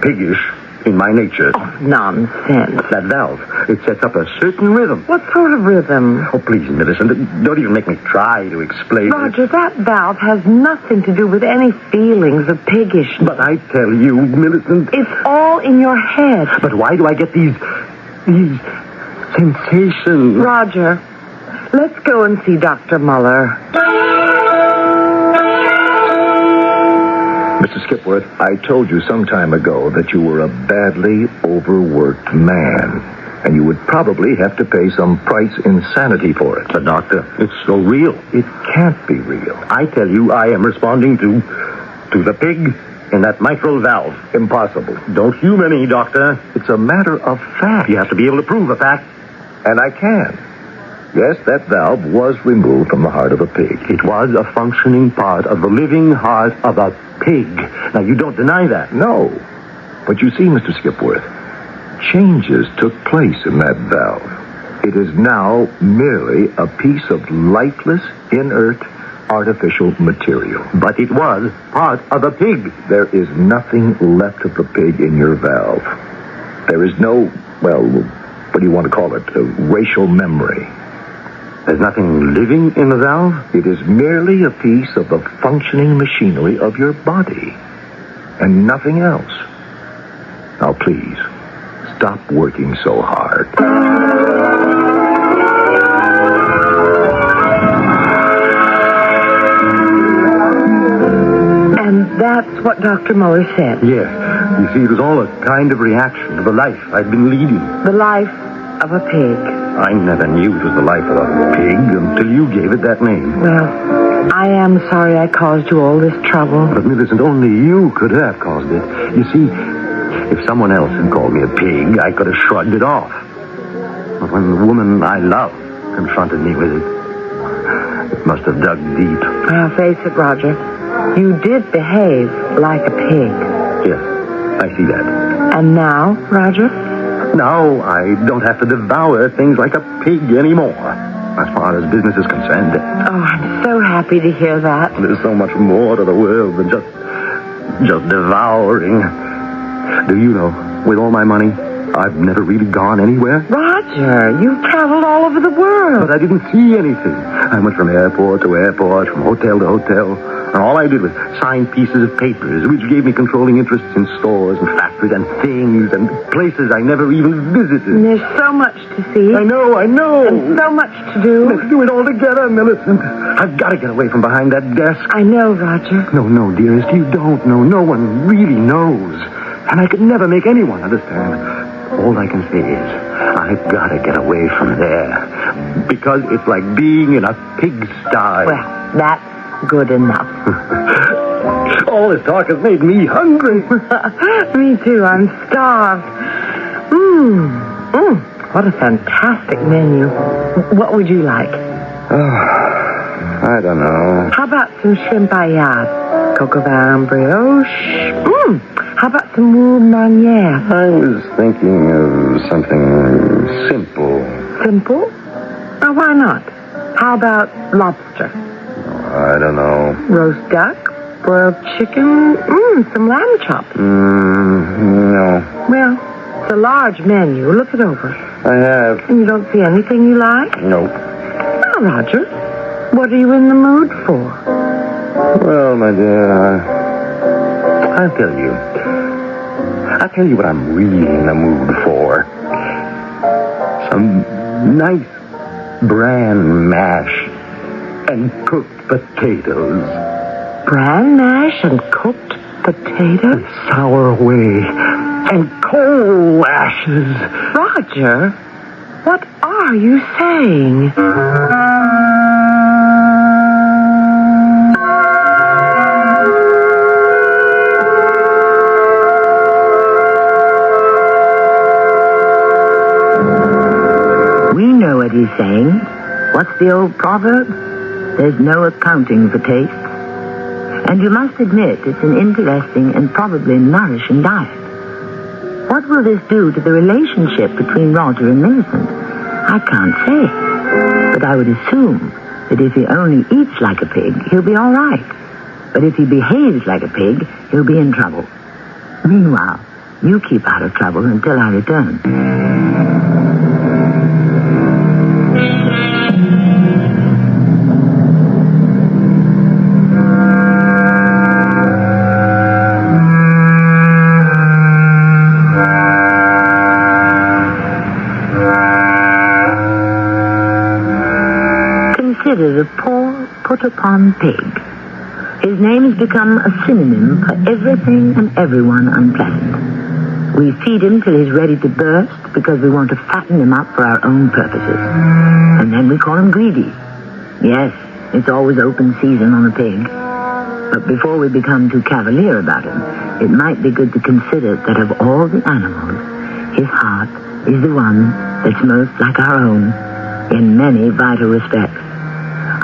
piggish in my nature. Oh, nonsense. That valve, it sets up a certain rhythm. What sort of rhythm? Oh, please, Millicent, don't even make me try to explain Roger, that valve has nothing to do with any feelings of piggishness. But I tell you, Millicent... It's all in your head. But why do I get these sensations? Roger, let's go and see Dr. Muller. Mr. Skipworth, I told you some time ago that you were a badly overworked man, and you would probably have to pay some price in sanity for it. But, Doctor, it's so real. It can't be real. I tell you, I am responding to the pig in that mitral valve. Impossible. Don't humor me, Doctor. It's a matter of fact. You have to be able to prove a fact. And I can. Yes, that valve was removed from the heart of a pig. It was a functioning part of the living heart of a pig. Now, you don't deny that. No. But you see, Mr. Skipworth, changes took place in that valve. It is now merely a piece of lifeless, inert, artificial material. But it was part of a pig. There is nothing left of the pig in your valve. There is no, well, what do you want to call it? Racial memory. There's nothing living in the valve? It is merely a piece of the functioning machinery of your body. And nothing else. Now, please, stop working so hard. And that's what Dr. Muller said. Yes. You see, it was all a kind of reaction to the life I'd been leading. The life of a pig. I never knew it was the life of a pig until you gave it that name. Well, I am sorry I caused you all this trouble. But, Millicent, only you could have caused it. You see, if someone else had called me a pig, I could have shrugged it off. But when the woman I love confronted me with it, it must have dug deep. Now, face it, Roger. You did behave like a pig. Yes, I see that. And now, Roger? Now I don't have to devour things like a pig anymore, as far as business is concerned. Oh, I'm so happy to hear that. There's so much more to the world than just devouring. Do you know, with all my money, I've never really gone anywhere. Roger, you've traveled all over the world. But I didn't see anything. I went from airport to airport, from hotel to hotel, and all I did was sign pieces of papers, which gave me controlling interests in stores and factories and things and places I never even visited. And there's so much to see. I know. And so much to do. Let's do it all together, Millicent. I've got to get away from behind that desk. I know, Roger. No, dearest, you don't know. No one really knows. And I could never make anyone understand. All I can say is, I've got to get away from there. Because it's like being in a pigsty. Well, that's good enough. All this talk has made me hungry. Me too. I'm starved. What a fantastic menu. What would you like? I don't know. How about some shrimp paillade? Coq au vin brioche? How about some moule manière? I was thinking of something simple. Simple? Now, why not? How about lobster? I don't know. Roast duck? Broiled chicken? Some lamb chops? No. Well, it's a large menu. Look it over. I have. And you don't see anything you like? Nope. Now, Roger, what are you in the mood for? Well, my dear, I'll tell you. I'll tell you what I'm really in the mood for. Some nice bran mash and cooked potatoes. Bran mash and cooked potatoes? And sour whey and coal ashes. Roger, what are you saying? What he's saying. What's the old proverb? There's no accounting for taste. And you must admit it's an interesting and probably nourishing diet. What will this do to the relationship between Roger and Millicent? I can't say. But I would assume that if he only eats like a pig, he'll be all right. But if he behaves like a pig, he'll be in trouble. Meanwhile, you keep out of trouble until I return. The poor, put-upon pig. His name has become a synonym for everything and everyone unpleasant. We feed him till he's ready to burst because we want to fatten him up for our own purposes. And then we call him greedy. Yes, it's always open season on a pig. But before we become too cavalier about him, it might be good to consider that of all the animals, his heart is the one that's most like our own in many vital respects.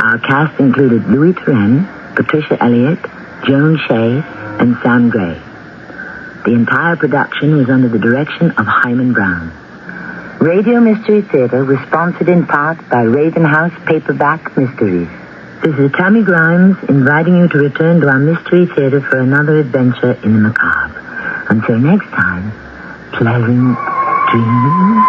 Our cast included Louis Turenne, Patricia Elliott, Joan Shea, and Sam Gray. The entire production was under the direction of Hyman Brown. Radio Mystery Theater was sponsored in part by Raven House Paperback Mysteries. This is Tammy Grimes inviting you to return to our Mystery Theater for another adventure in the macabre. Until next time, pleasant dreams.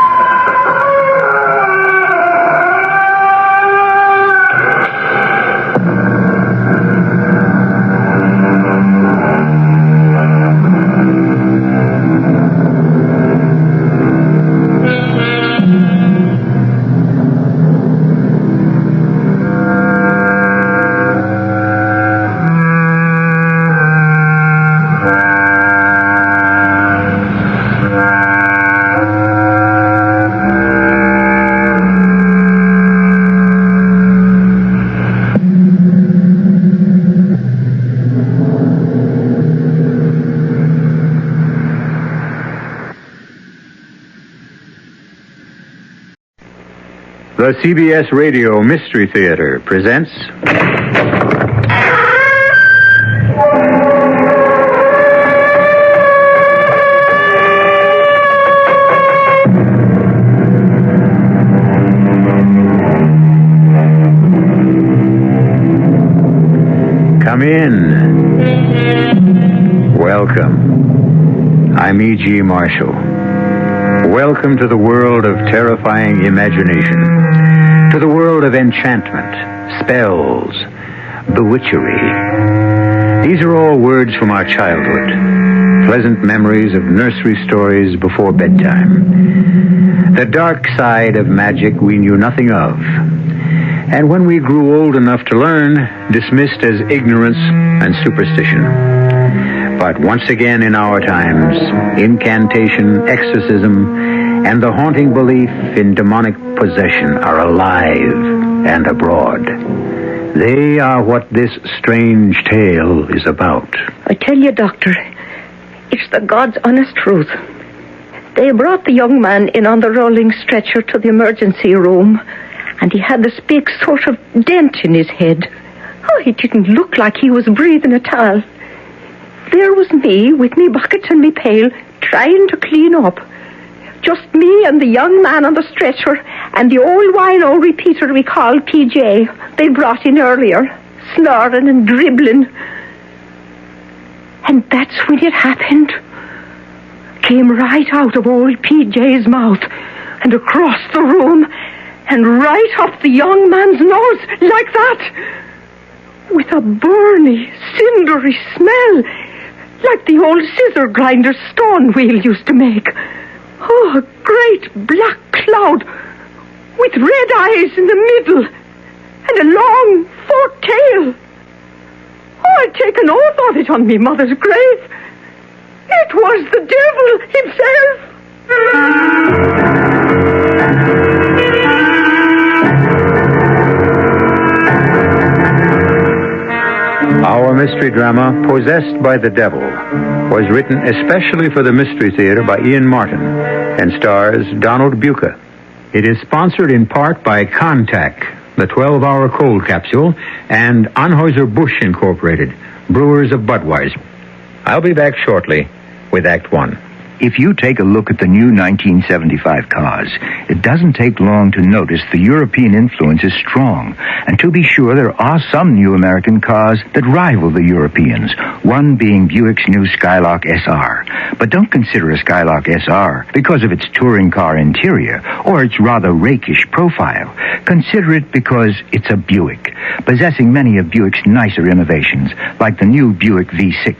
The CBS Radio Mystery Theater presents... Come in. Welcome. I'm E.G. Marshall. Welcome to the world of terrifying imagination, to the world of enchantment, spells, bewitchery. These are all words from our childhood, pleasant memories of nursery stories before bedtime. The dark side of magic we knew nothing of, and when we grew old enough to learn, dismissed as ignorance and superstition. But once again in our times, incantation, exorcism, and the haunting belief in demonic possession are alive and abroad. They are what this strange tale is about. I tell you, Doctor, it's the God's honest truth. They brought the young man in on the rolling stretcher to the emergency room, and he had this big sort of dent in his head. Oh, he didn't look like he was breathing at all. There was me with me bucket and me pail trying to clean up. Just me and the young man on the stretcher and the old wino repeater we called PJ they brought in earlier, snoring and dribbling. And that's when it happened. Came right out of old PJ's mouth and across the room and right up the young man's nose, like that, with a burny, cindery smell, like the old scissor grinder stone wheel used to make. Oh, a great black cloud with red eyes in the middle and a long forked tail. Oh, I'd take an oath of it on me mother's grave. It was the devil himself. Our mystery drama, Possessed by the Devil, was written especially for the Mystery Theater by Ian Martin and stars Donald Buca. It is sponsored in part by Contac, the 12-hour cold capsule, and Anheuser-Busch Incorporated, brewers of Budweiser. I'll be back shortly with Act One. If you take a look at the new 1975 cars, it doesn't take long to notice the European influence is strong. And to be sure, there are some new American cars that rival the Europeans, one being Buick's new Skylark SR. But don't consider a Skylark SR because of its touring car interior or its rather rakish profile. Consider it because it's a Buick, possessing many of Buick's nicer innovations, like the new Buick V6,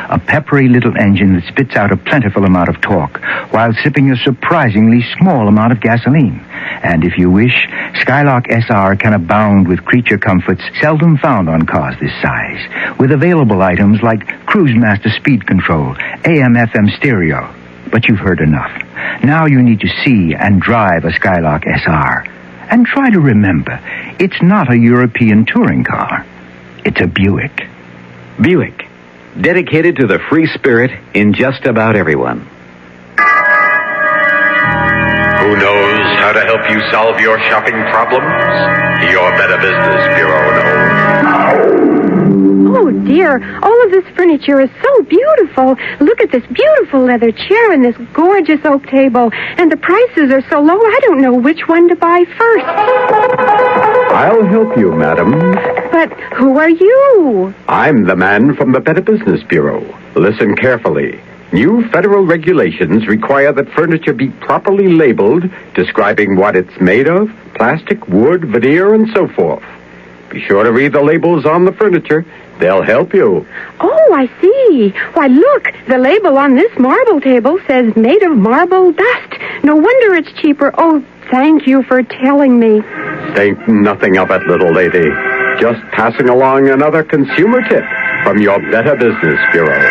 a peppery little engine that spits out a plentiful amount of torque while sipping a surprisingly small amount of gasoline. And if you wish, Skylark SR can abound with creature comforts seldom found on cars this size, with available items like Cruise Master speed control, AM/FM stereo. But you've heard enough. Now you need to see and drive a Skylark SR. And try to remember, it's not a European touring car. It's a Buick. Buick, dedicated to the free spirit in just about everyone. Who knows how to help you solve your shopping problems? Your Better Business Bureau knows. Oh, dear. All of this furniture is so beautiful. Look at this beautiful leather chair and this gorgeous oak table. And the prices are so low, I don't know which one to buy first. I'll help you, madam. But who are you? I'm the man from the Better Business Bureau. Listen carefully. New federal regulations require that furniture be properly labeled, describing what it's made of, plastic, wood, veneer, and so forth. Be sure to read the labels on the furniture. They'll help you. Oh, I see. Why, look, the label on this marble table says made of marble dust. No wonder it's cheaper. Oh, thank you for telling me. Think nothing of it, little lady. Just passing along another consumer tip from your Better Business Bureau.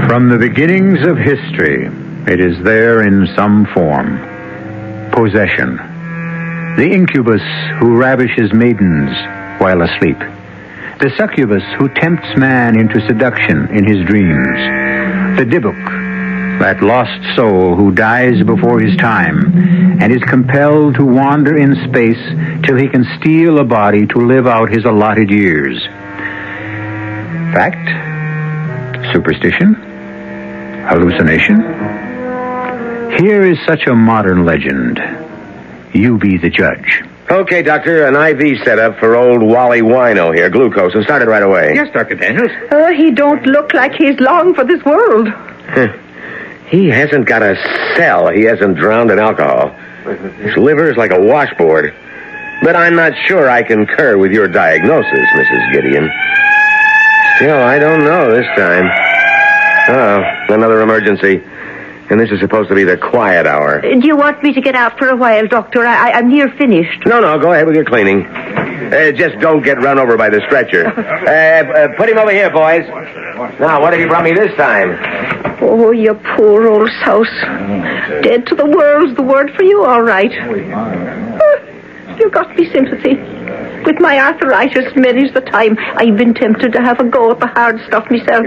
From the beginnings of history, it is there in some form. Possession. The incubus who ravishes maidens while asleep. The succubus who tempts man into seduction in his dreams. The Dybbuk, that lost soul who dies before his time and is compelled to wander in space till he can steal a body to live out his allotted years. Fact? Superstition? Hallucination? Here is such a modern legend. You be the judge. Okay, Doctor, an IV set up for old Wally Wino here, glucose, and start it right away. Yes, Dr. Daniels. He don't look like he's long for this world. He hasn't got a cell he hasn't drowned in alcohol. His liver is like a washboard. But I'm not sure I concur with your diagnosis, Mrs. Gideon. Still, I don't know this time. Oh, another emergency. And this is supposed to be the quiet hour. Do you want me to get out for a while, Doctor? I'm near finished. No, go ahead with your cleaning. Just don't get run over by the stretcher. Put him over here, boys. Now, what have you brought me this time? Oh, you poor old souse. Dead to the world's the word for you, all right. You got me sympathy. With my arthritis, many's the time I've been tempted to have a go at the hard stuff myself.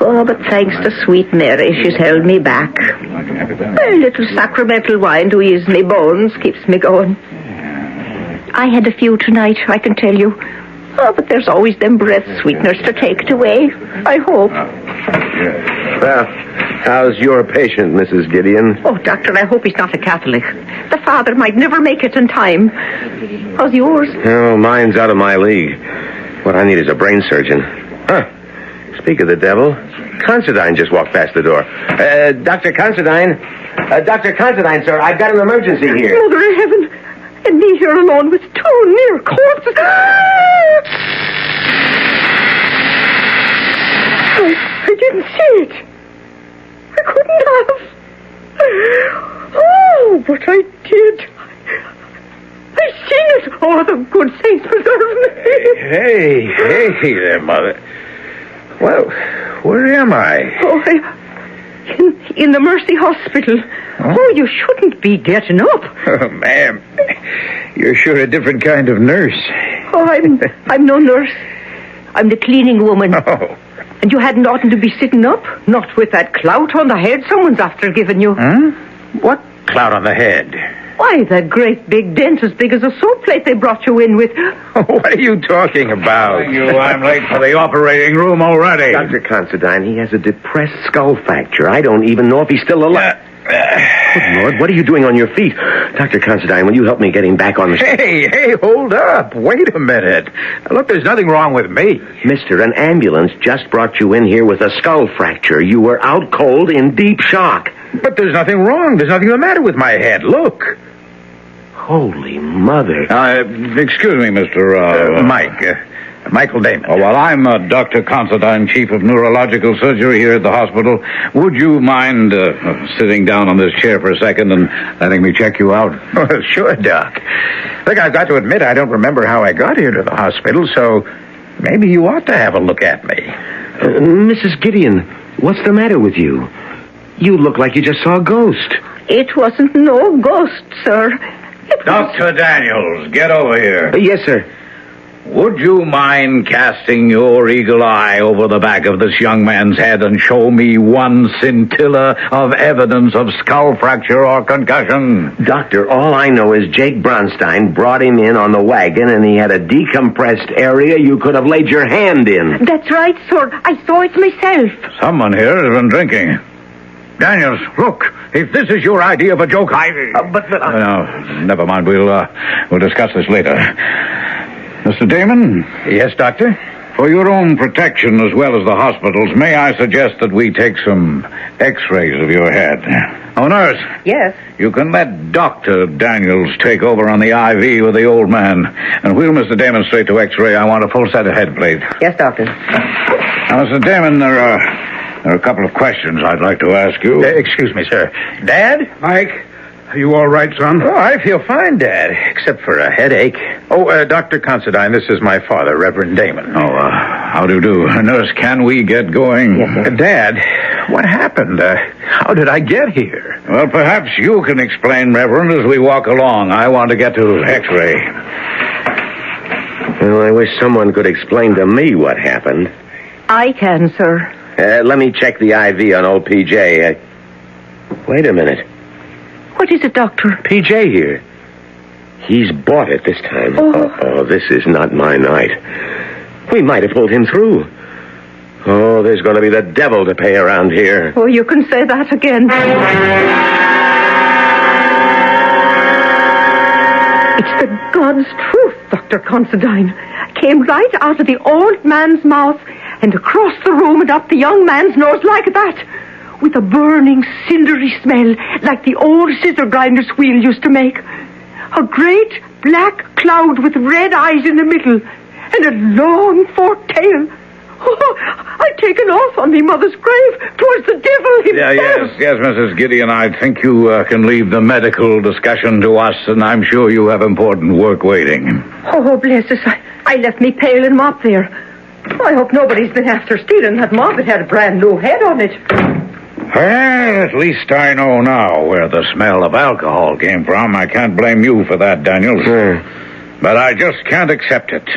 Oh, but thanks to sweet Mary, she's held me back. A little sacramental wine to ease me bones keeps me going. I had a few tonight, I can tell you. Oh, but there's always them breath sweeteners to take it away. I hope. Well, how's your patient, Mrs. Gideon? Oh, Doctor, I hope he's not a Catholic. The father might never make it in time. How's yours? Oh, mine's out of my league. What I need is a brain surgeon. Huh. Speak of the devil, Considine just walked past the door. Dr. Considine. Dr. Considine, sir, I've got an emergency here. Mother of heaven. And me here alone with two near corpses. I didn't see it. I couldn't have. Oh, but I did. I seen it. Oh, the good saints preserve me. Hey there, Mother. Well, where am I? Oh, in the Mercy Hospital. Oh, you shouldn't be getting up. Oh, ma'am, you're sure a different kind of nurse. Oh, I'm no nurse. I'm the cleaning woman. Oh. And you hadn't oughtn't to be sitting up, not with that clout on the head someone's after giving you. Huh? What clout on the head? Why, that great big dent as big as a soap plate they brought you in with. What are you talking about? I'm late for the operating room already. Dr. Considine, he has a depressed skull fracture. I don't even know if he's still alive. Good Lord, what are you doing on your feet? Dr. Considine, will you help me get him back on the... Hey, hold up. Wait a minute. Look, there's nothing wrong with me. Mister, an ambulance just brought you in here with a skull fracture. You were out cold in deep shock. But there's nothing wrong. There's nothing the matter with my head. Look. Holy mother. Excuse me, Mr. Mike. Michael Damon. Oh, well, I'm Dr. Considine, Chief of Neurological Surgery here at the hospital. Would you mind sitting down on this chair for a second and letting me check you out? Well, sure, Doc. Look, I've got to admit I don't remember how I got here to the hospital, so maybe you ought to have a look at me. Mrs. Gideon, what's the matter with you? You look like you just saw a ghost. It wasn't no ghost, sir. Dr. Daniels, get over here. Yes, sir. Would you mind casting your eagle eye over the back of this young man's head and show me one scintilla of evidence of skull fracture or concussion? Doctor, all I know is Jake Bronstein brought him in on the wagon and he had a decompressed area you could have laid your hand in. That's right, sir. I saw it myself. Someone here has been drinking. Daniels, look, if this is your idea of a joke, No, never mind. We'll discuss this later. Mr. Damon? Yes, Doctor? For your own protection as well as the hospital's, may I suggest that we take some x-rays of your head? Oh, nurse. Yes? You can let Dr. Daniels take over on the IV with the old man. And wheel Mr. Damon straight to x-ray. I want a full set of head plates. Yes, Doctor. Now, Mr. Damon, there are a couple of questions I'd like to ask you. Excuse me, sir. Dad? Mike? Are you all right, son? Oh, I feel fine, Dad, except for a headache. Oh, Dr. Considine, this is my father, Reverend Damon. Oh, How do you do? Nurse, can we get going? Yes, Dad, what happened? How did I get here? Well, perhaps you can explain, Reverend, as we walk along. I want to get to X-ray. Well, I wish someone could explain to me what happened. I can, sir. Let me check the IV on old PJ. Wait a minute. What is it, Doctor? PJ here. He's bought it this time. Oh, this is not my night. We might have pulled him through. Oh, there's going to be the devil to pay around here. Oh, you can say that again. It's the God's truth, Dr. Considine. Came right out of the old man's mouth and across the room and up the young man's nose like that, with a burning, cindery smell like the old scissor grinder's wheel used to make. A great black cloud with red eyes in the middle and a long forked tail. Oh, I'd taken off on me mother's grave towards the devil himself. Yes, Mrs. Gideon, I think you can leave the medical discussion to us, and I'm sure you have important work waiting. Oh, bless us. I left me pail and mop there. I hope nobody's been after stealing that mop. It had a brand new head on it. Well, at least I know now where the smell of alcohol came from. I can't blame you for that, Daniels. But I just can't accept it.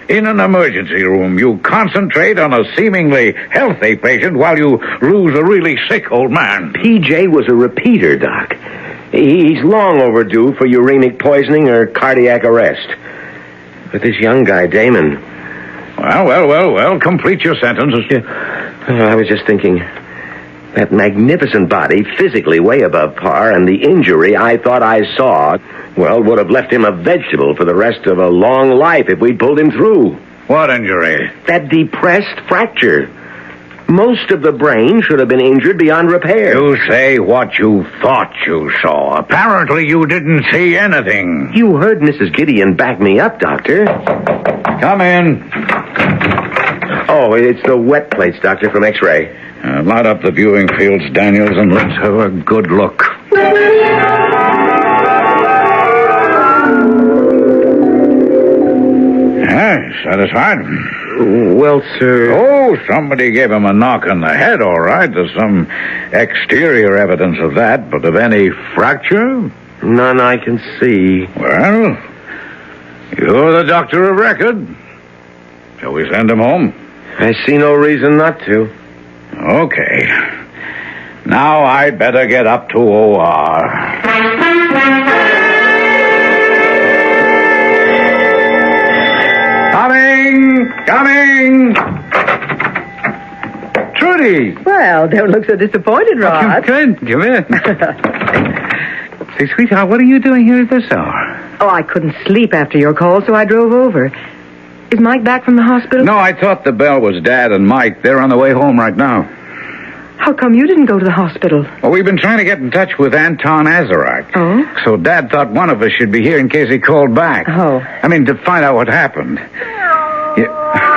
In an emergency room, you concentrate on a seemingly healthy patient while you lose a really sick old man. PJ was a repeater, Doc. He's long overdue for uremic poisoning or cardiac arrest. But this young guy, Damon... Well, complete your sentence. I was just thinking... That magnificent body, physically way above par, and the injury I thought I saw, well, would have left him a vegetable for the rest of a long life if we'd pulled him through. What injury? That depressed fracture. Most of the brain should have been injured beyond repair. You say what you thought you saw. Apparently you didn't see anything. You heard Mrs. Gideon back me up, Doctor. Come in. Oh, it's the wet plates, Doctor, from X-ray. Light up the viewing fields, Daniels, and let's have a good look. Satisfied? Well, sir... Oh, somebody gave him a knock on the head, all right. There's some exterior evidence of that, but of any fracture? None I can see. Well, you're the doctor of record. Shall we send him home? I see no reason not to. Okay. Now I'd better get up to OR. Coming! Trudy! Well, don't look so disappointed, Rod. Good. Come in. Say, sweetheart, what are you doing here at this hour? Oh, I couldn't sleep after your call, so I drove over. Is Mike back from the hospital? No, I thought the bell was Dad and Mike. They're on the way home right now. How come you didn't go to the hospital? Well, we've been trying to get in touch with Anton Azarak. Oh? So Dad thought one of us should be here in case he called back. Oh. I mean, to find out what happened. Yeah.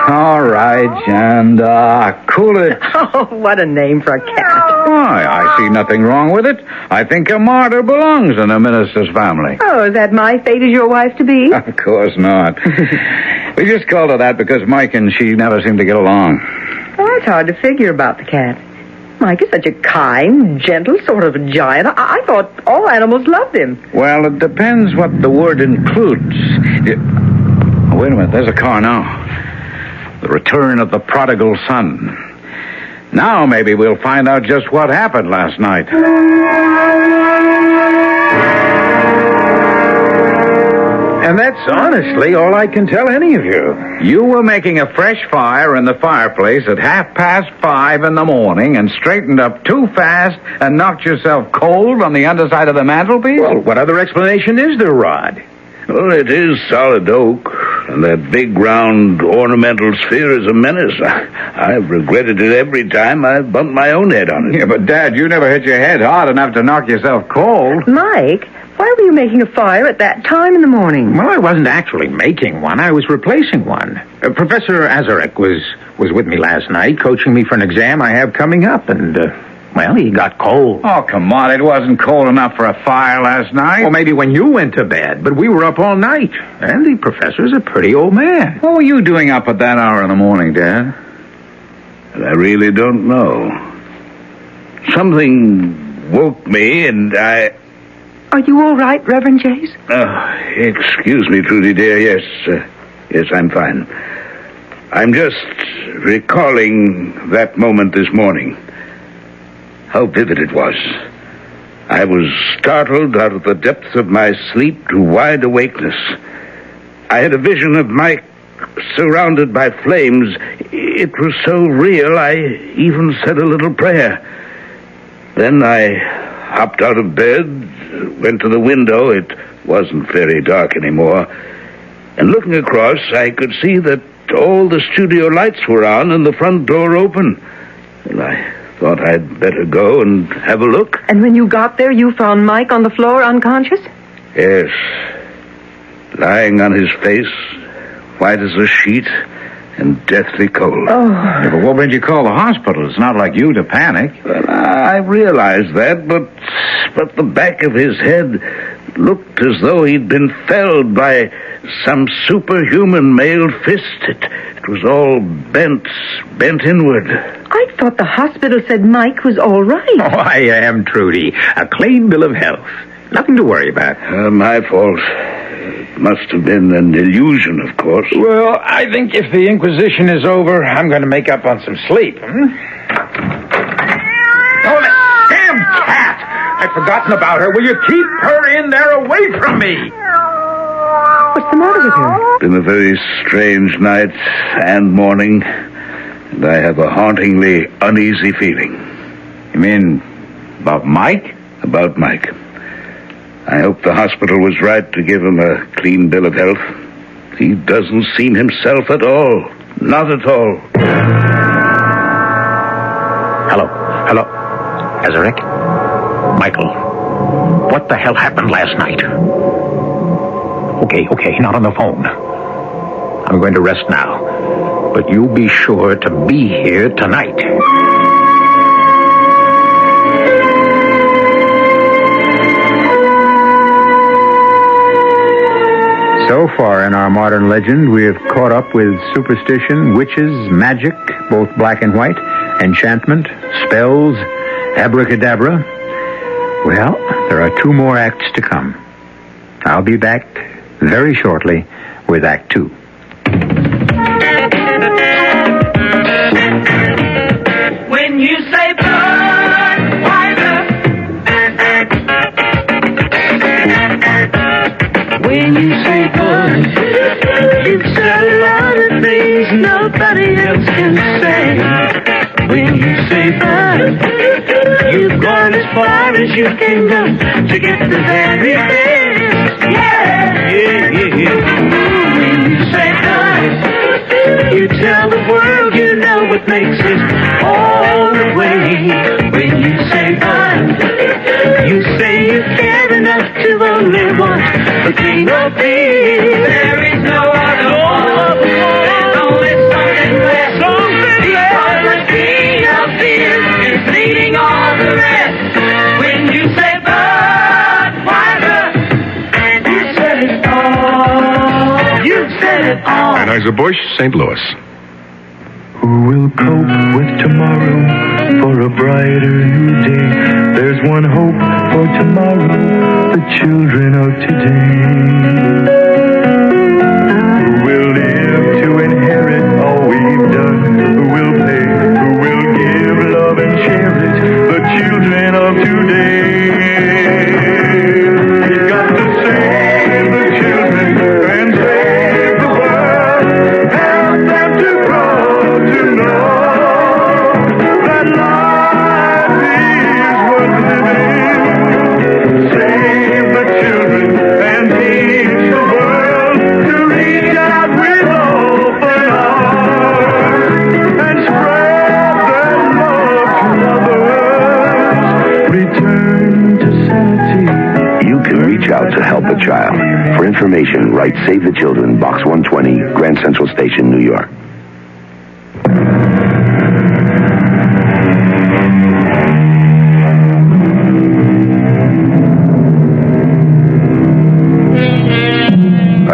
All right, Janda. Cool it. Oh, what a name for a cat. Why, I see nothing wrong with it. I think a martyr belongs in a minister's family. Oh, is that my fate as your wife to be? Of course not. We just called her that because Mike and she never seem to get along. Well, that's hard to figure about the cat. Mike is such a kind, gentle sort of a giant. I thought all animals loved him. Well, it depends what the word includes. Oh, wait a minute, there's a car now. The return of the prodigal son. Now maybe we'll find out just what happened last night. And that's honestly all I can tell any of you. You were making a fresh fire in the fireplace at 5:30 in the morning and straightened up too fast and knocked yourself cold on the underside of the mantelpiece? Well, what other explanation is there, Rod? Well, it is solid oak, and that big round ornamental sphere is a menace. I've regretted it every time I've bumped my own head on it. Yeah, but Dad, you never hit your head hard enough to knock yourself cold. Mike, why were you making a fire at that time in the morning? Well, I wasn't actually making one. I was replacing one. Professor Azarak was with me last night, coaching me for an exam I have coming up, and, Well, he got cold. Oh, come on. It wasn't cold enough for a fire last night. Well, maybe when you went to bed, but we were up all night. And the professor's a pretty old man. What were you doing up at that hour in the morning, Dad? I really don't know. Something woke me, and I... Are you all right, Reverend Jays? Excuse me, Trudy, dear. Yes, I'm fine. I'm just recalling that moment this morning. How vivid it was. I was startled out of the depths of my sleep to wide awakeness. I had a vision of Mike surrounded by flames. It was so real, I even said a little prayer. Then I hopped out of bed, went to the window. It wasn't very dark anymore. And looking across, I could see that all the studio lights were on and the front door open. And I thought I'd better go and have a look. And when you got there, you found Mike on the floor unconscious? Yes. Lying on his face, white as a sheet, and deathly cold. Oh. Yeah, but what made you call the hospital? It's not like you to panic. Well, I realized that, but the back of his head looked as though he'd been felled by some superhuman mailed fist. It was all bent inward. I thought the hospital said Mike was all right. Oh, I am, Trudy. A clean bill of health. Nothing to worry about. My fault. It must have been an illusion, of course. Well, I think if the Inquisition is over, I'm going to make up on some sleep. Oh, that damn cat! I'd forgotten about her. Will you keep her in there away from me? What's the matter with her? It's been a very strange night and morning, and I have a hauntingly uneasy feeling. You mean about Mike? About Mike. I hope the hospital was right to give him a clean bill of health. He doesn't seem himself at all. Not at all. Hello. Ezerick? Michael. What the hell happened last night? Okay, not on the phone. I'm going to rest now. But you be sure to be here tonight. So far in our modern legend, we have caught up with superstition, witches, magic, both black and white, enchantment, spells, abracadabra. Well, there are 2 more acts to come. I'll be back very shortly with Act 2. When you say Budweiser, when you say Bud, you've said a lot of things nobody else can say. When you say Bud, you've gone as far as you can go to get the very best. Yeah. When you say Bud, you tell the world you know what makes it all the way. When you say Bud, you say you care enough to only want the king of beer. There is no other one. There's only something less. Because the king of beer is leading all the rest. When you say Budweiser, you said it all. You've said it all. Anheuser-Busch, St. Louis. Who will cope with tomorrow for a brighter new day? There's one hope for tomorrow, the children of today. Who will live to inherit all we've done? Who will pay? Who will give love and share it? The children of today. We've got to save the children and save the world. Help them to grow to know that life is worth living. Save the children and teach the world to reach out with open arms and spread their love to others. Return to sanity. You can reach out to help a child. For information, write Save the Children, Box 120, Grand Central Station, New York.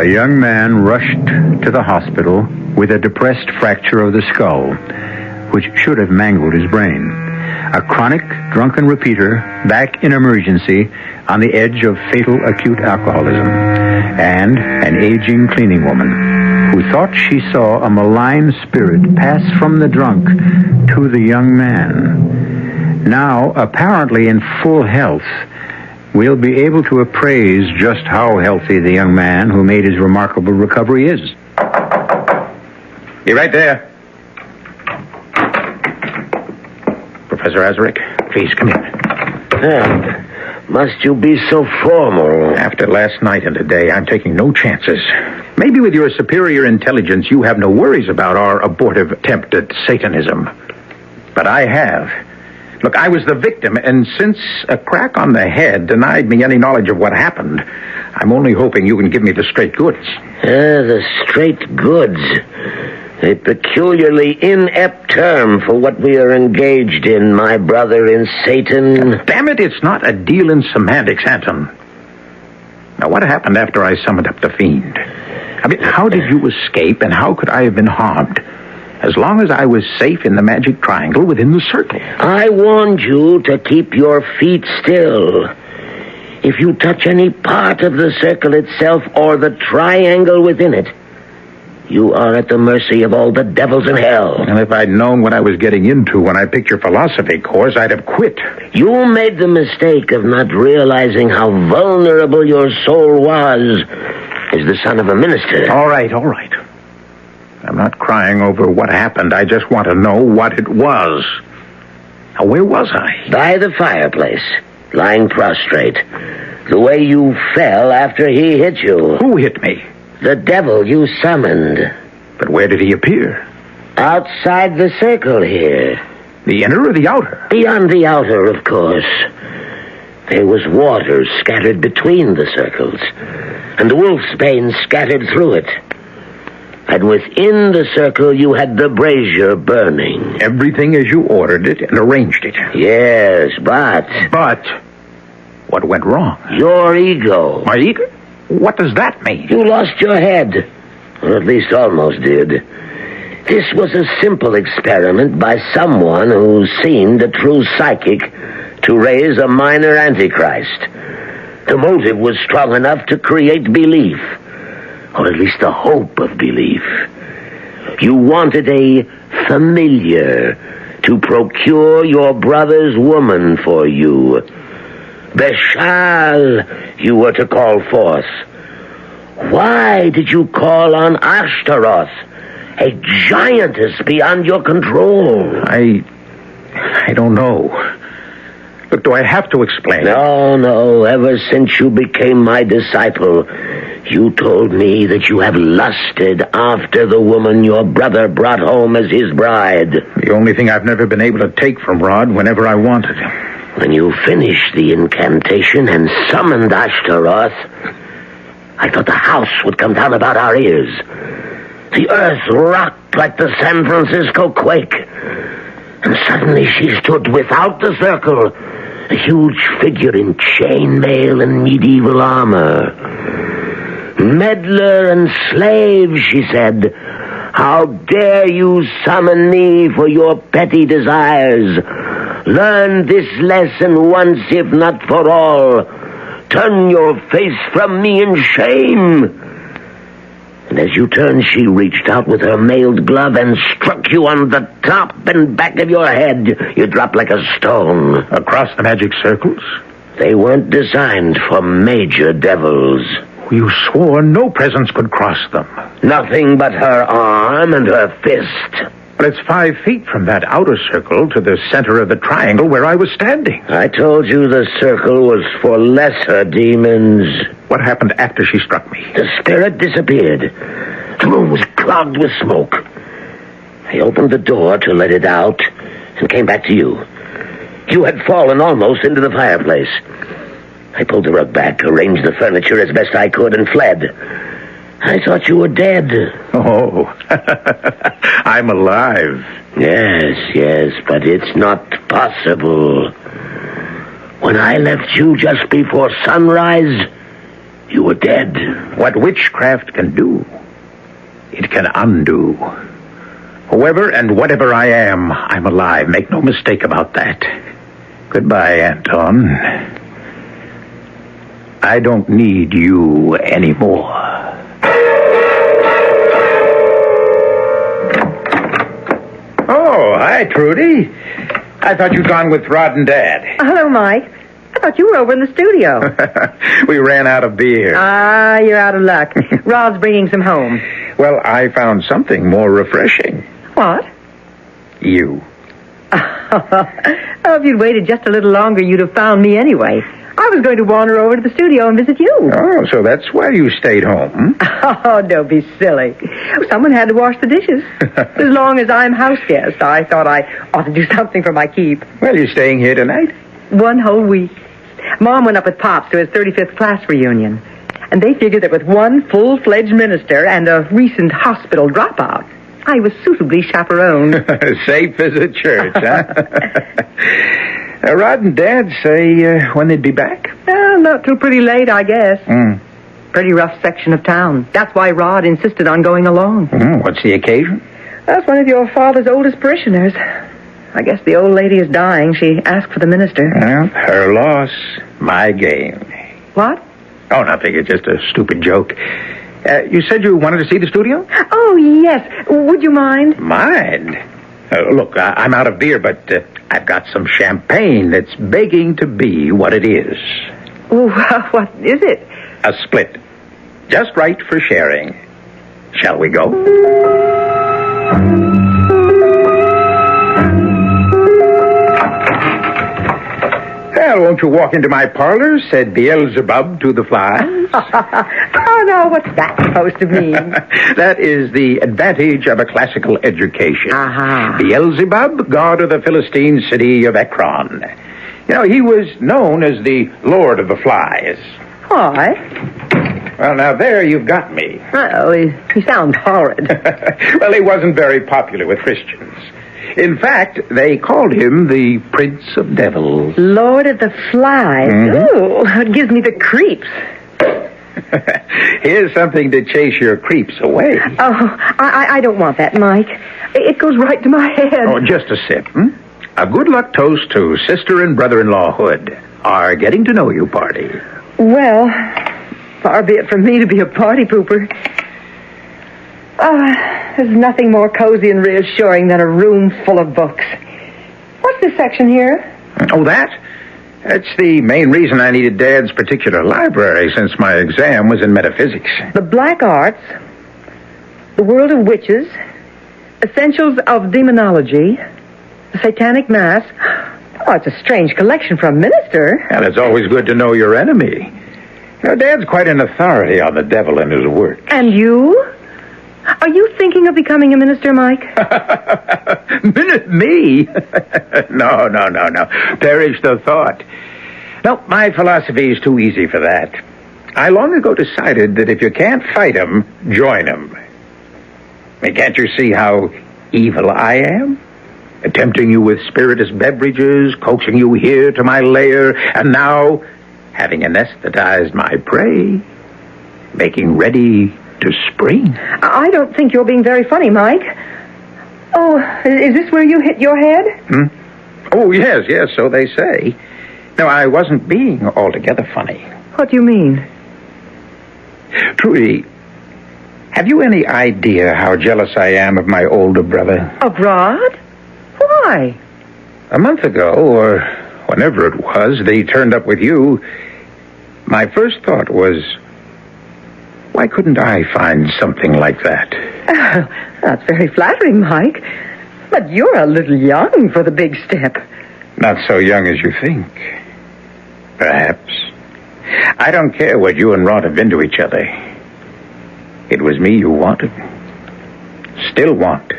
A young man rushed to the hospital with a depressed fracture of the skull, which should have mangled his brain. A chronic drunken repeater back in emergency on the edge of fatal acute alcoholism. And an aging cleaning woman who thought she saw a malign spirit pass from the drunk to the young man. Now, apparently in full health, we'll be able to appraise just how healthy the young man who made his remarkable recovery is. Be right there. Professor Azarick, please come in. Must you be so formal? After last night and today, I'm taking no chances. Maybe with your superior intelligence, you have no worries about our abortive attempt at Satanism. But I have. Look, I was the victim, and since a crack on the head denied me any knowledge of what happened, I'm only hoping you can give me the straight goods. The straight goods. A peculiarly inept term for what we are engaged in, my brother in Satan. Damn it, it's not a deal in semantics, Anton. Now, what happened after I summoned up the fiend? I mean, how did you escape, and how could I have been harmed? As long as I was safe in the magic triangle within the circle. I warned you to keep your feet still. If you touch any part of the circle itself or the triangle within it, you are at the mercy of all the devils in hell. And if I'd known what I was getting into when I picked your philosophy course, I'd have quit. You made the mistake of not realizing how vulnerable your soul was as the son of a minister. All right. I'm not crying over what happened. I just want to know what it was. Now, where was I? By the fireplace, lying prostrate. The way you fell after he hit you. Who hit me? The devil you summoned. But where did he appear? Outside the circle here. The inner or the outer? Beyond the outer, of course. There was water scattered between the circles, and the wolfsbane scattered through it. And within the circle, you had the brazier burning. Everything as you ordered it and arranged it. Yes, but... But what went wrong? Your ego. My ego? What does that mean? You lost your head. Or at least almost did. This was a simple experiment by someone who seemed a true psychic to raise a minor antichrist. The motive was strong enough to create belief. Or at least the hope of belief. You wanted a familiar to procure your brother's woman for you. Beshal, you were to call forth. Why did you call on Ashtaroth, a giantess beyond your control? I don't know. Look, do I have to explain? No. Ever since you became my disciple, you told me that you have lusted after the woman your brother brought home as his bride. The only thing I've never been able to take from Rod whenever I wanted. When you finished the incantation and summoned Ashtaroth, I thought the house would come down about our ears. The earth rocked like the San Francisco quake. And suddenly she stood without the circle, a huge figure in chainmail and medieval armor. Meddler and slave, she said, how dare you summon me for your petty desires? Learn this lesson once, if not for all. Turn your face from me in shame. And as you turned, she reached out with her mailed glove and struck you on the top and back of your head. You dropped like a stone. Across the magic circles? They weren't designed for major devils. You swore no presence could cross them. Nothing but her arm and her fist. But it's 5 feet from that outer circle to the center of the triangle where I was standing. I told you the circle was for lesser demons. What happened after she struck me? The spirit disappeared. The room was clogged with smoke. I opened the door to let it out and came back to you. You had fallen almost into the fireplace. I pulled the rug back, arranged the furniture as best I could, and fled. I thought you were dead. Oh, I'm alive. Yes, but it's not possible. When I left you just before sunrise, you were dead. What witchcraft can do, it can undo. Whoever and whatever I am, I'm alive. Make no mistake about that. Goodbye, Anton. I don't need you anymore. Oh, hi, Trudy. I thought you'd gone with Rod and Dad. Hello, Mike. I thought you were over in the studio. We ran out of beer. Ah, you're out of luck. Rod's bringing some home. Well, I found something more refreshing. What? You. Oh, if you'd waited just a little longer, you'd have found me anyway. I was going to wander over to the studio and visit you. Oh, so that's why you stayed home. Oh, don't be silly. Someone had to wash the dishes. As long as I'm house guest, I thought I ought to do something for my keep. Well, you're staying here tonight? 1 whole week. Mom went up with Pops to his 35th class reunion. And they figured that with one full-fledged minister and a recent hospital dropout, I was suitably chaperoned. Safe as a church, huh? Rod and Dad say when they'd be back? Not till pretty late, I guess. Pretty rough section of town. That's why Rod insisted on going along. What's the occasion? That's one of your father's oldest parishioners. I guess the old lady is dying. She asked for the minister. Well, her loss, my gain. What? Oh, nothing. It's just a stupid joke. You said you wanted to see the studio? Oh, yes. Would you mind? Mind? Look, I'm out of beer, but I've got some champagne that's begging to be what it is. Oh, what is it? A split. Just right for sharing. Shall we go? Well, won't you walk into my parlor, said Beelzebub to the flies. Oh, no, what's that supposed to mean? That is the advantage of a classical education. Uh-huh. Beelzebub, god of the Philistine city of Ekron. You know, he was known as the Lord of the Flies. Why? Well, now there you've got me. Well, he sounds horrid. Well, he wasn't very popular with Christians. In fact, they called him the Prince of Devils. Lord of the Flies. Ooh, it gives me the creeps. Here's something to chase your creeps away. Oh, I don't want that, Mike. It goes right to my head. Oh, just a sip. A good luck toast to sister and brother-in-law Hood, our getting to know you party. Well, far be it from me to be a party pooper. There's nothing more cozy and reassuring than a room full of books. What's this section here? Oh, that's the main reason I needed Dad's particular library since my exam was in metaphysics. The Black Arts, The World of Witches, Essentials of Demonology, The Satanic Mass. Oh, it's a strange collection for a minister. Well, it's always good to know your enemy. You know, Dad's quite an authority on the devil and his work. And you? Are you thinking of becoming a minister, Mike? Me? No. Perish the thought. No, my philosophy is too easy for that. I long ago decided that if you can't fight 'em, join 'em. I mean, can't you see how evil I am? Tempting you with spirituous beverages, coaxing you here to my lair, and now, having anesthetized my prey, making ready to spring. I don't think you're being very funny, Mike. Oh, is this where you hit your head? Oh, yes, so they say. No, I wasn't being altogether funny. What do you mean? Trudy, have you any idea how jealous I am of my older brother? Of Rod? Why? A month ago, or whenever it was, they turned up with you. My first thought was, why couldn't I find something like that? That's very flattering, Mike. But you're a little young for the big step. Not so young as you think. Perhaps. I don't care what you and Rod have been to each other. It was me you wanted. Still want.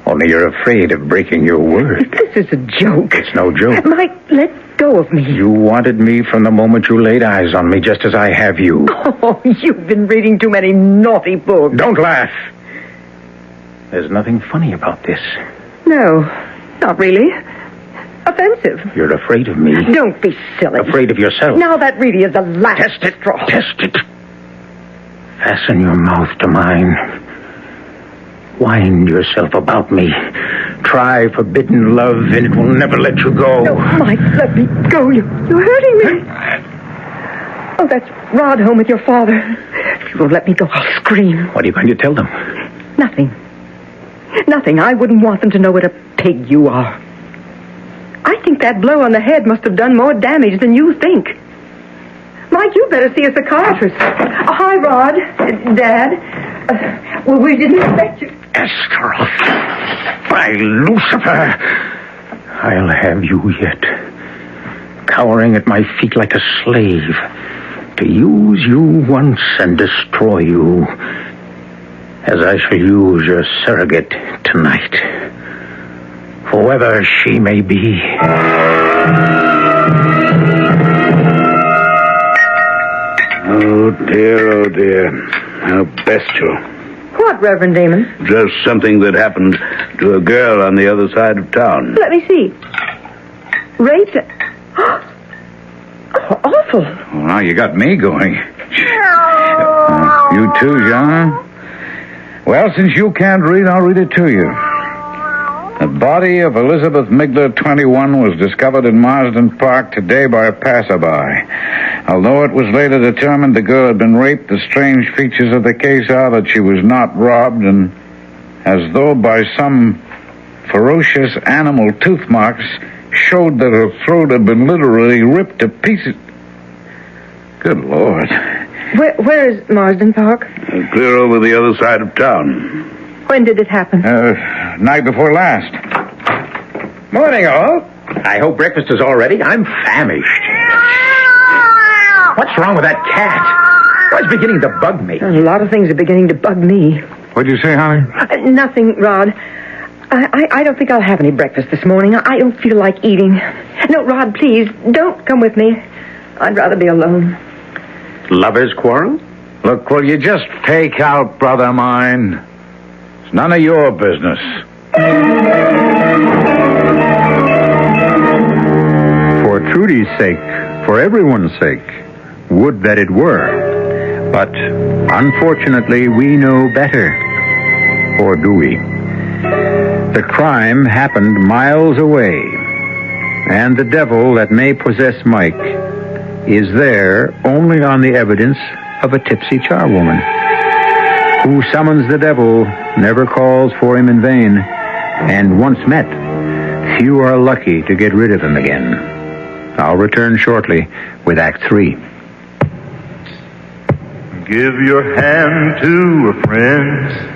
Only you're afraid of breaking your word. This is a joke. It's no joke. Mike, let go of me. You wanted me from the moment you laid eyes on me, just as I have you. Oh, you've been reading too many naughty books. Don't laugh. There's nothing funny about this. No, not really. offensive. You're afraid of me. Don't be silly. Afraid of yourself. Now that really is the last straw. Test it. Fasten your mouth to mine. Wind yourself about me. Try forbidden love, and it will never let you go. No, Mike, let me go. You're hurting me. Oh, that's Rod home with your father. If you won't let me go, I'll scream. What are you going to tell them? Nothing. Nothing. I wouldn't want them to know what a pig you are. I think that blow on the head must have done more damage than you think. Mike, you better see a psychiatrist. Hi, Rod. Dad. Well, we didn't expect you. Astaroth. By Lucifer. I'll have you yet. Cowering at my feet like a slave. To use you once and destroy you. As I shall use your surrogate tonight. Whoever she may be. Oh, dear. How bestial. What, Reverend Damon? Just something that happened to a girl on the other side of town. Let me see. Raped? Oh, awful. Well, now you got me going. You too, John? Well, since you can't read, I'll read it to you. The body of Elizabeth Migler, 21, was discovered in Marsden Park today by a passerby. Although it was later determined the girl had been raped, the strange features of the case are that she was not robbed, and as though by some ferocious animal, tooth marks showed that her throat had been literally ripped to pieces. Good Lord. Where is Marsden Park? Clear over the other side of town. When did it happen? Night before last. Morning, all. I hope breakfast is all ready. I'm famished. What's wrong with that cat? Oh, it's beginning to bug me. A lot of things are beginning to bug me. What'd you say, Holly? Nothing, Rod. I don't think I'll have any breakfast this morning. I don't feel like eating. No, Rod, please, don't come with me. I'd rather be alone. Lovers' quarrel? Look, will you just take out, brother mine? It's none of your business. For Trudy's sake, for everyone's sake, would that it were. But unfortunately, we know better. Or do we? The crime happened miles away, and the devil that may possess Mike is there only on the evidence of a tipsy charwoman. Who summons the devil never calls for him in vain, and once met, few are lucky to get rid of him again. I'll return shortly with Act 3. Give your hand to a friend.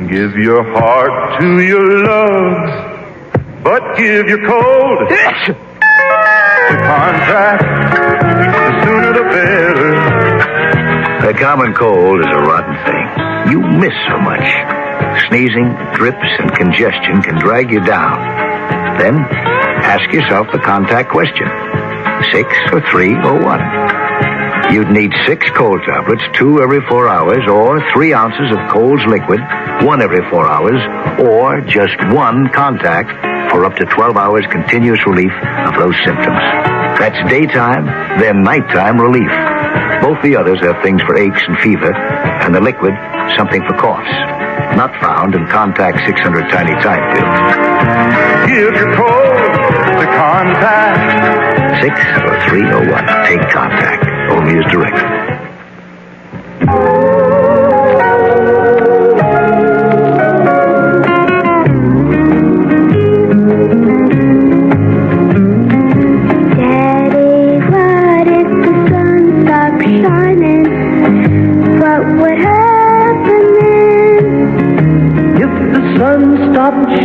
Give your heart to your love. But give your cold to contract. The sooner the better. A common cold is a rotten thing. You miss so much. Sneezing, drips, and congestion can drag you down. Then, ask yourself the contact question. 6 or 3 or 1? You'd need 6 cold tablets, 2 every 4 hours, or 3 ounces of Cold's liquid, 1 every 4 hours, or just 1 contact for up to 12 hours continuous relief of those symptoms. That's daytime, then nighttime relief. Both the others have things for aches and fever, and the liquid, something for coughs. Not found in Contact 600 Tiny Time pills. Give your cold to Contact. 6 or 3 or 1. Take Contact. Only as directed.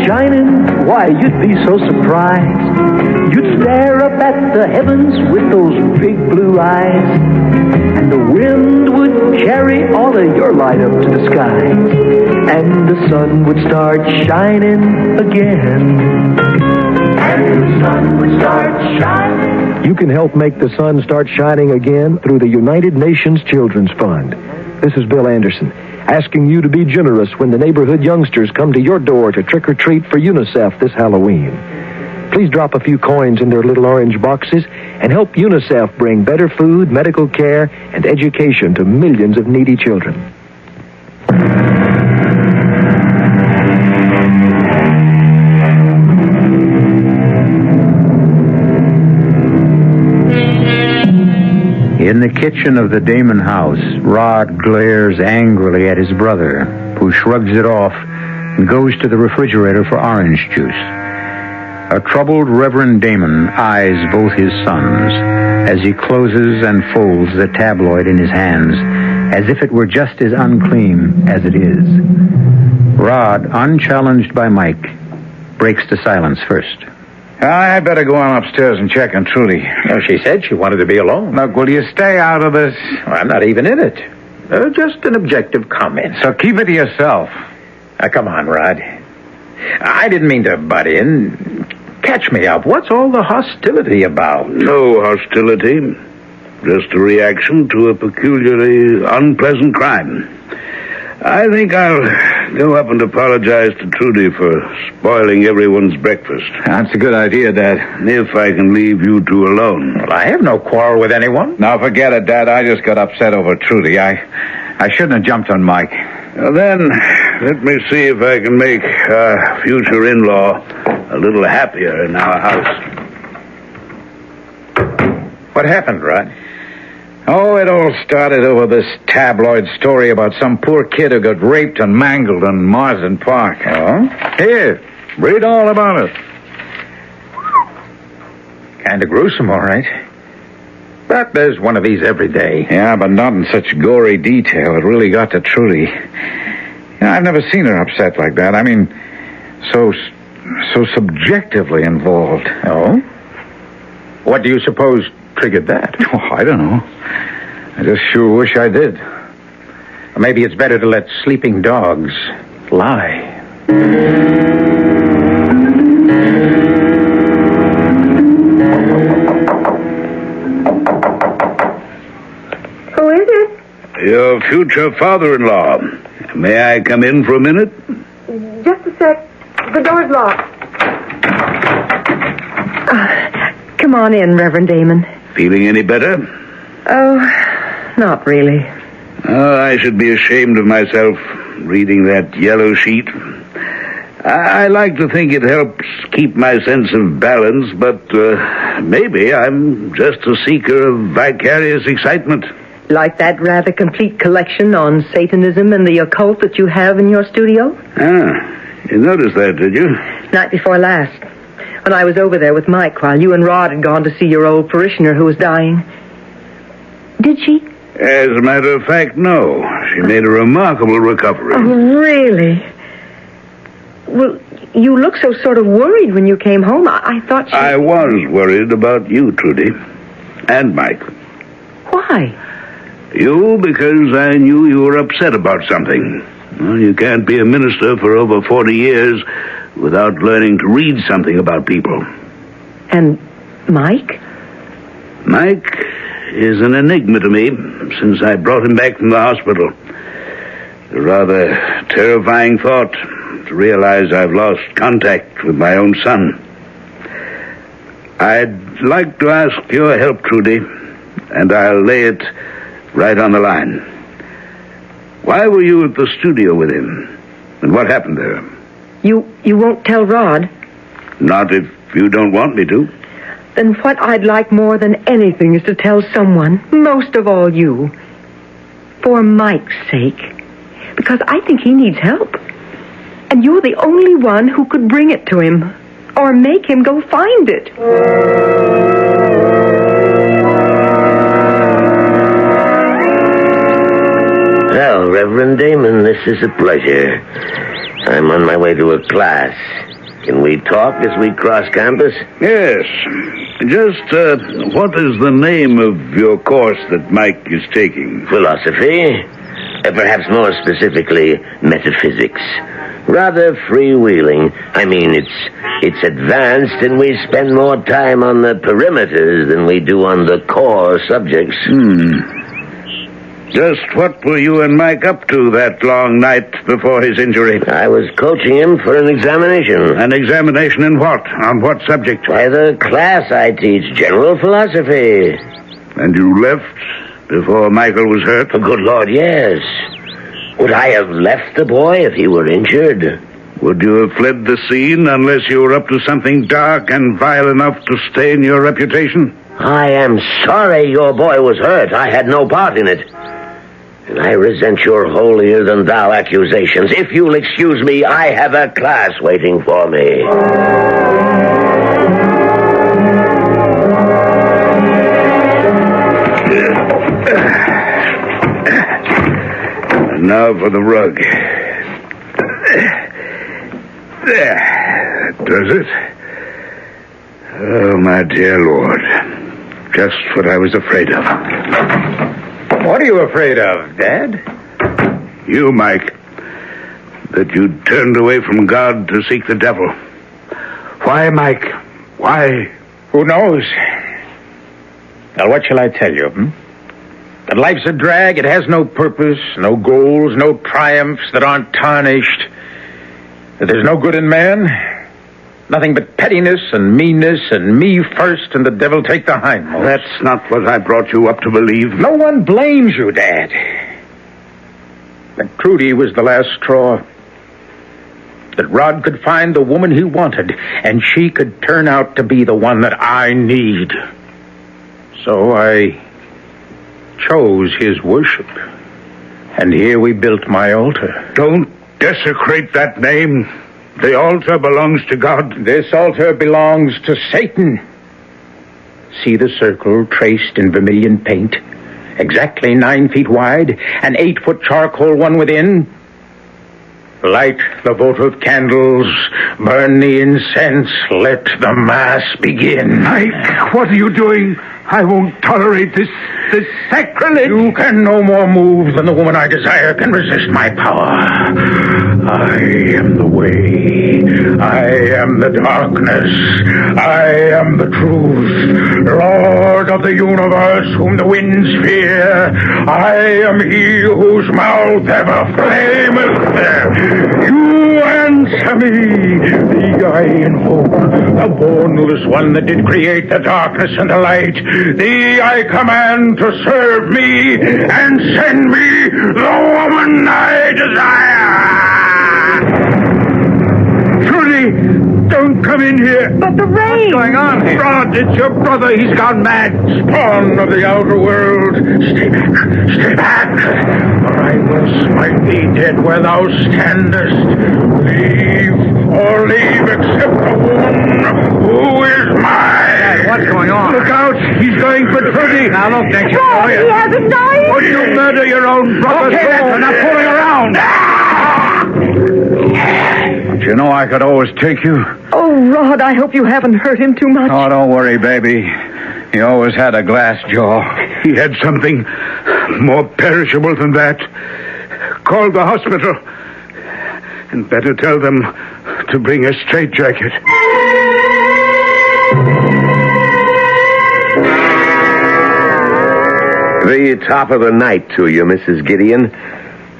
Shining, why, you'd be so surprised. You'd stare up at the heavens with those big blue eyes, and the wind would carry all of your light up to the sky, and the sun would start shining again. And the sun would start shining. You can help make the sun start shining again through the United Nations Children's Fund. This is Bill Anderson, asking you to be generous when the neighborhood youngsters come to your door to trick or treat for UNICEF this Halloween. Please drop a few coins in their little orange boxes and help UNICEF bring better food, medical care, and education to millions of needy children. In the kitchen of the Damon house, Rod glares angrily at his brother, who shrugs it off and goes to the refrigerator for orange juice. A troubled Reverend Damon eyes both his sons as he closes and folds the tabloid in his hands, as if it were just as unclean as it is. Rod, unchallenged by Mike, breaks the silence first. I better go on upstairs and check on Trudy. Well, she said she wanted to be alone. Look, will you stay out of this? Well, I'm not even in it. Just an objective comment. So keep it to yourself. Now, come on, Rod. I didn't mean to butt in. Catch me up. What's all the hostility about? No hostility. Just a reaction to a peculiarly unpleasant crime. I think I'll go up and apologize to Trudy for spoiling everyone's breakfast. That's a good idea, Dad. If I can leave you two alone. Well, I have no quarrel with anyone. No, forget it, Dad. I just got upset over Trudy. I shouldn't have jumped on Mike. Well, then, let me see if I can make our future in-law a little happier in our house. What happened, Rod? Oh, it all started over this tabloid story about some poor kid who got raped and mangled in Marsden Park. Oh? Here, read all about it. Kind of gruesome, all right. But there's one of these every day. Yeah, but not in such gory detail. It really got to Trudy. I've never seen her upset like that. I mean, so subjectively involved. Oh? What do you suppose triggered that? Oh, I don't know. I just sure wish I did. Maybe it's better to let sleeping dogs lie. Who is it? Your future father-in-law. May I come in for a minute? Just a sec. The door's locked. Come on in, Reverend Damon. Feeling any better? Oh, not really. Oh, I should be ashamed of myself reading that yellow sheet. I like to think it helps keep my sense of balance, but maybe I'm just a seeker of vicarious excitement. Like that rather complete collection on Satanism and the occult that you have in your studio? Ah, you noticed that, did you? Night before last, when I was over there with Mike while you and Rod had gone to see your old parishioner who was dying. Did she? As a matter of fact, no. She made a remarkable recovery. Oh, really? Well, you looked so sort of worried when you came home. I thought she... I was worried about you, Trudy. And Mike. Why? You, because I knew you were upset about something. Well, you can't be a minister for over 40 years without learning to read something about people. And Mike? Mike is an enigma to me since I brought him back from the hospital. A rather terrifying thought to realize I've lost contact with my own son. I'd like to ask your help, Trudy, and I'll lay it right on the line. Why were you at the studio with him? And what happened there? You won't tell Rod? Not if you don't want me to. Then what I'd like more than anything is to tell someone, most of all you. For Mike's sake. Because I think he needs help. And you're the only one who could bring it to him. Or make him go find it. Well, Reverend Damon, this is a pleasure. I'm on my way to a class. Can we talk as we cross campus? Yes. Just, what is the name of your course that Mike is taking? Philosophy. Perhaps more specifically, metaphysics. Rather freewheeling. I mean, it's advanced, and we spend more time on the perimeters than we do on the core subjects. Just what were you and Mike up to that long night before his injury? I was coaching him for an examination. An examination in what? On what subject? By the class I teach, general philosophy. And you left before Michael was hurt? Oh, good Lord, yes. Would I have left the boy if he were injured? Would you have fled the scene unless you were up to something dark and vile enough to stain your reputation? I am sorry your boy was hurt. I had no part in it. And I resent your holier-than-thou accusations. If you'll excuse me, I have a class waiting for me. And now for the rug. There. That does it. Oh, my dear Lord. Just what I was afraid of. What are you afraid of, Dad? You, Mike. That you turned away from God to seek the devil. Why, Mike? Why? Who knows? Now, what shall I tell you, That life's a drag. It has no purpose, no goals, no triumphs that aren't tarnished. That there's no good in man. Nothing but pettiness and meanness and me first and the devil take the hindmost. That's not what I brought you up to believe. No one blames you, Dad. That Trudy was the last straw. That Rod could find the woman he wanted, and she could turn out to be the one that I need. So I chose his worship. And here we built my altar. Don't desecrate that name. The altar belongs to God. This altar belongs to Satan. See the circle traced in vermilion paint? Exactly 9 feet wide, an 8-foot charcoal one within. Light the votive candles, burn the incense, let the mass begin. Mike, what are you doing? I won't tolerate this sacrilege. You can no more move than the woman I desire can resist my power. I am the way. I am the darkness. I am the truth. Lord of the universe, whom the winds fear. I am he whose mouth ever flameth. You answer me. The I in hope, the boneless one that did create the darkness and the light. Thee I command to serve me and send me the woman I desire. Trudy, don't come in here. But the rain. What's going on here? Rod, it's your brother. He's gone mad. Spawn of the outer world. Stay back. Stay back. Or I will smite thee dead where thou standest. Leave except the woman who is mine. Dad, what's going on? Look out. He's going for Trudy. Now look, Dexter. Oh, he has a knife. Would you murder your own brother? Okay, that's enough fooling around. Don't you know I could always take you? Oh, Rod, I hope you haven't hurt him too much. Oh, don't worry, baby. He always had a glass jaw. He had something more perishable than that. Call the hospital. And better tell them to bring a straitjacket. The top of the night to you, Mrs. Gideon.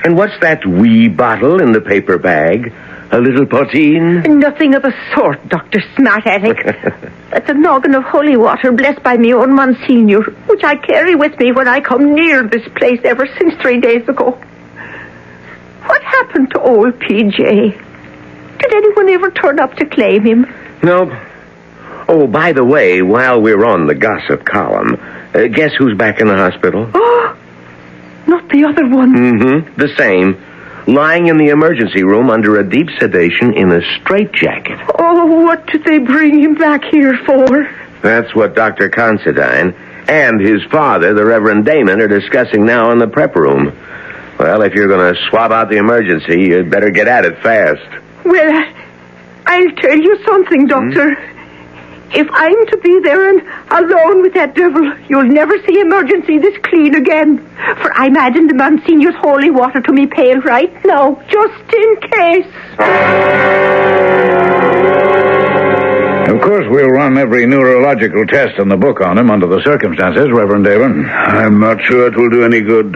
And what's that wee bottle in the paper bag? A little poteen? Nothing of the sort, Dr. Smart-Attic. That's a noggin of holy water blessed by me own Monsignor, which I carry with me when I come near this place ever since 3 days ago. What happened to old PJ? Did anyone ever turn up to claim him? No. Oh, by the way, while we're on the gossip column, guess who's back in the hospital? Oh, not the other one. Mm-hmm, the same. Lying in the emergency room under a deep sedation in a straitjacket. Oh, what did they bring him back here for? That's what Dr. Considine and his father, the Reverend Damon, are discussing now in the prep room. Well, if you're going to swab out the emergency, you'd better get at it fast. Well, I'll tell you something, Doctor. If I'm to be there and alone with that devil, you'll never see emergency this clean again. For I'm adding the Monsignor's holy water to me pail right now, just in case. Of course, we'll run every neurological test in the book on him under the circumstances, Reverend Damon. I'm not sure it will do any good.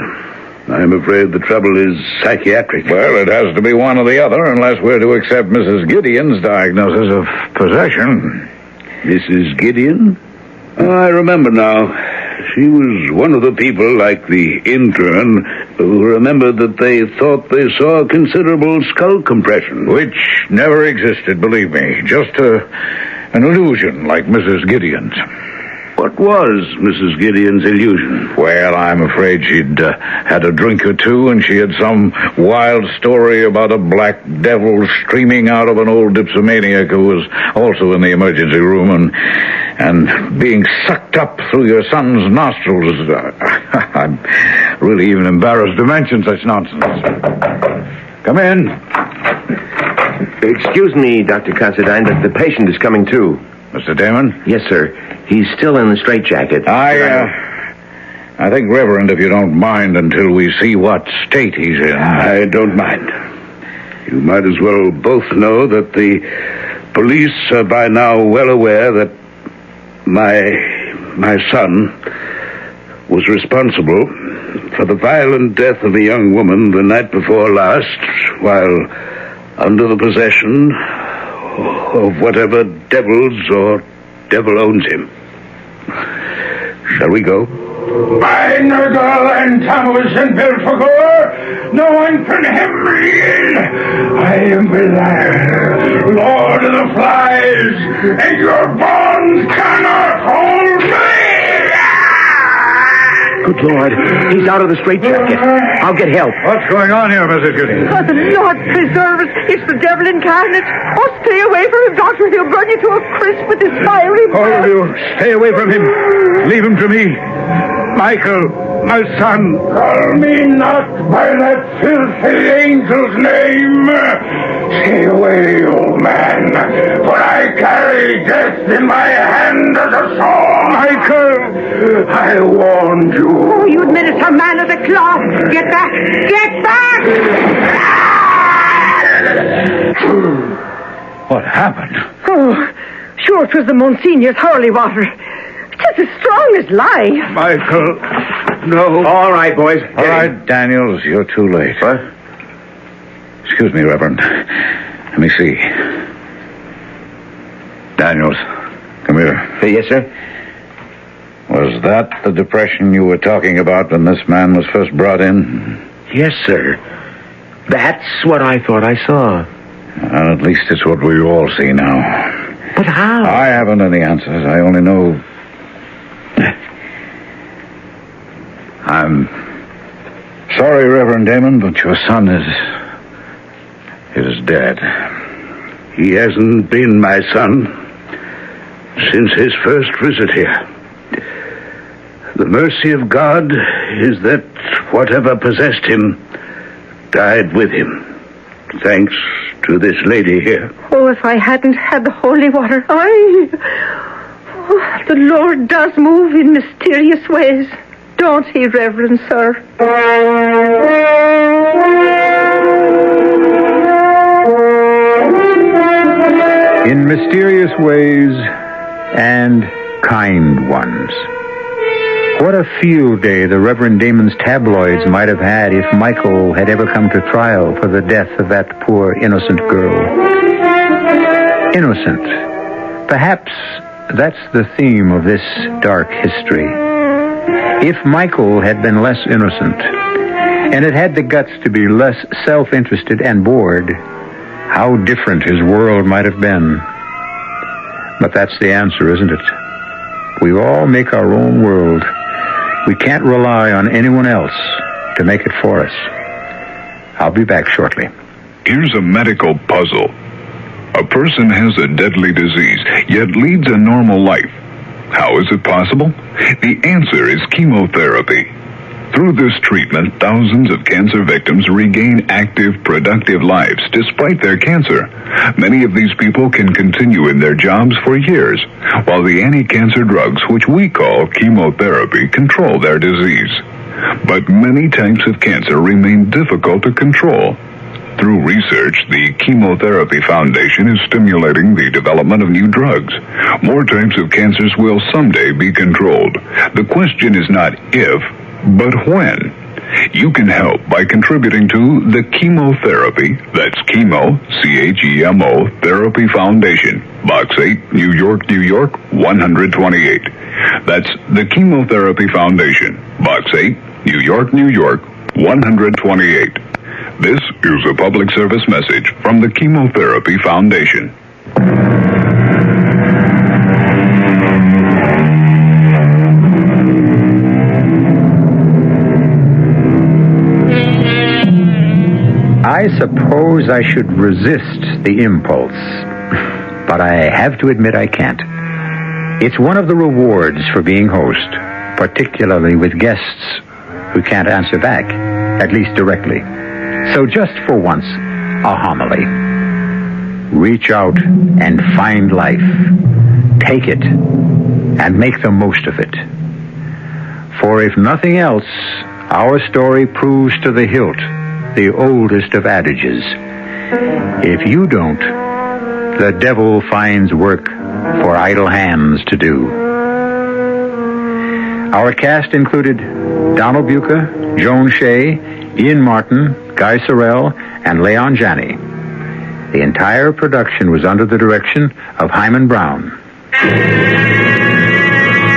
I'm afraid the trouble is psychiatric. Well, it has to be one or the other, unless we're to accept Mrs. Gideon's diagnosis of possession. Mrs. Gideon? Oh, I remember now. She was one of the people, like the intern, who remembered that they thought they saw considerable skull compression. Which never existed, believe me. Just an illusion like Mrs. Gideon's. What was Mrs. Gideon's illusion? Well, I'm afraid she'd had a drink or two, and she had some wild story about a black devil streaming out of an old dipsomaniac who was also in the emergency room and being sucked up through your son's nostrils. I'm really even embarrassed to mention such nonsense. Come in. Excuse me, Dr. Considine, but the patient is coming too. Mr. Damon? Yes, sir. He's still in the straitjacket. I think, Reverend, if you don't mind, until we see what state he's in. I don't mind. You might as well both know that the police are by now well aware that my son was responsible for the violent death of a young woman the night before last while under the possession of whatever devils or devil owns him. Shall we go? By Nergal and Tammuz and Belphegor, no one can hem me in. I am Belial, Lord of the Flies, and your bonds cannot hold me. Good Lord, he's out of the straitjacket. I'll get help. What's going on here, Mrs. Gideon? Oh, the Lord preserve us. It's the devil incarnate. Oh, stay away from him, Doctor. He'll burn you to a crisp with his fiery breath. All of you, stay away from him. Leave him to me. Michael, my son. Call me not by that filthy angel's name. Stay away, old man, for I carry death in my hand as a sword. Michael, I warned you. Oh, you minister man of the cloth. Get back! Get back! What happened? Oh, sure it was the Monsignor's holy water. It's as strong as life. Michael, no. All right, boys. All right, Daniels, you're too late. What? Excuse me, Reverend. Let me see. Daniels, come here. Yes, sir? Was that the depression you were talking about when this man was first brought in? Yes, sir. That's what I thought I saw. Well, at least it's what we all see now. But how? I haven't any answers. I only know... I'm sorry, Reverend Damon, but your son is dead. He hasn't been my son since his first visit here. The mercy of God is that whatever possessed him died with him. Thanks to this lady here. Oh, if I hadn't had the holy water, Oh, the Lord does move in mysterious ways. Don't he, Reverend Sir? In mysterious ways and kind ones. What a field day the Reverend Damon's tabloids might have had if Michael had ever come to trial for the death of that poor innocent girl. Innocent. Perhaps that's the theme of this dark history. If Michael had been less innocent, and had had the guts to be less self-interested and bored, how different his world might have been. But that's the answer, isn't it? We all make our own world. We can't rely on anyone else to make it for us. I'll be back shortly. Here's a medical puzzle. A person has a deadly disease, yet leads a normal life. How is it possible? The answer is chemotherapy. Through this treatment, thousands of cancer victims regain active, productive lives despite their cancer. Many of these people can continue in their jobs for years, while the anti-cancer drugs, which we call chemotherapy, control their disease. But many types of cancer remain difficult to control. Through research, the Chemotherapy Foundation is stimulating the development of new drugs. More types of cancers will someday be controlled. The question is not if, but when. You can help by contributing to the Chemotherapy, that's Chemo, C-H-E-M-O, Therapy Foundation, Box 8, New York, New York, 128. That's the Chemotherapy Foundation, Box 8, New York, New York, 128. This is a public service message from the Chemotherapy Foundation. I suppose I should resist the impulse, but I have to admit I can't. It's one of the rewards for being host, particularly with guests who can't answer back, at least directly. So just for once, a homily. Reach out and find life. Take it and make the most of it. For if nothing else, our story proves to the hilt the oldest of adages. If you don't, the devil finds work for idle hands to do. Our cast included Donald Buca, Joan Shea, Ian Martin, Guy Sorrell, and Leon Janney. The entire production was under the direction of Hyman Brown.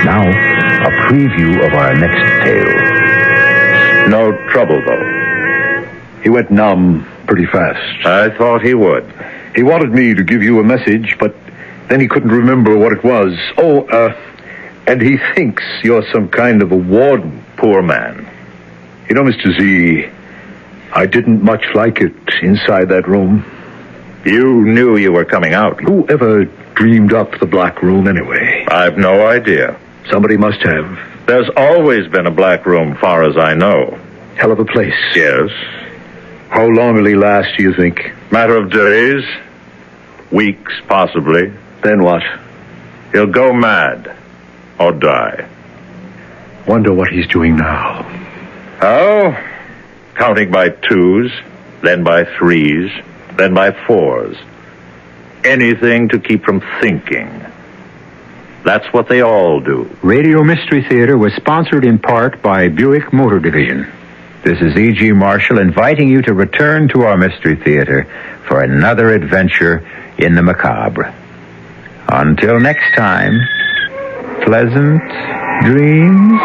Now, a preview of our next tale. No trouble, though. He went numb pretty fast. I thought he would. He wanted me to give you a message, but then he couldn't remember what it was. And he thinks you're some kind of a warden. Poor man. You know, Mr. Z, I didn't much like it inside that room. You knew you were coming out. Who ever dreamed up the black room anyway? I've no idea. Somebody must have. There's always been a black room, far as I know. Hell of a place. Yes. How long will he last, do you think? Matter of days. Weeks, possibly. Then what? He'll go mad. Or die. Wonder what he's doing now. Oh, counting by twos, then by threes, then by fours. Anything to keep from thinking. That's what they all do. Radio Mystery Theater was sponsored in part by Buick Motor Division. This is E.G. Marshall inviting you to return to our Mystery Theater for another adventure in the macabre. Until next time, pleasant dreams.